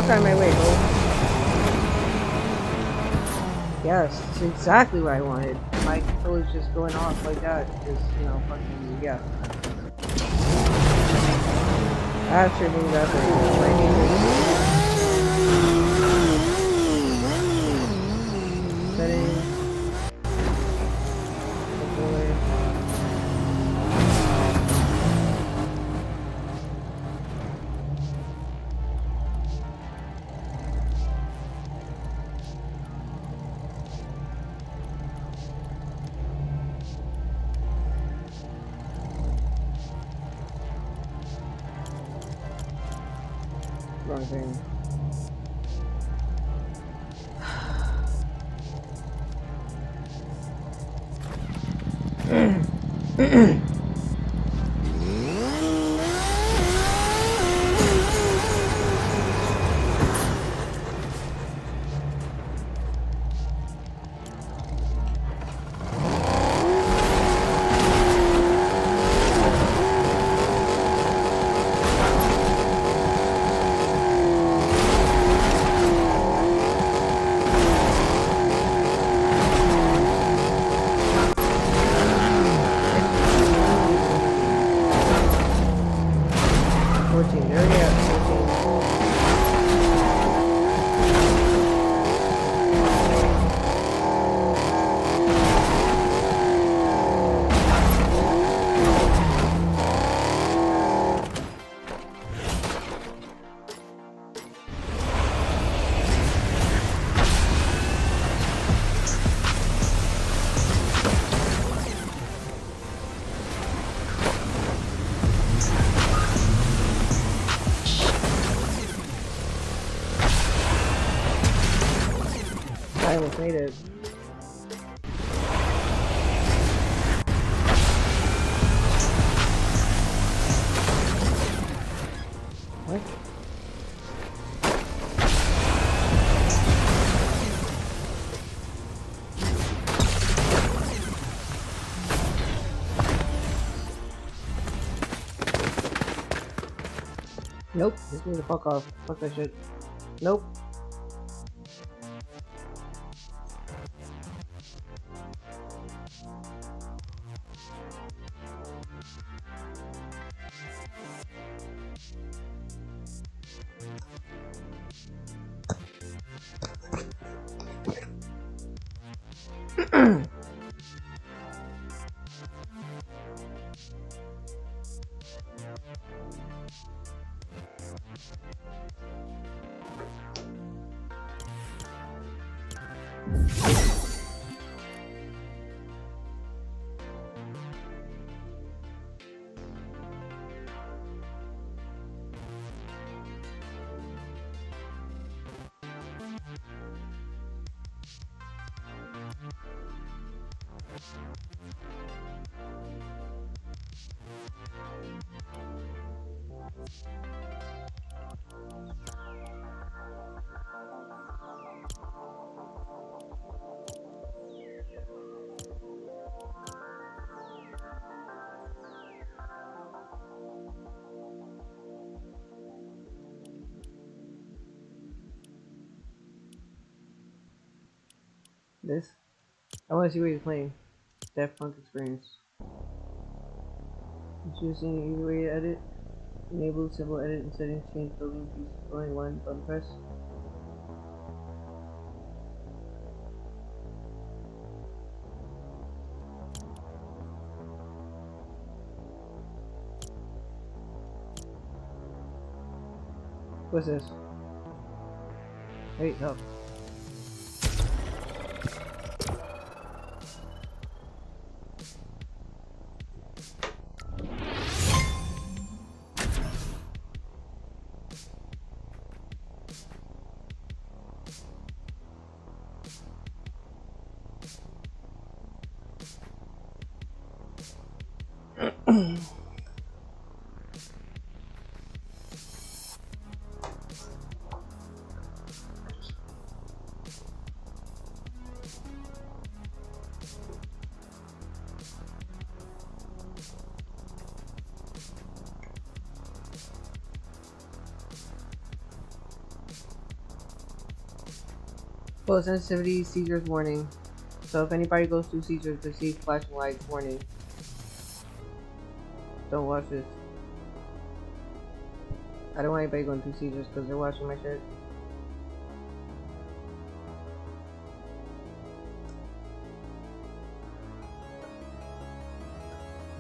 Speaker 1: fuck out of my way, bro. Yes, it's exactly what I wanted. My controller's just going off like that. Just, you know, fucking, yeah. After me, that's what I need. Settings. Controller. Wrong thing. I almost made it. What? Nope, just need to fuck off. Fuck that shit. Nope. This? I want to see what he's playing. Daft Punk Experience. Choosing either way to edit. Enable simple edit and settings. Change building piece. Going one. Button press. What's this? Wait, no. Photosensitivity, seizures warning. So if anybody goes through seizures, they see flashing lights warning. Don't watch this. I don't want anybody going through seizures because they're watching my shit.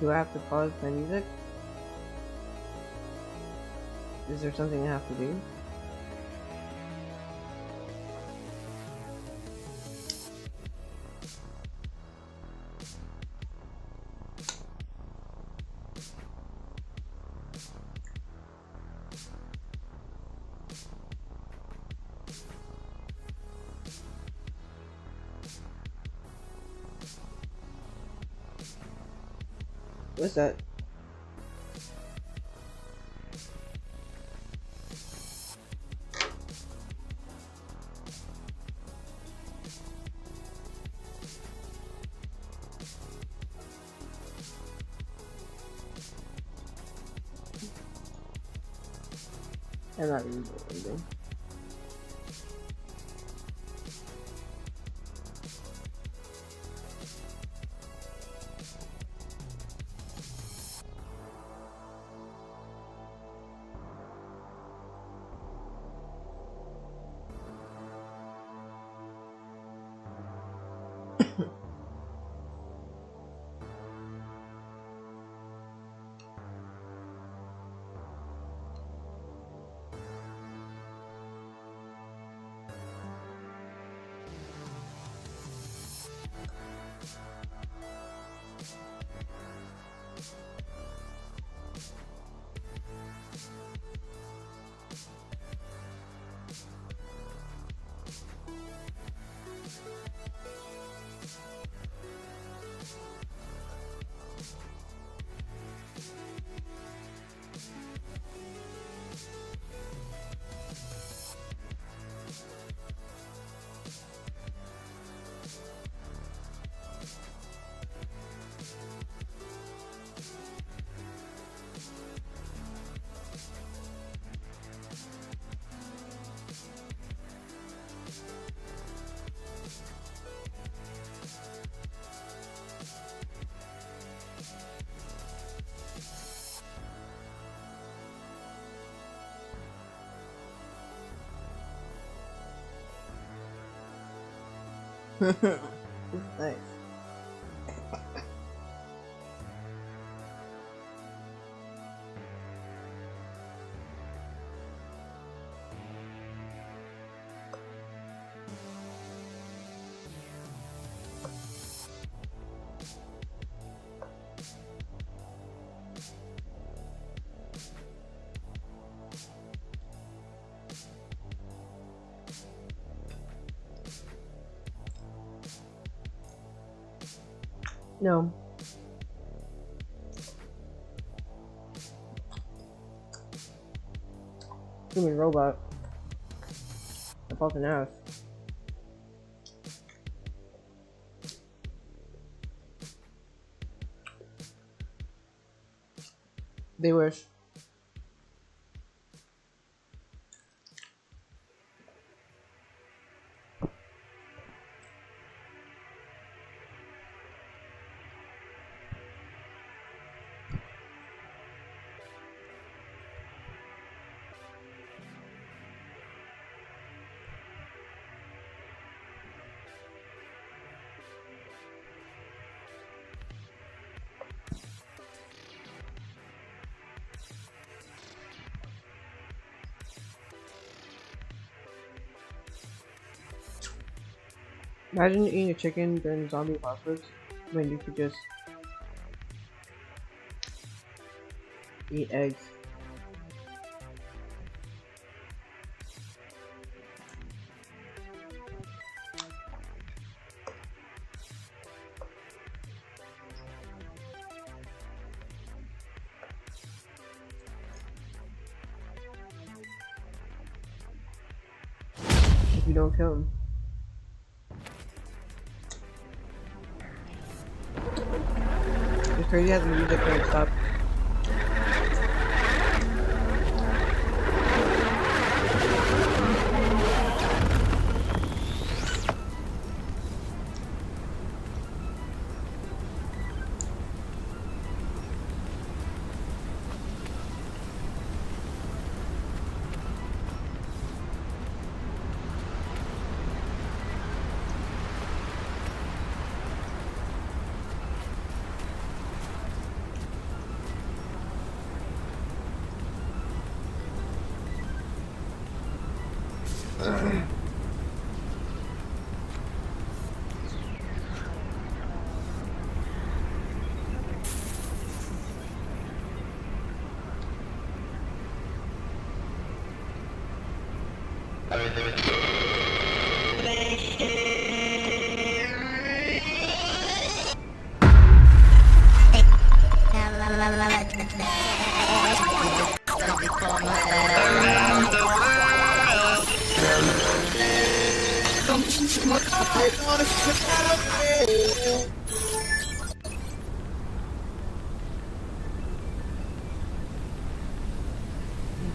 Speaker 1: Do I have to pause my music? Is there something I have to do? What's that? I'm not reading anything. Nice. No. Human robot. About an ass. They wish. Imagine eating a chicken during zombie apocalypse when you could just eat eggs. If you don't kill him. It's crazy how the music can't stop.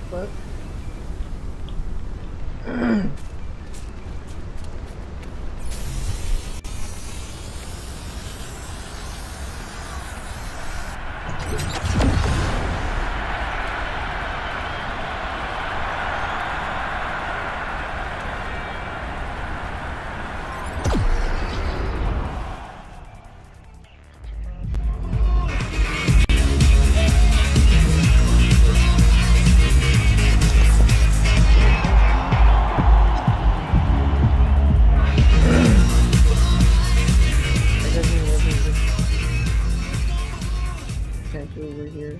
Speaker 1: Fuck. Potential over here.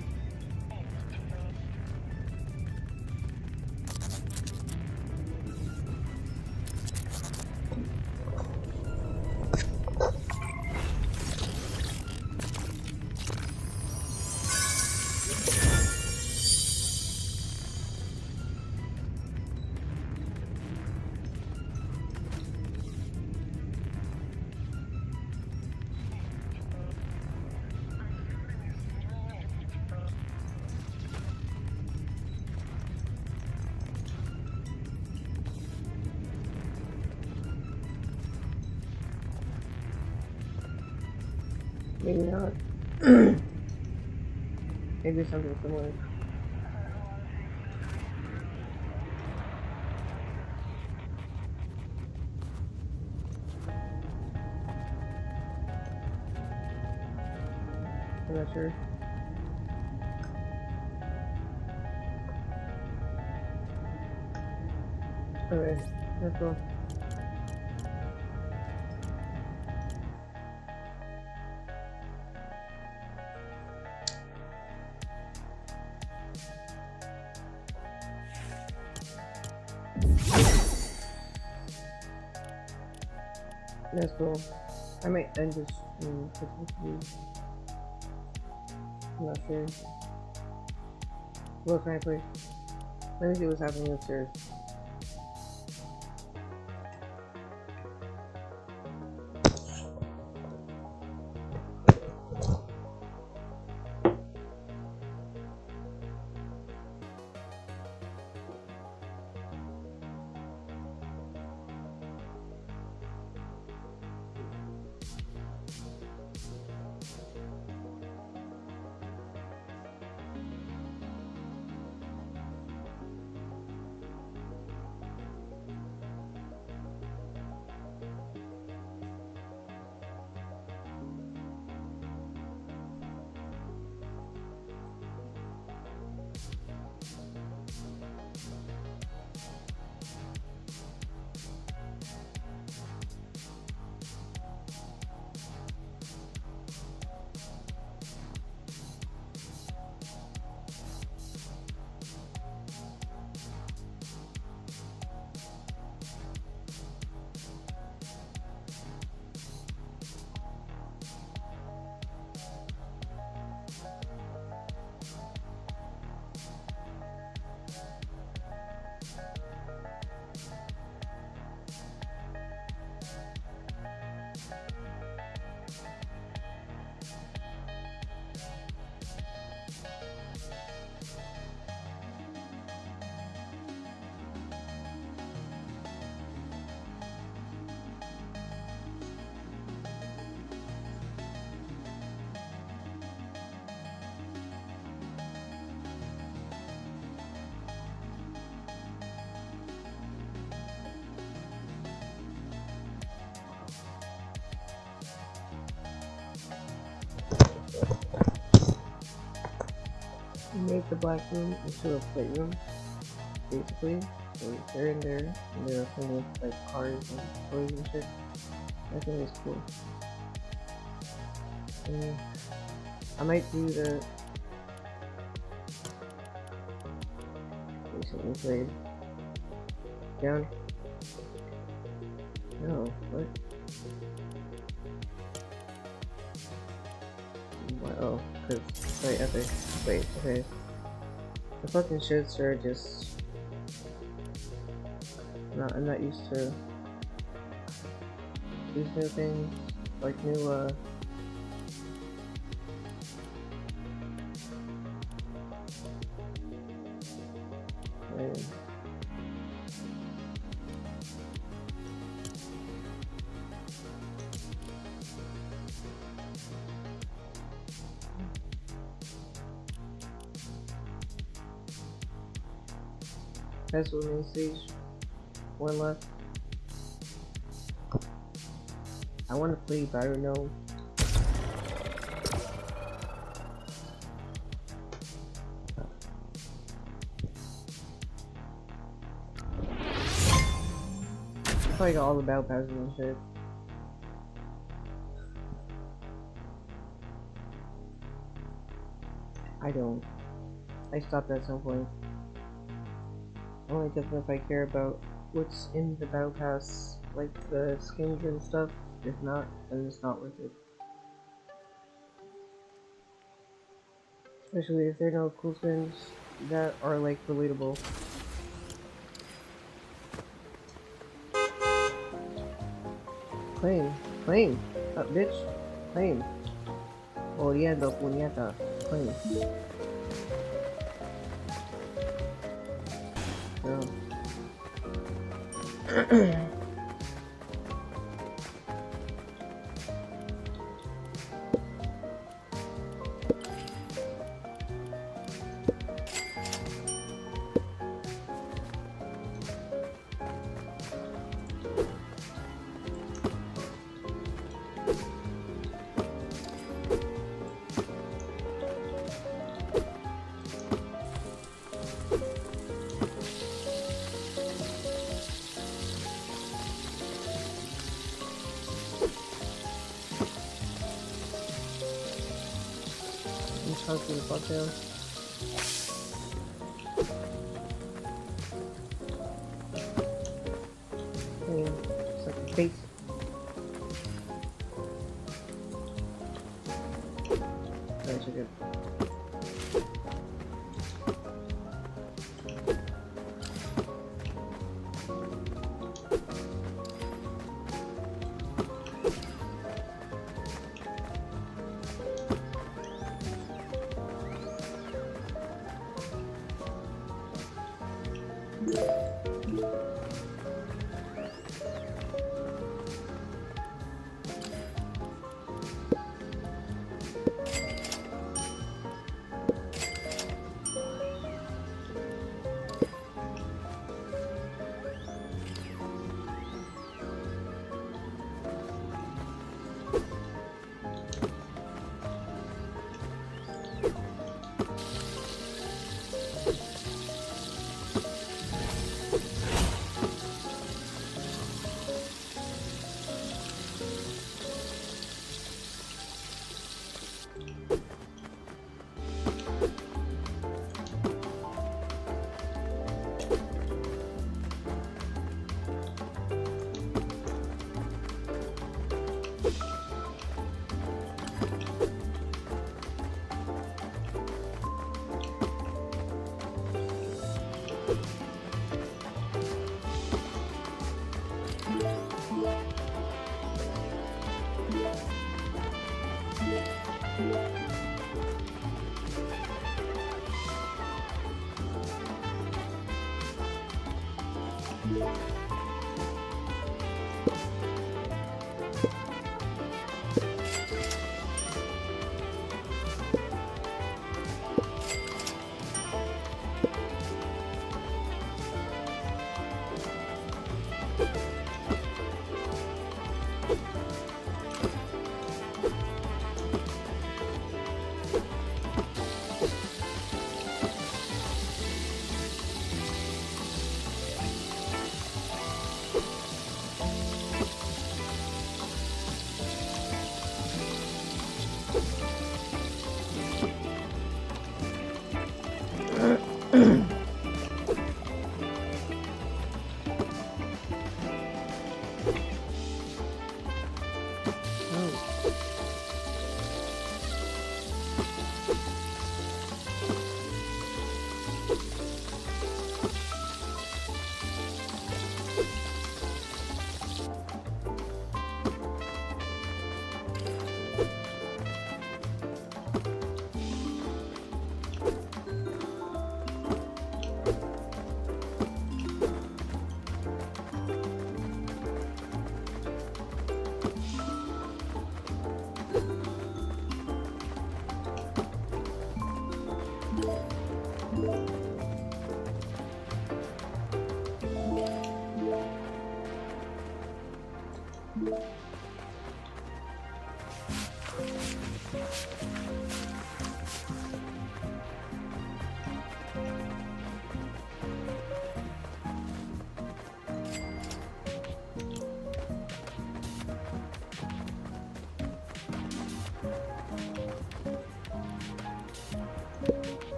Speaker 1: Maybe not. Maybe something similar. I'm not sure. Okay, let's go. Let's go. I might end this potentially. I'm not sure. What can I play? Let me see what's happening upstairs. Make the black room into a playroom, basically. So they're in there, and they're playing with like cars and toys and shit. I think it's cool. And I might do the recently played Down. No, what? Oh, cause wait, epic. Wait, okay. The fucking shits are just. I'm not used to these new things, like new That's what main stage. One left. I want to play, but I don't know. I probably got all the battle passes and shit. I don't. I stopped at some point. I only took them if I care about what's in the battle pass, like the skins and stuff. If not, then it's not worth it. Especially if there are no cool skins that are like relatable. Claim. Claim. Bitch. Claim. Oliendo puñeta. Claim. No. Chunky the fuck down. It's like a face. That's good.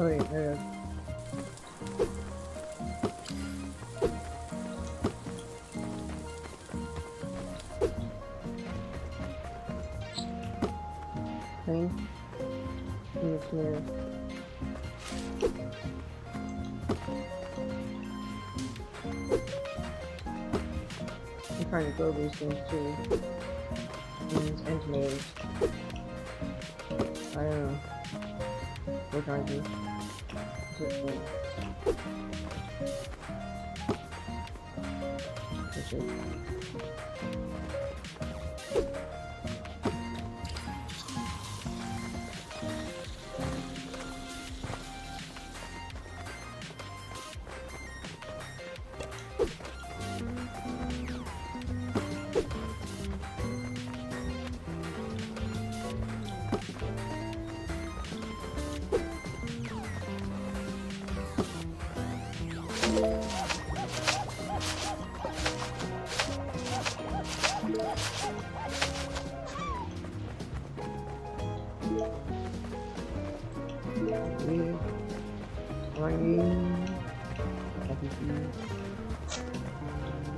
Speaker 1: Oh wait, there it is. Clean. Yes, yeah. I'm trying to grow these things too. And tomatoes. I don't know. We're trying to.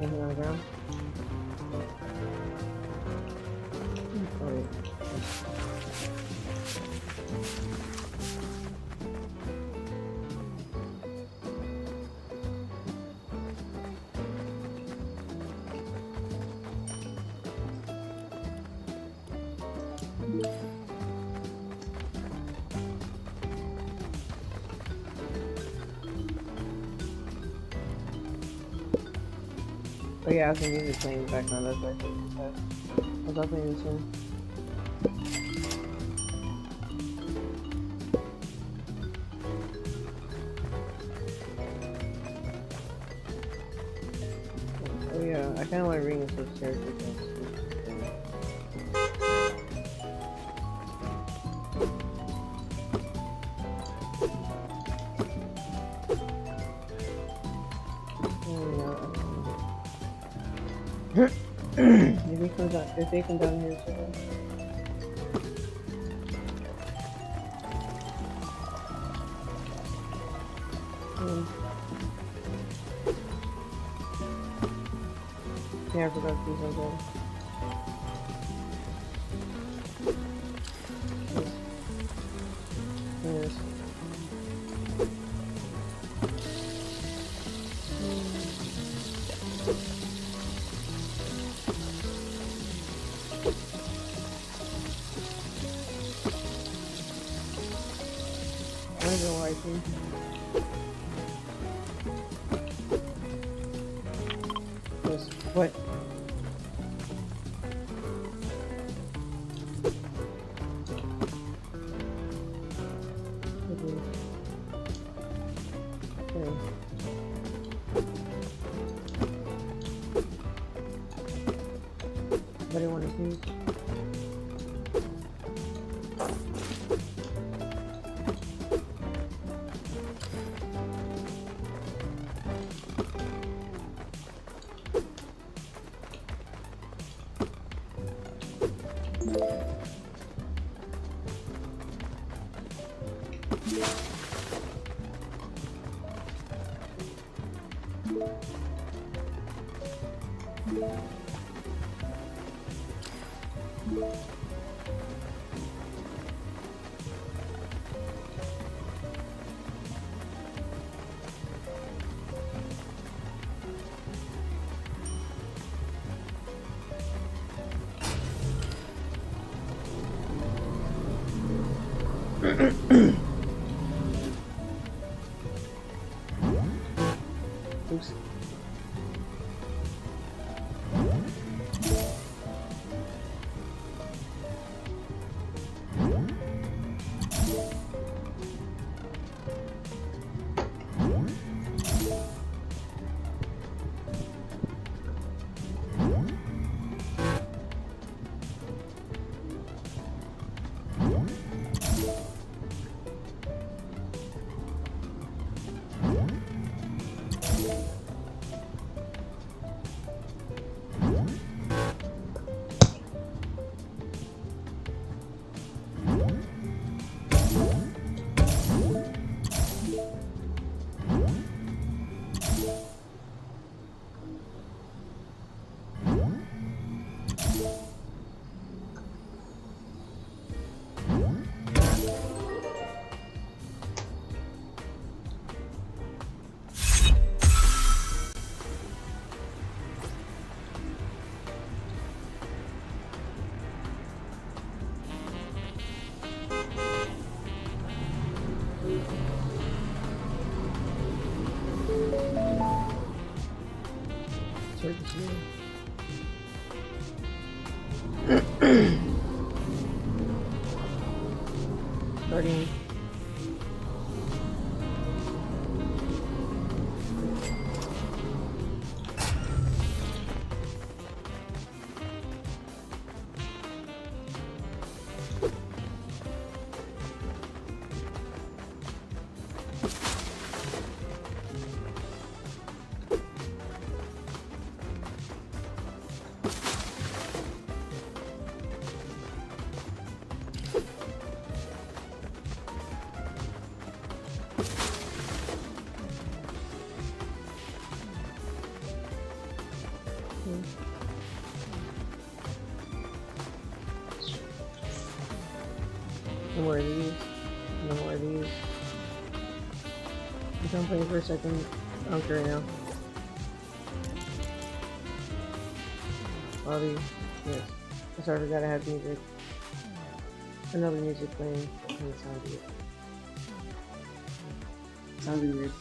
Speaker 1: Anything on the ground? Oh yeah, I was gonna use it playing in the background, that's why I said that. I was playing this one. Oh yeah, I kinda wanna ring this character. If they come down here, so yeah, I forgot to do something. Yes. Yes. What? What do you want to do? Oops. Starting. No more of these. No more of these. I'm done playing for a second. I don't care right now. All these. Yes. I'm sorry, I forgot I had music. Another music playing. And it sounds weird. Sounds weird.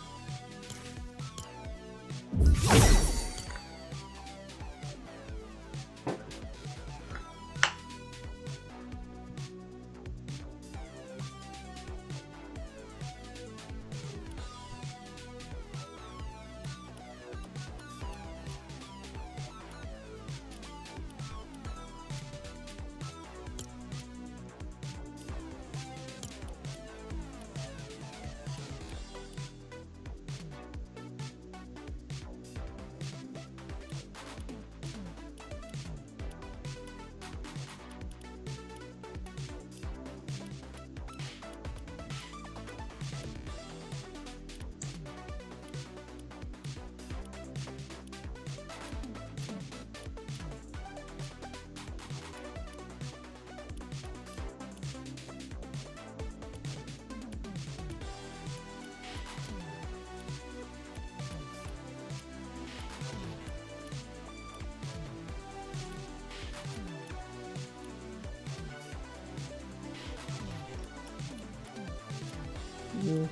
Speaker 1: Mm.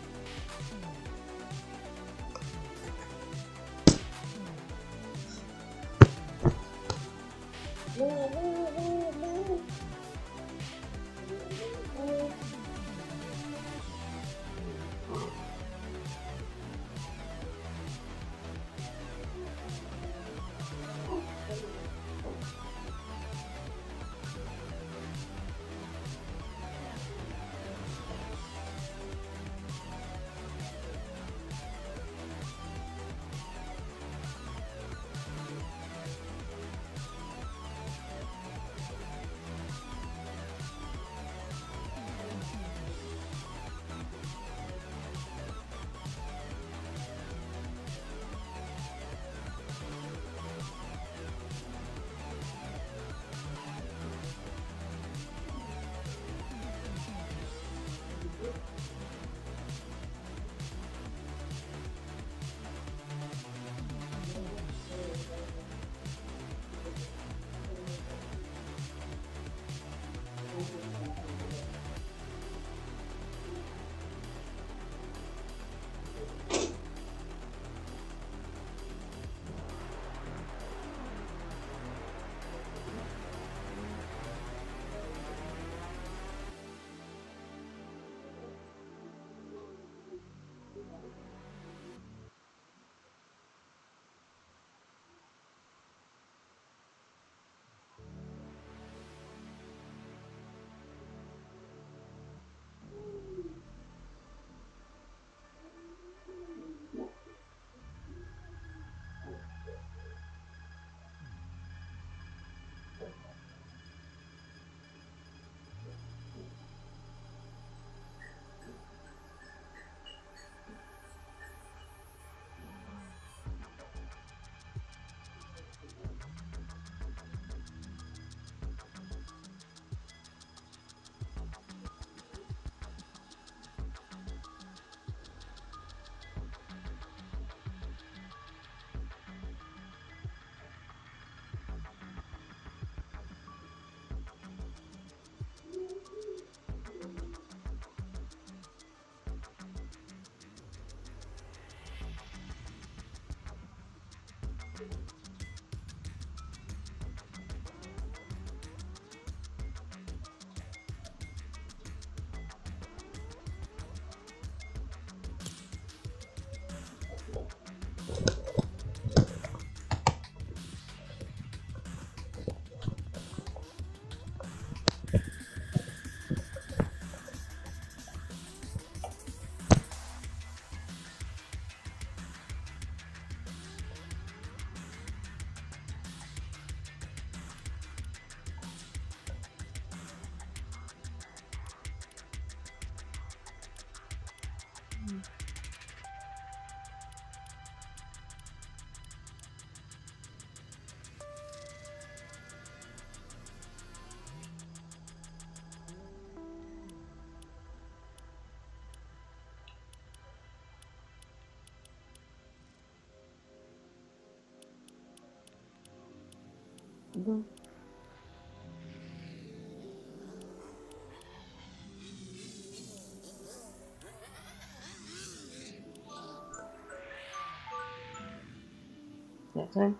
Speaker 1: Nighttime?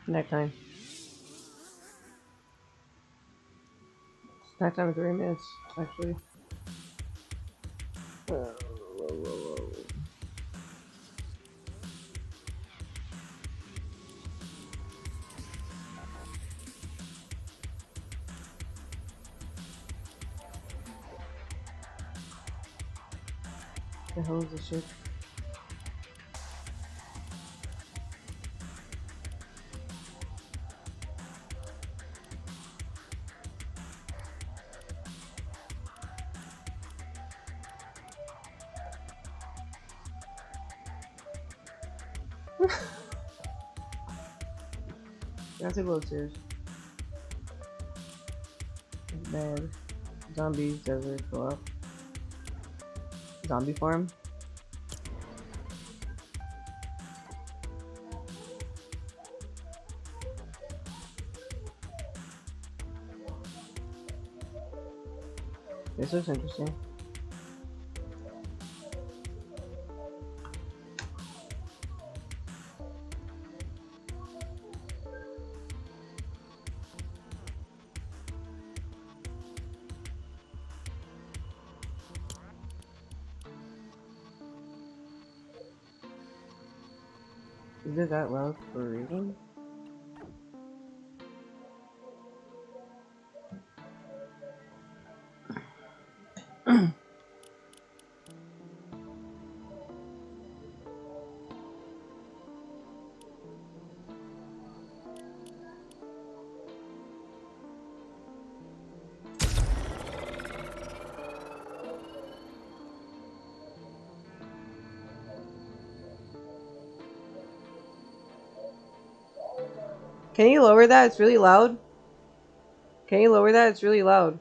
Speaker 1: Nighttime. Nighttime is 3 minutes, actually. The hell is this shit? That's a little serious. Bad. Zombies, desert, co-op. Zombie farm. This looks interesting. Is it that loud for a reason? Can you lower that? It's really loud. Can you lower that? It's really loud.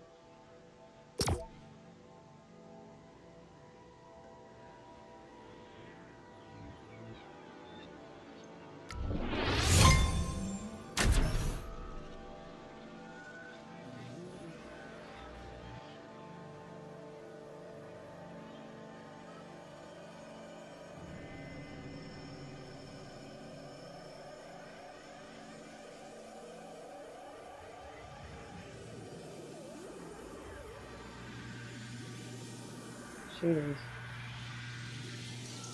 Speaker 1: Shooters.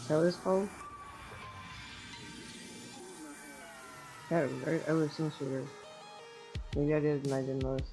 Speaker 1: Is that what it's called? Yeah, I've ever seen shooters. Maybe I did and I didn't notice.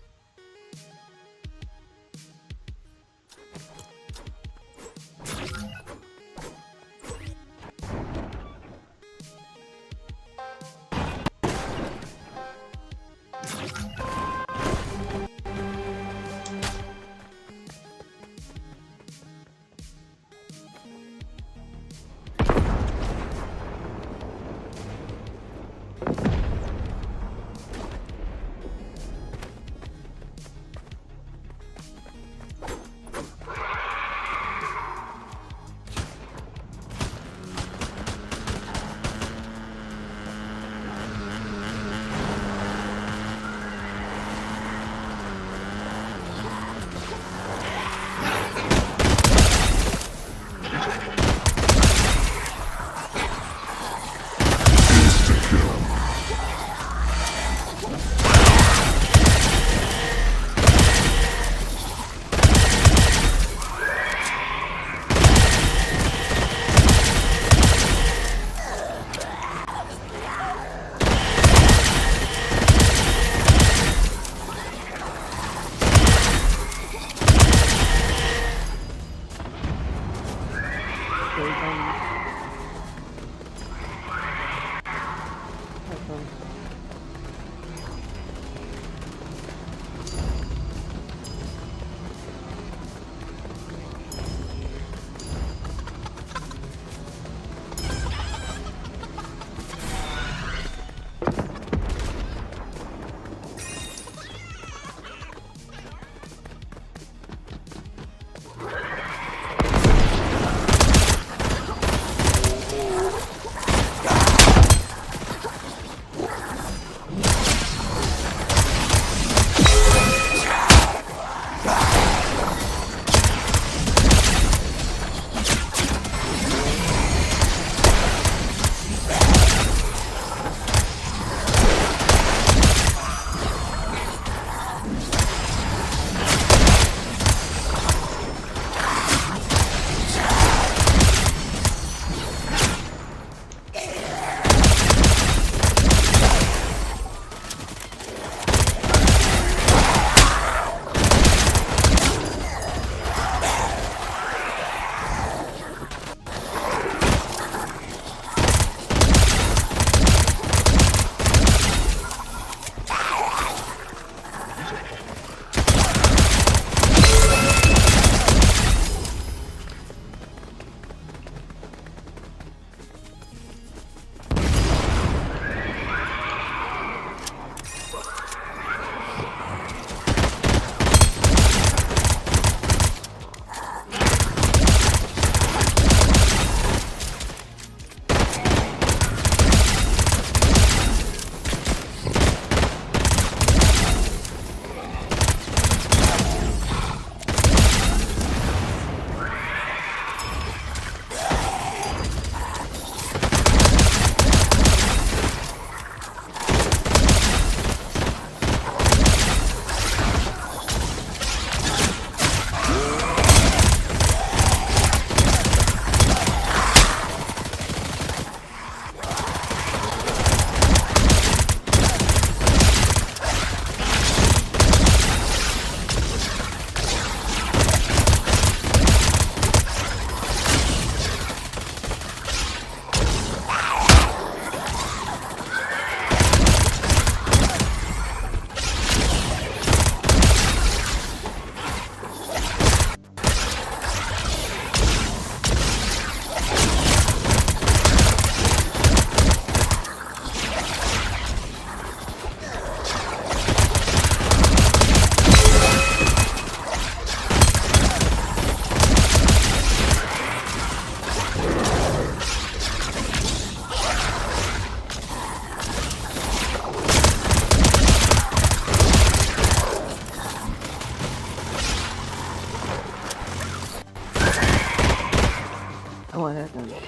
Speaker 1: shotgun.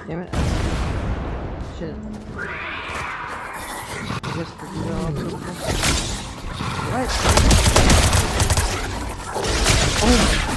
Speaker 1: Damn it. Shit. I guess for you all. What? Oh.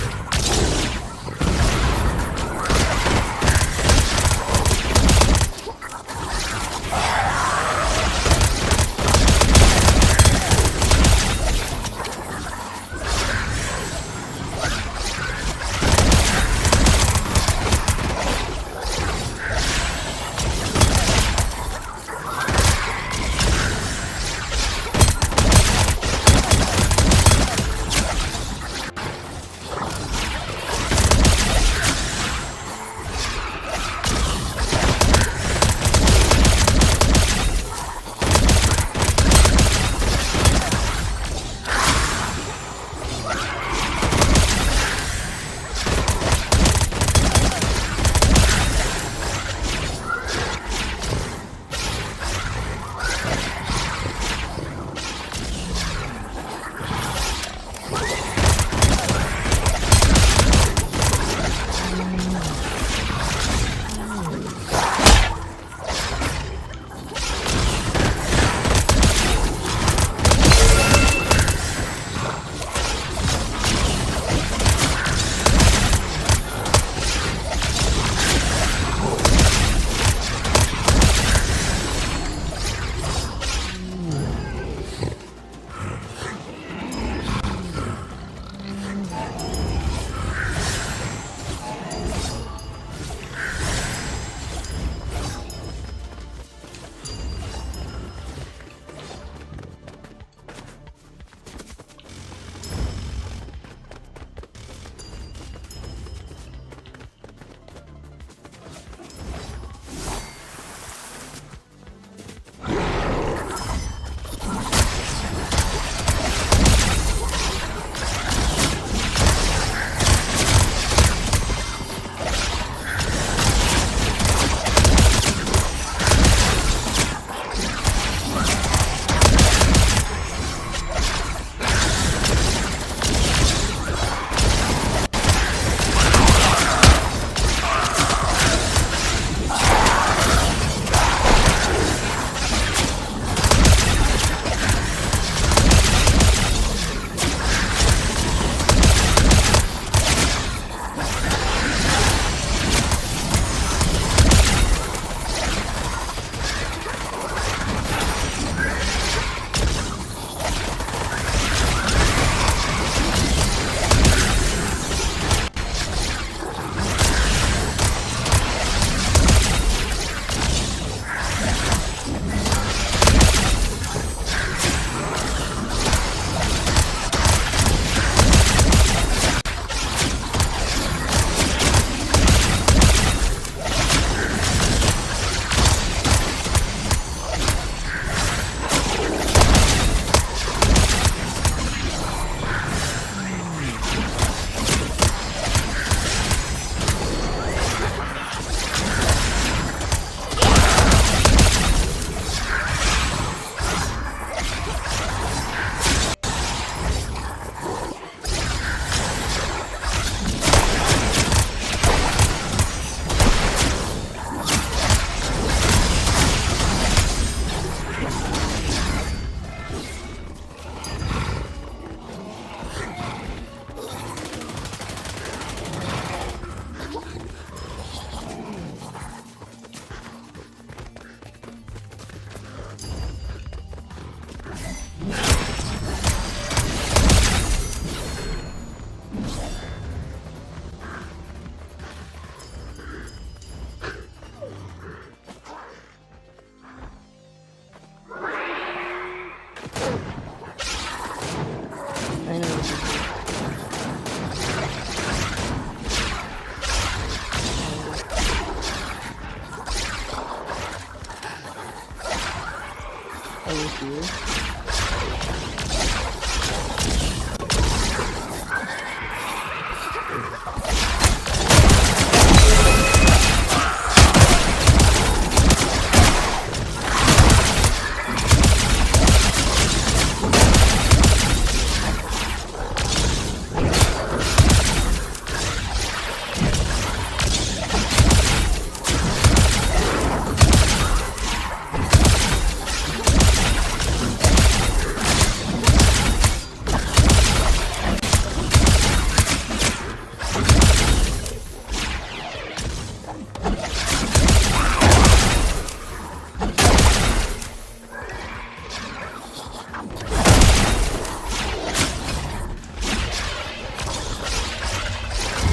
Speaker 1: you.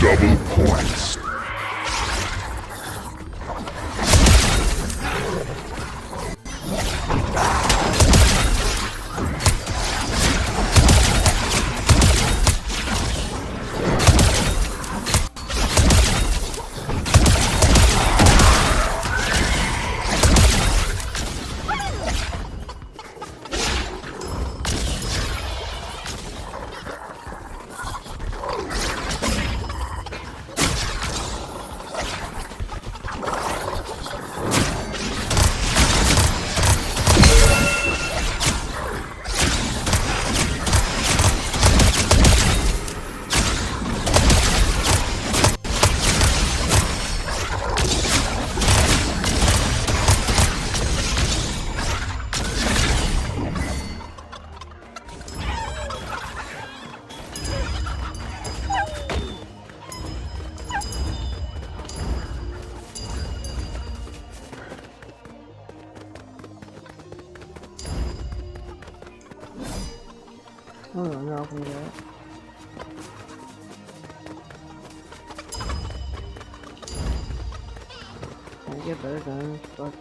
Speaker 5: Double points.
Speaker 1: Oh, no, I'll do that. Can I get better guns? Fuck.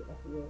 Speaker 1: I forget.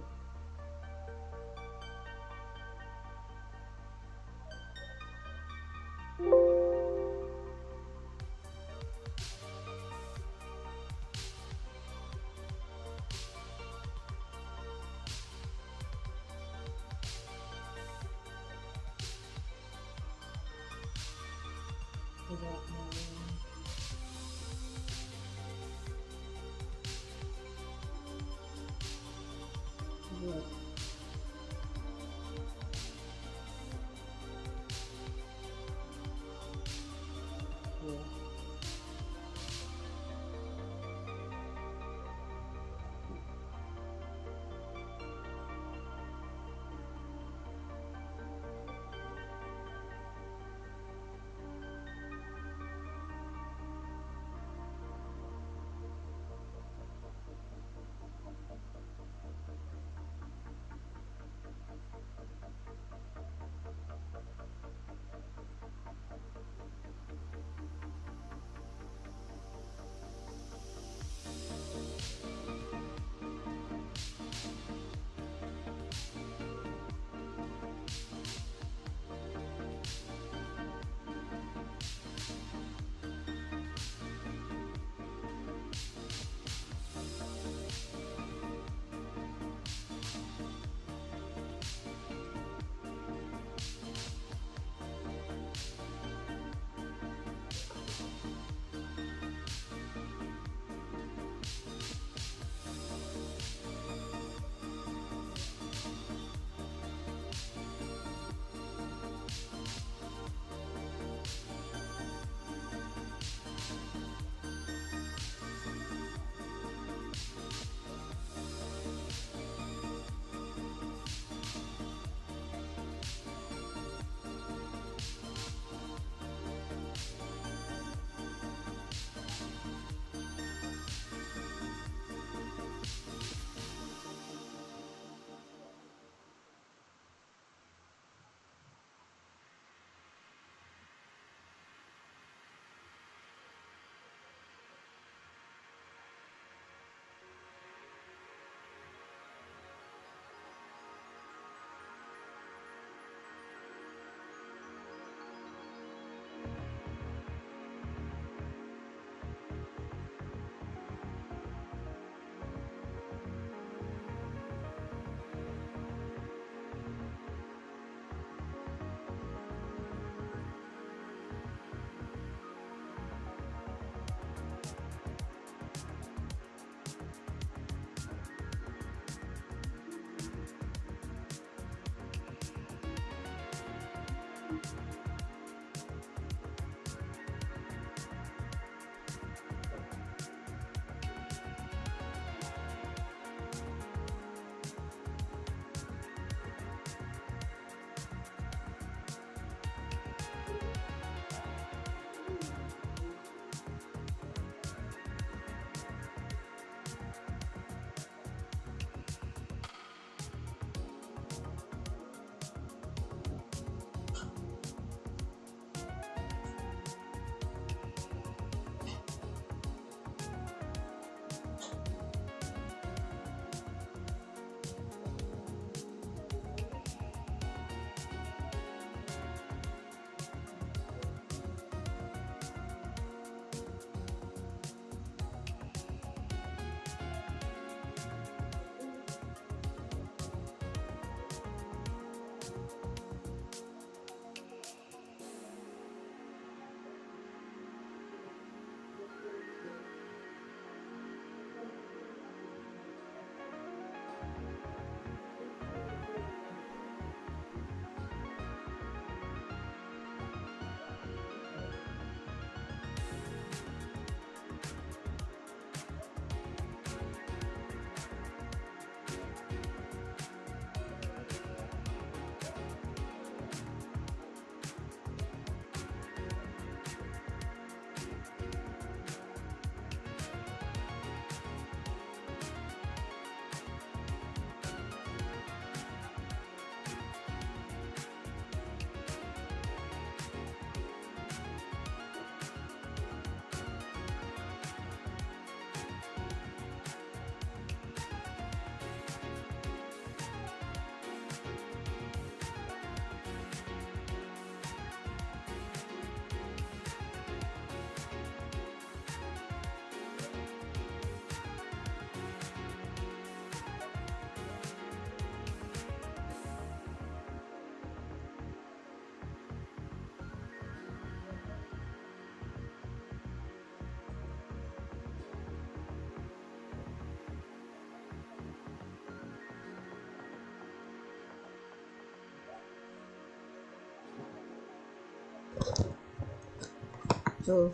Speaker 1: So,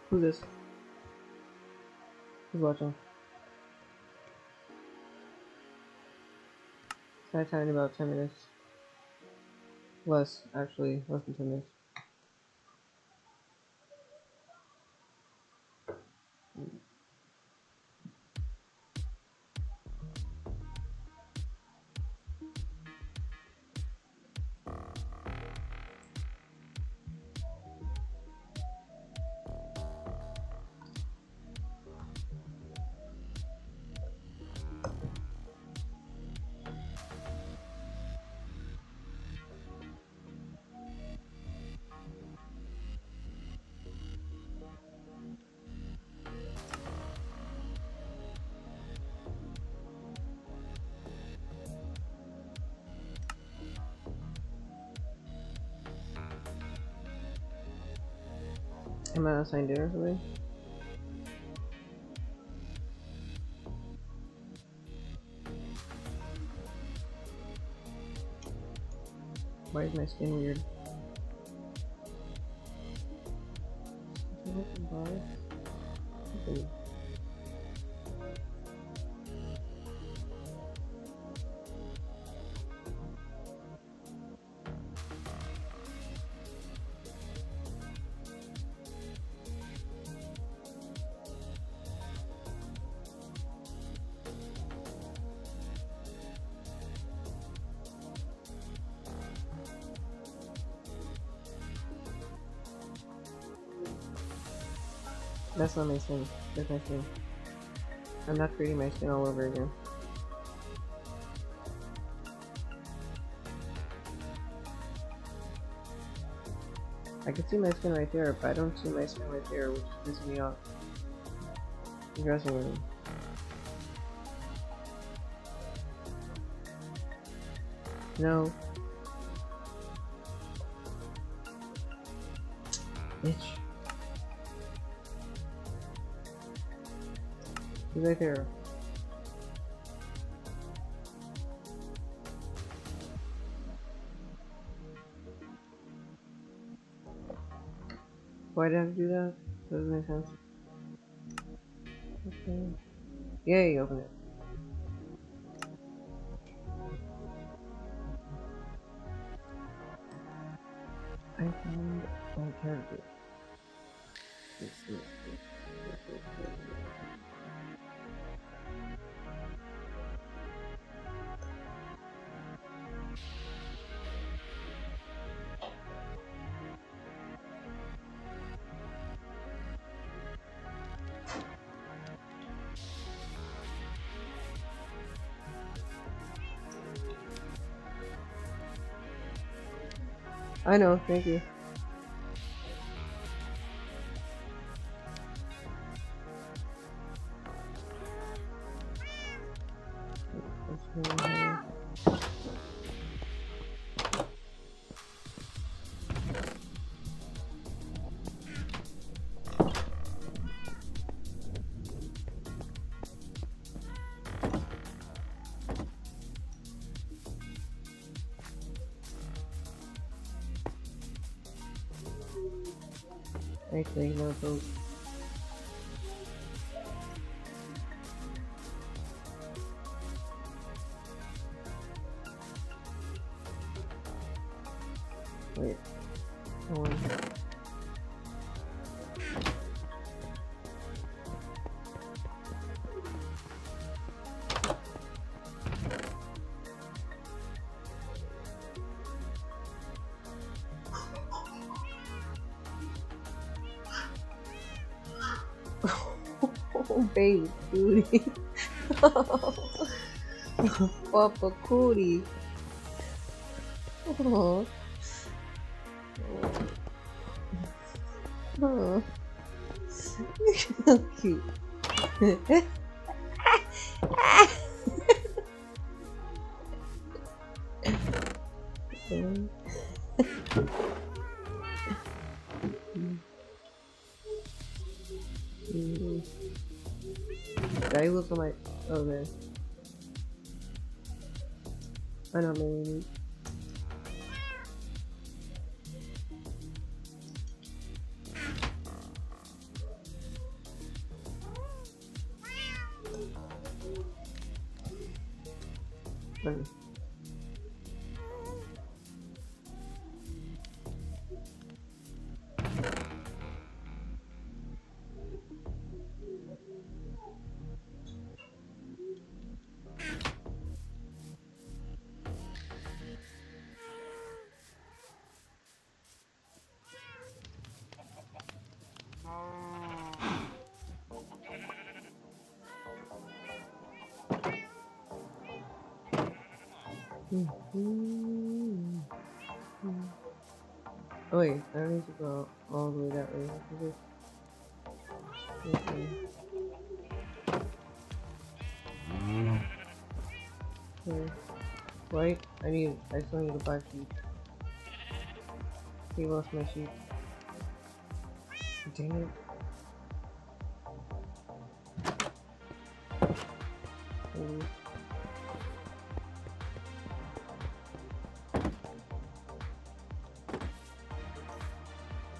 Speaker 1: who's this? Who's watching? Sky time in about 10 minutes. Less, actually, less than 10 minutes. Am I assigned dinner or something? Why is my skin weird? Okay. That's not my skin. That's my skin. I'm not creating my skin all over again. I can see my skin right there, but I don't see my skin right there, which is pissing me off. Dressing room. No. Bitch. He's right there. Why did I have to do that? Doesn't make sense. Okay. Yay, open it. I found my character. I know, thank you. Actually, no vote. Wait. Hold on. Oh, baby, booty. Papa Cootie. Oh. Oh. So cute. Yeah, he looks like, oh man. I know, maybe. Oh wait, I don't need to go all the way that way. Okay. Wait, I still need to buy sheep. He lost my sheep. Dang it.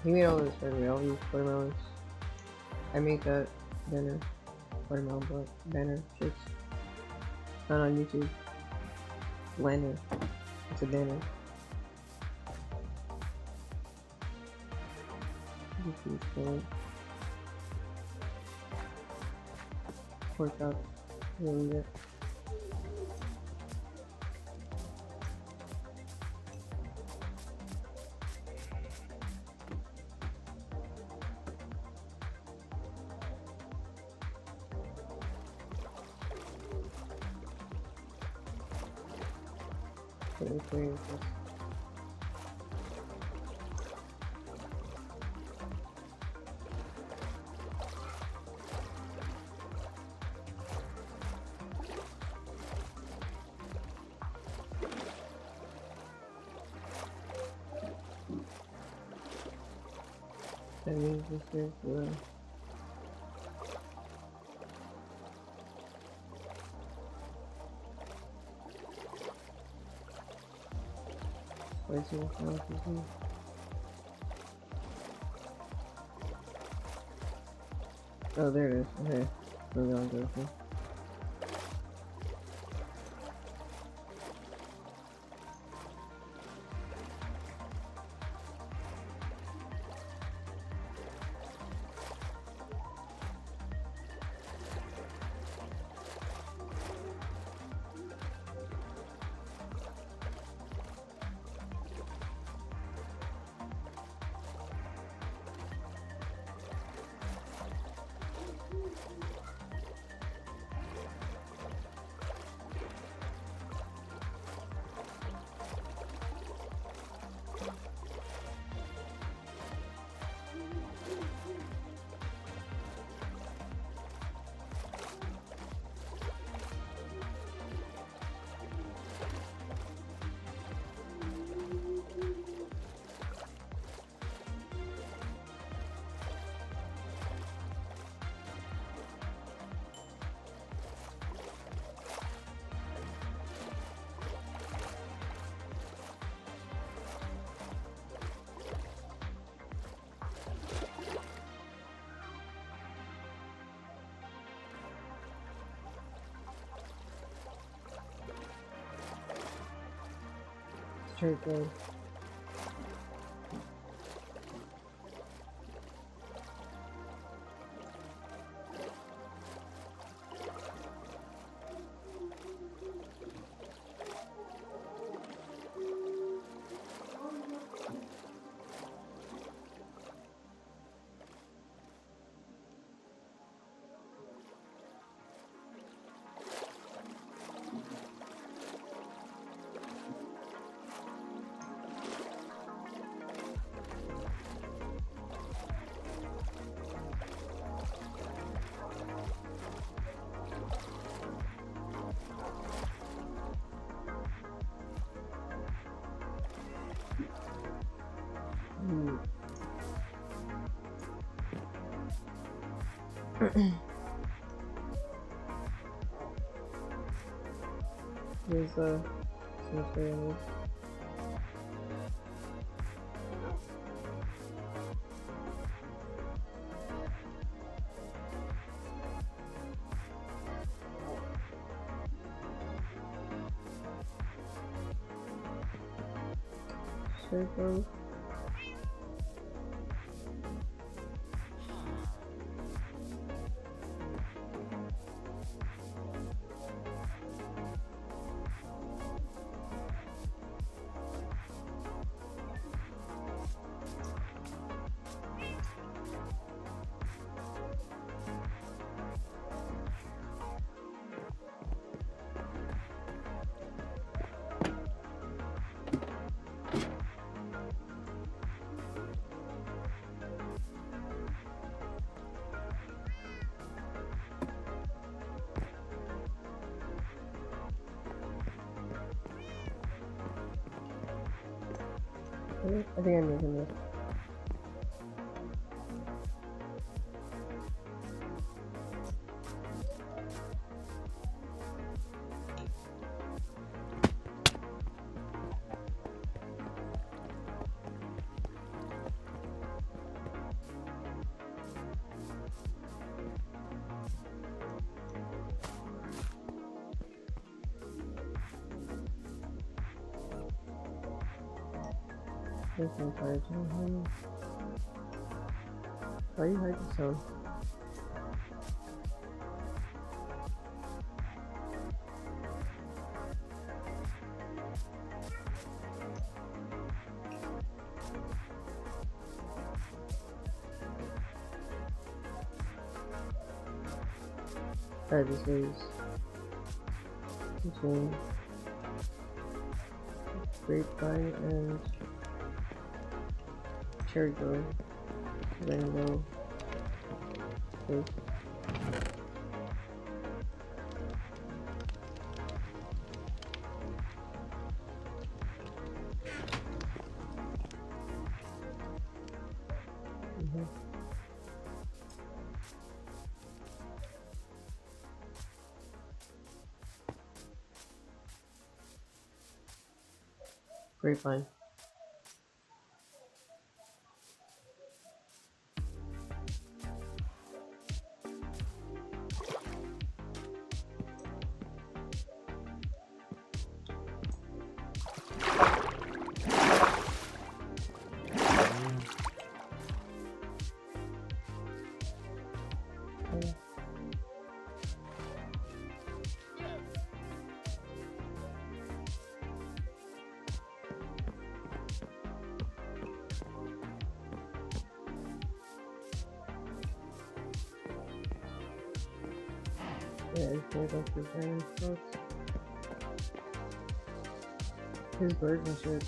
Speaker 1: He made all this for me. All these watermelons. I made that banner. Watermelon banner. Shits. Not on YouTube. Banner. It's a banner. Pork chop. Really good. That means this is spicy sauce. Oh, there it is. Okay. Really on good. Straight good. Here's cemetery in this. Circle. I think I'm making this. This entire time. Why you hide the sound? Alright, this is between grapevine and cherry grove, rainbow, this. Grapevine. Yeah, he's pulled up his hand folks. His birds and shit.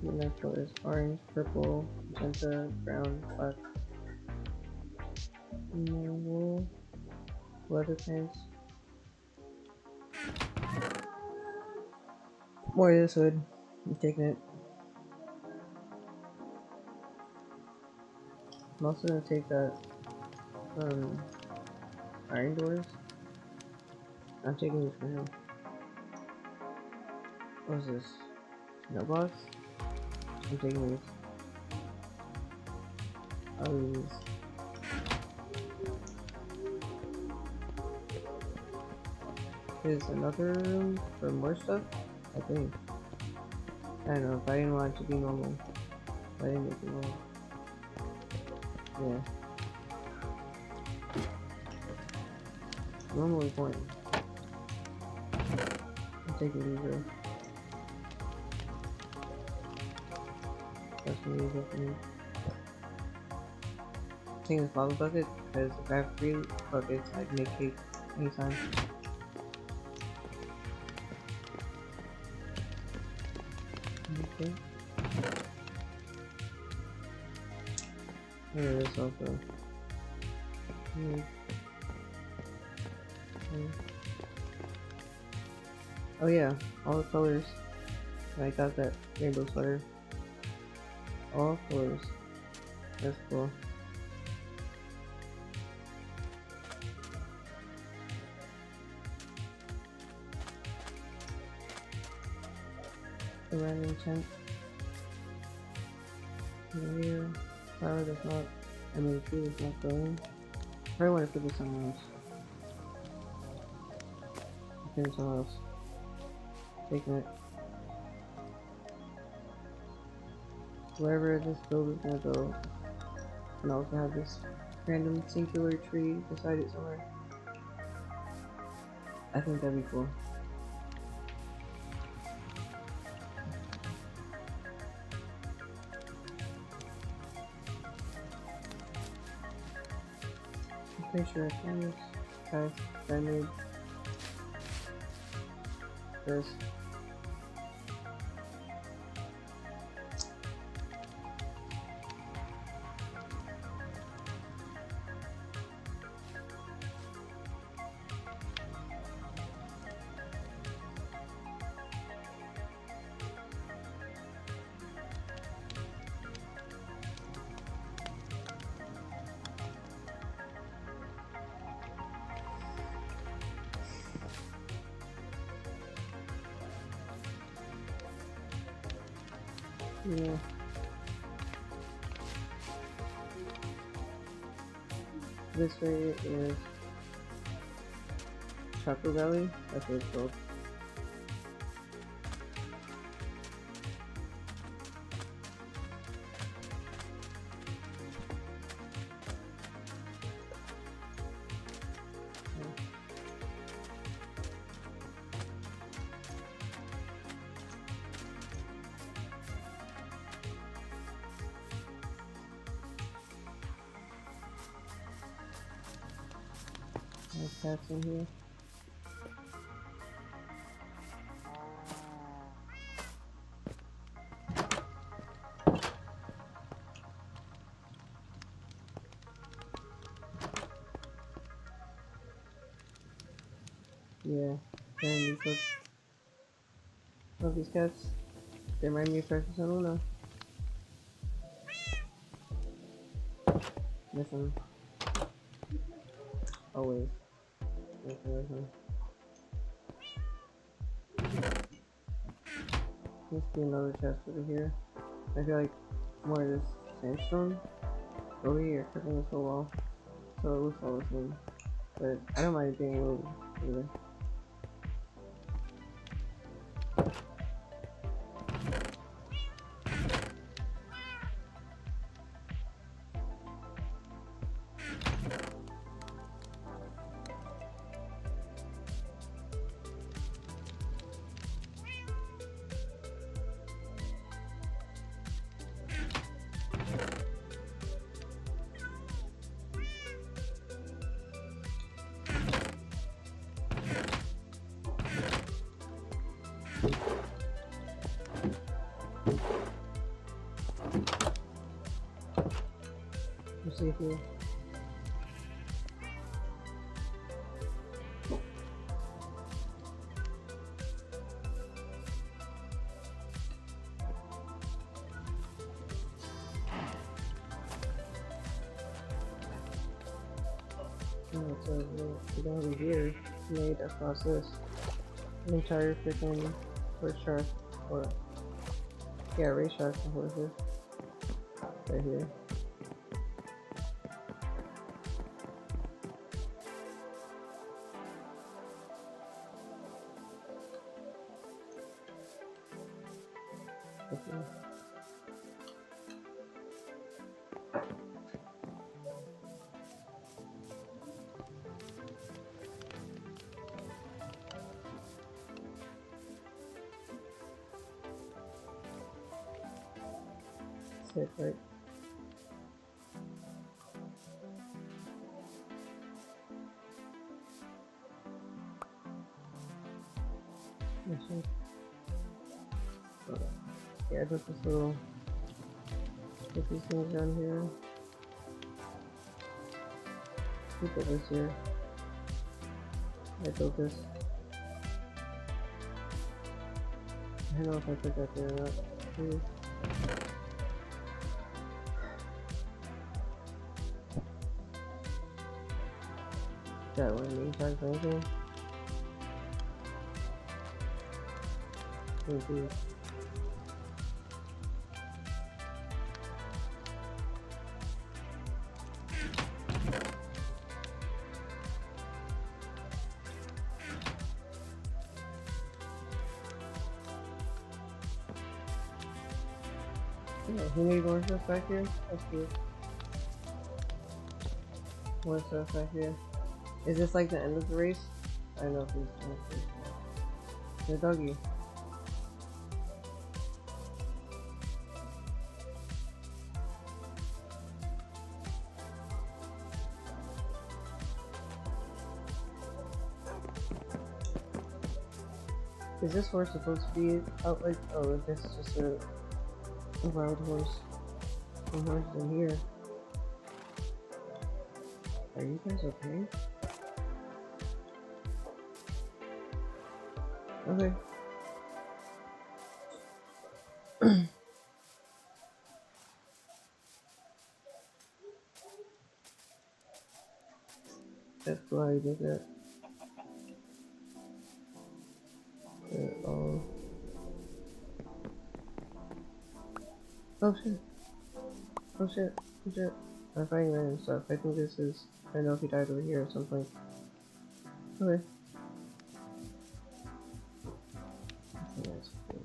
Speaker 1: The next color is orange, purple, magenta, brown, black, wool, leather pants. More of this hood. I'm taking it. I'm also gonna take that iron doors. I'm taking these for him. What is this? No box? I'm taking these. I'll use these. There's another room for more stuff, I think. I don't know, if I didn't want it to be normal. I didn't make it normal. Yeah. Normally point. I'm taking these risks. That's what these up in. Taking this lava bucket, because if I have 3 buckets, I can make cake anytime. Okay. Look at this also. Oh yeah, all the colors. I got that rainbow sweater. All colors. That's cool. The random tent. Here. Flower does not. I mean, the tree is not growing. I probably want to put this somewhere else. Put it somewhere else. Taking it. Wherever this build is gonna go, and also have this random singular tree beside it somewhere. I think that'd be cool. I'm pretty sure I can use past I made this. Yeah. This way is Choco Valley. That's what it's called. There's cats in here. Yeah, and these love these cats. They remind me of Princess Luna. Miss them. Always. Listen. Needs to be another chest over here. I feel like more of this sandstone over here covering this whole wall, so it looks all the same. But I don't mind being moved either. We'll see here. Oh, so we don't have a gear made across this. An entire freaking horse shark, or yeah, race shark and horses right here. hit, right? Yeah, I put this little, put these things down here. Who put this here? I built this. I don't know if I put that there or not. That one main time for anything. Indeed. Who made more stuff back here? That's good. More stuff back here. Is this like the end of the race? I don't know if he's doing this. The doggy. Is this horse supposed to be out like, oh, this is just a wild horse. The horse is in here. Are you guys okay? Okay. That's cool how you did that. Oh shit. Oh shit. Oh shit. I'm finding random stuff. I think this is, I don't know if he died over here at some point. Okay. That's cool.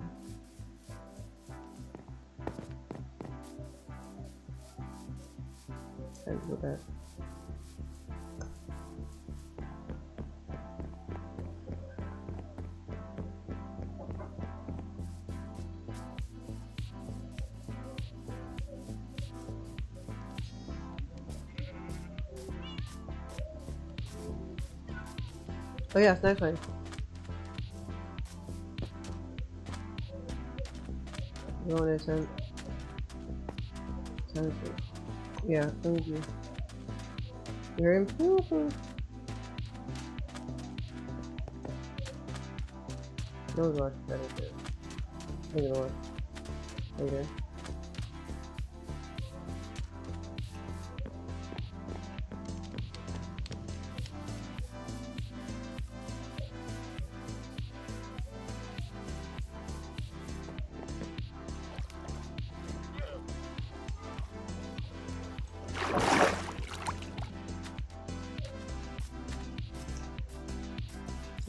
Speaker 1: Time to go back. Oh yeah, snack time. Going at 10. 10. Yeah, thank you. You're improving. No watch better too. I'm gonna watch later.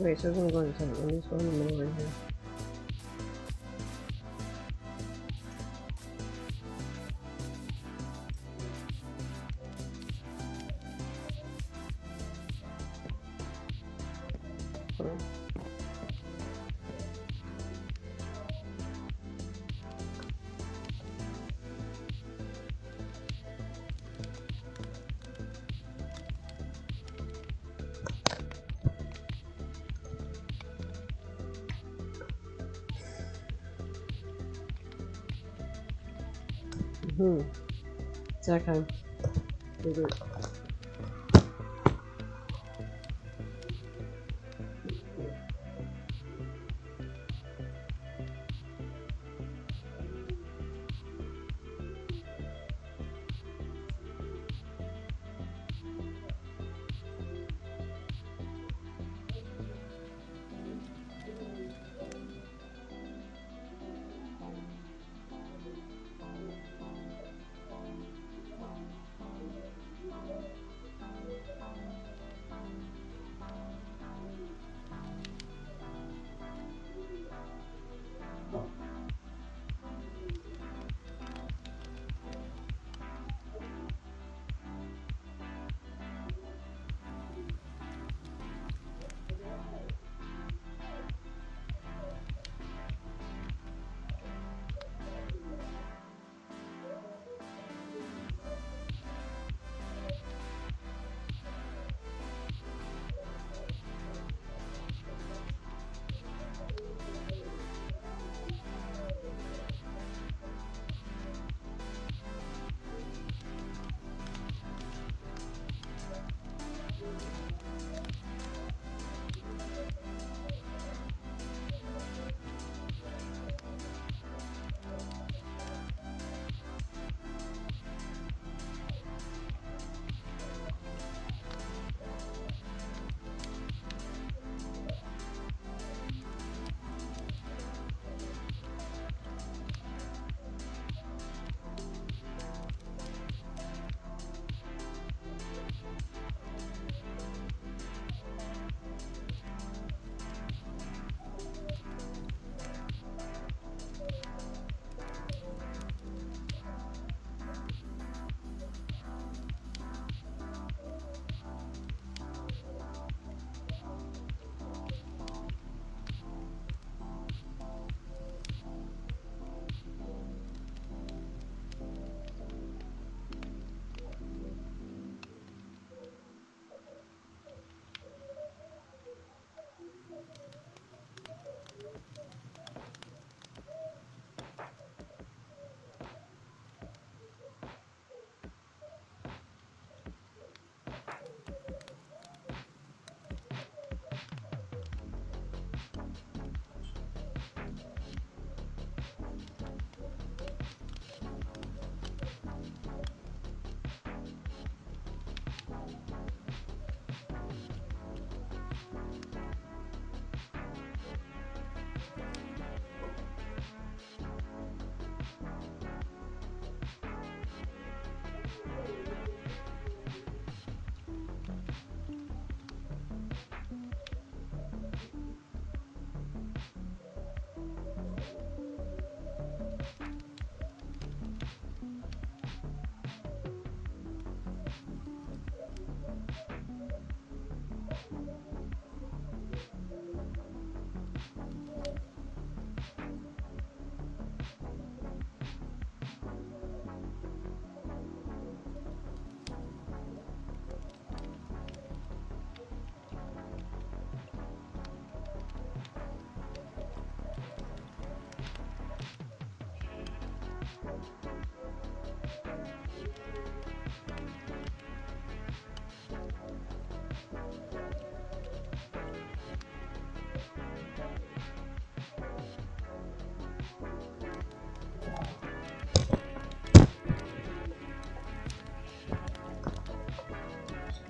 Speaker 1: Wait, so I'm gonna go into 10. Let me just go in the middle right here. Snack time. Take it.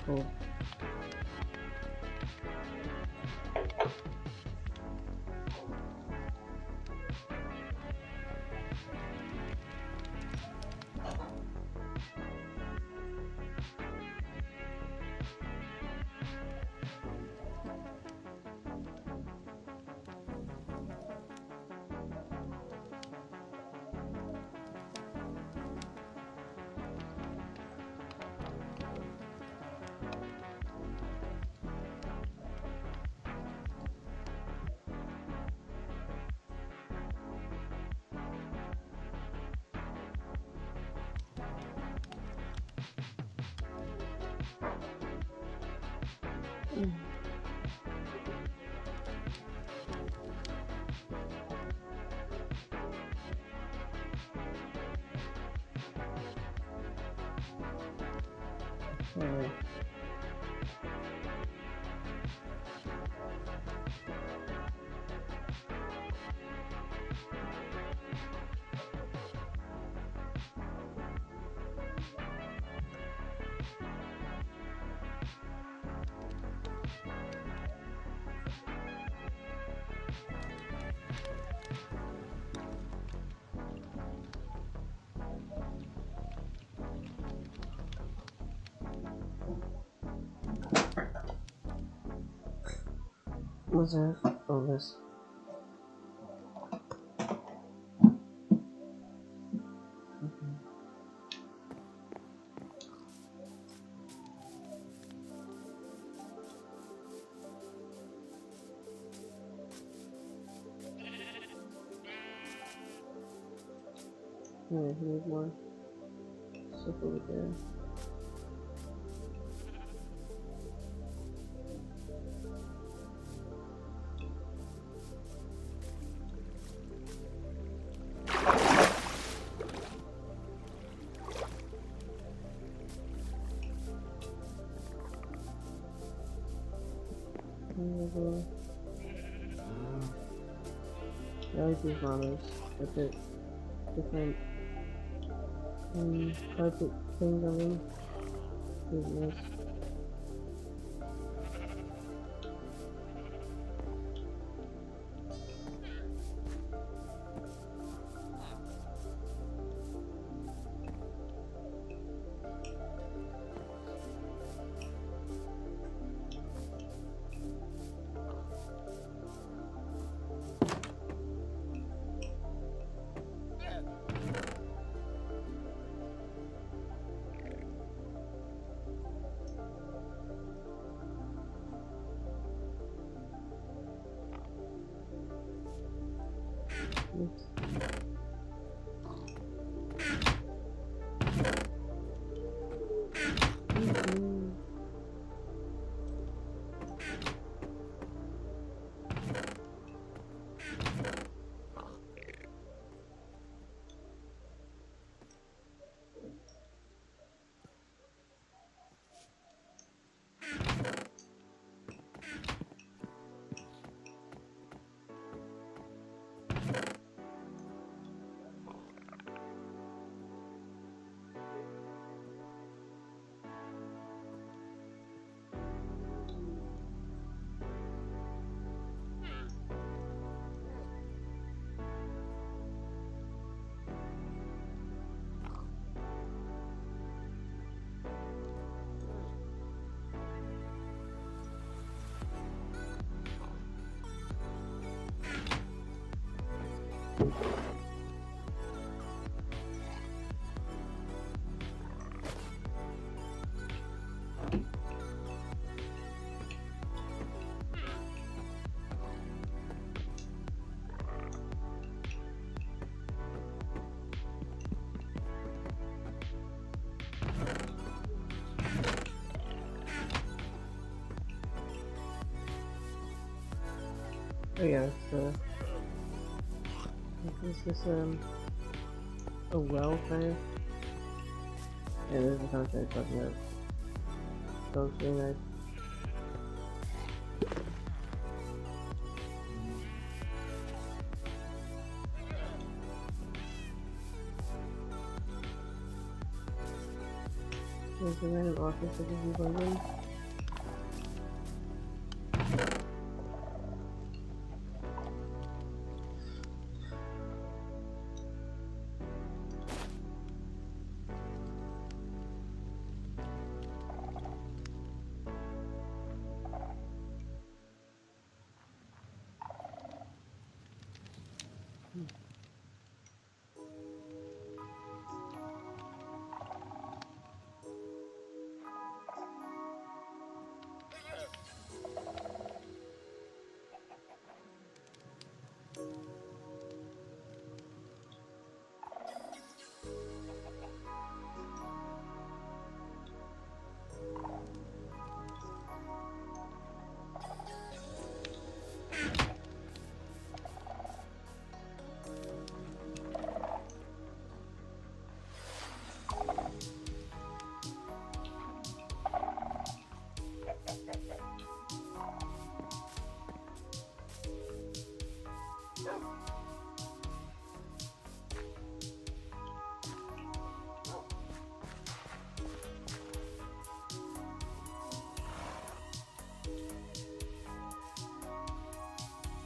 Speaker 1: cool. Okay. What's that? Oh, this. Yeah, here's more stuff over there. I like these models. With it different carpet things on them. These nice. Oh yeah, so is this a well thing? Yeah, there's a contract talking about. So it's really nice. There's a random office that gives you bundles.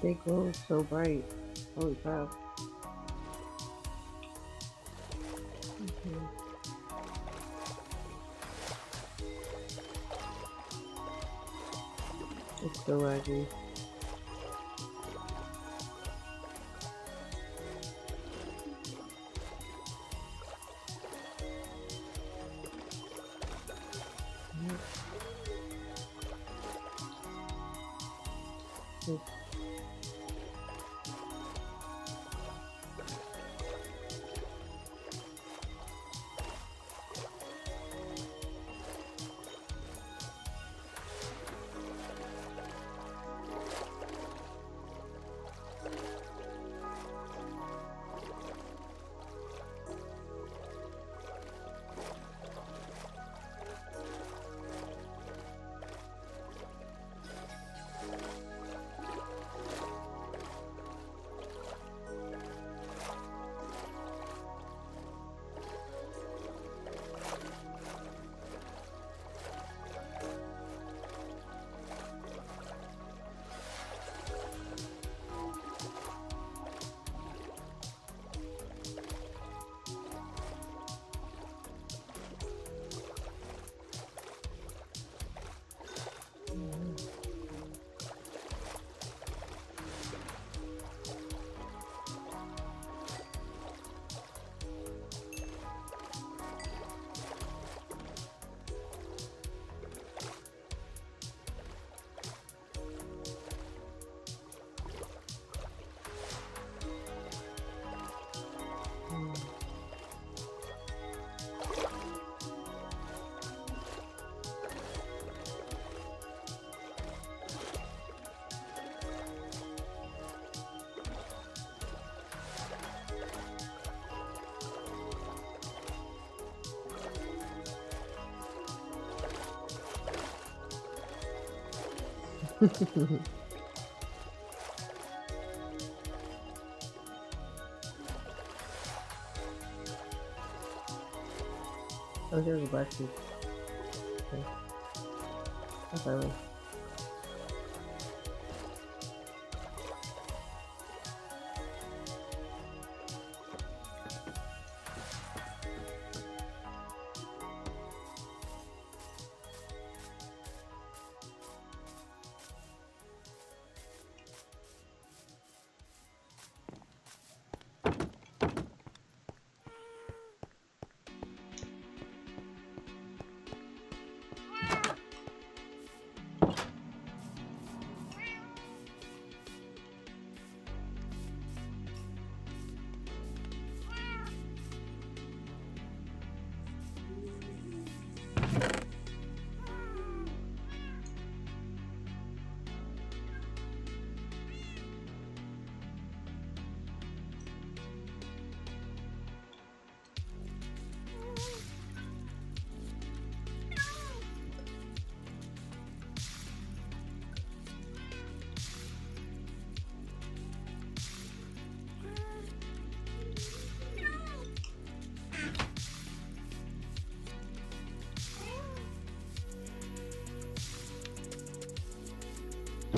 Speaker 1: They glow so bright. Holy crap. It's so laggy. Oh, there's a black sheep. Okay. That's early.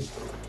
Speaker 1: Okay.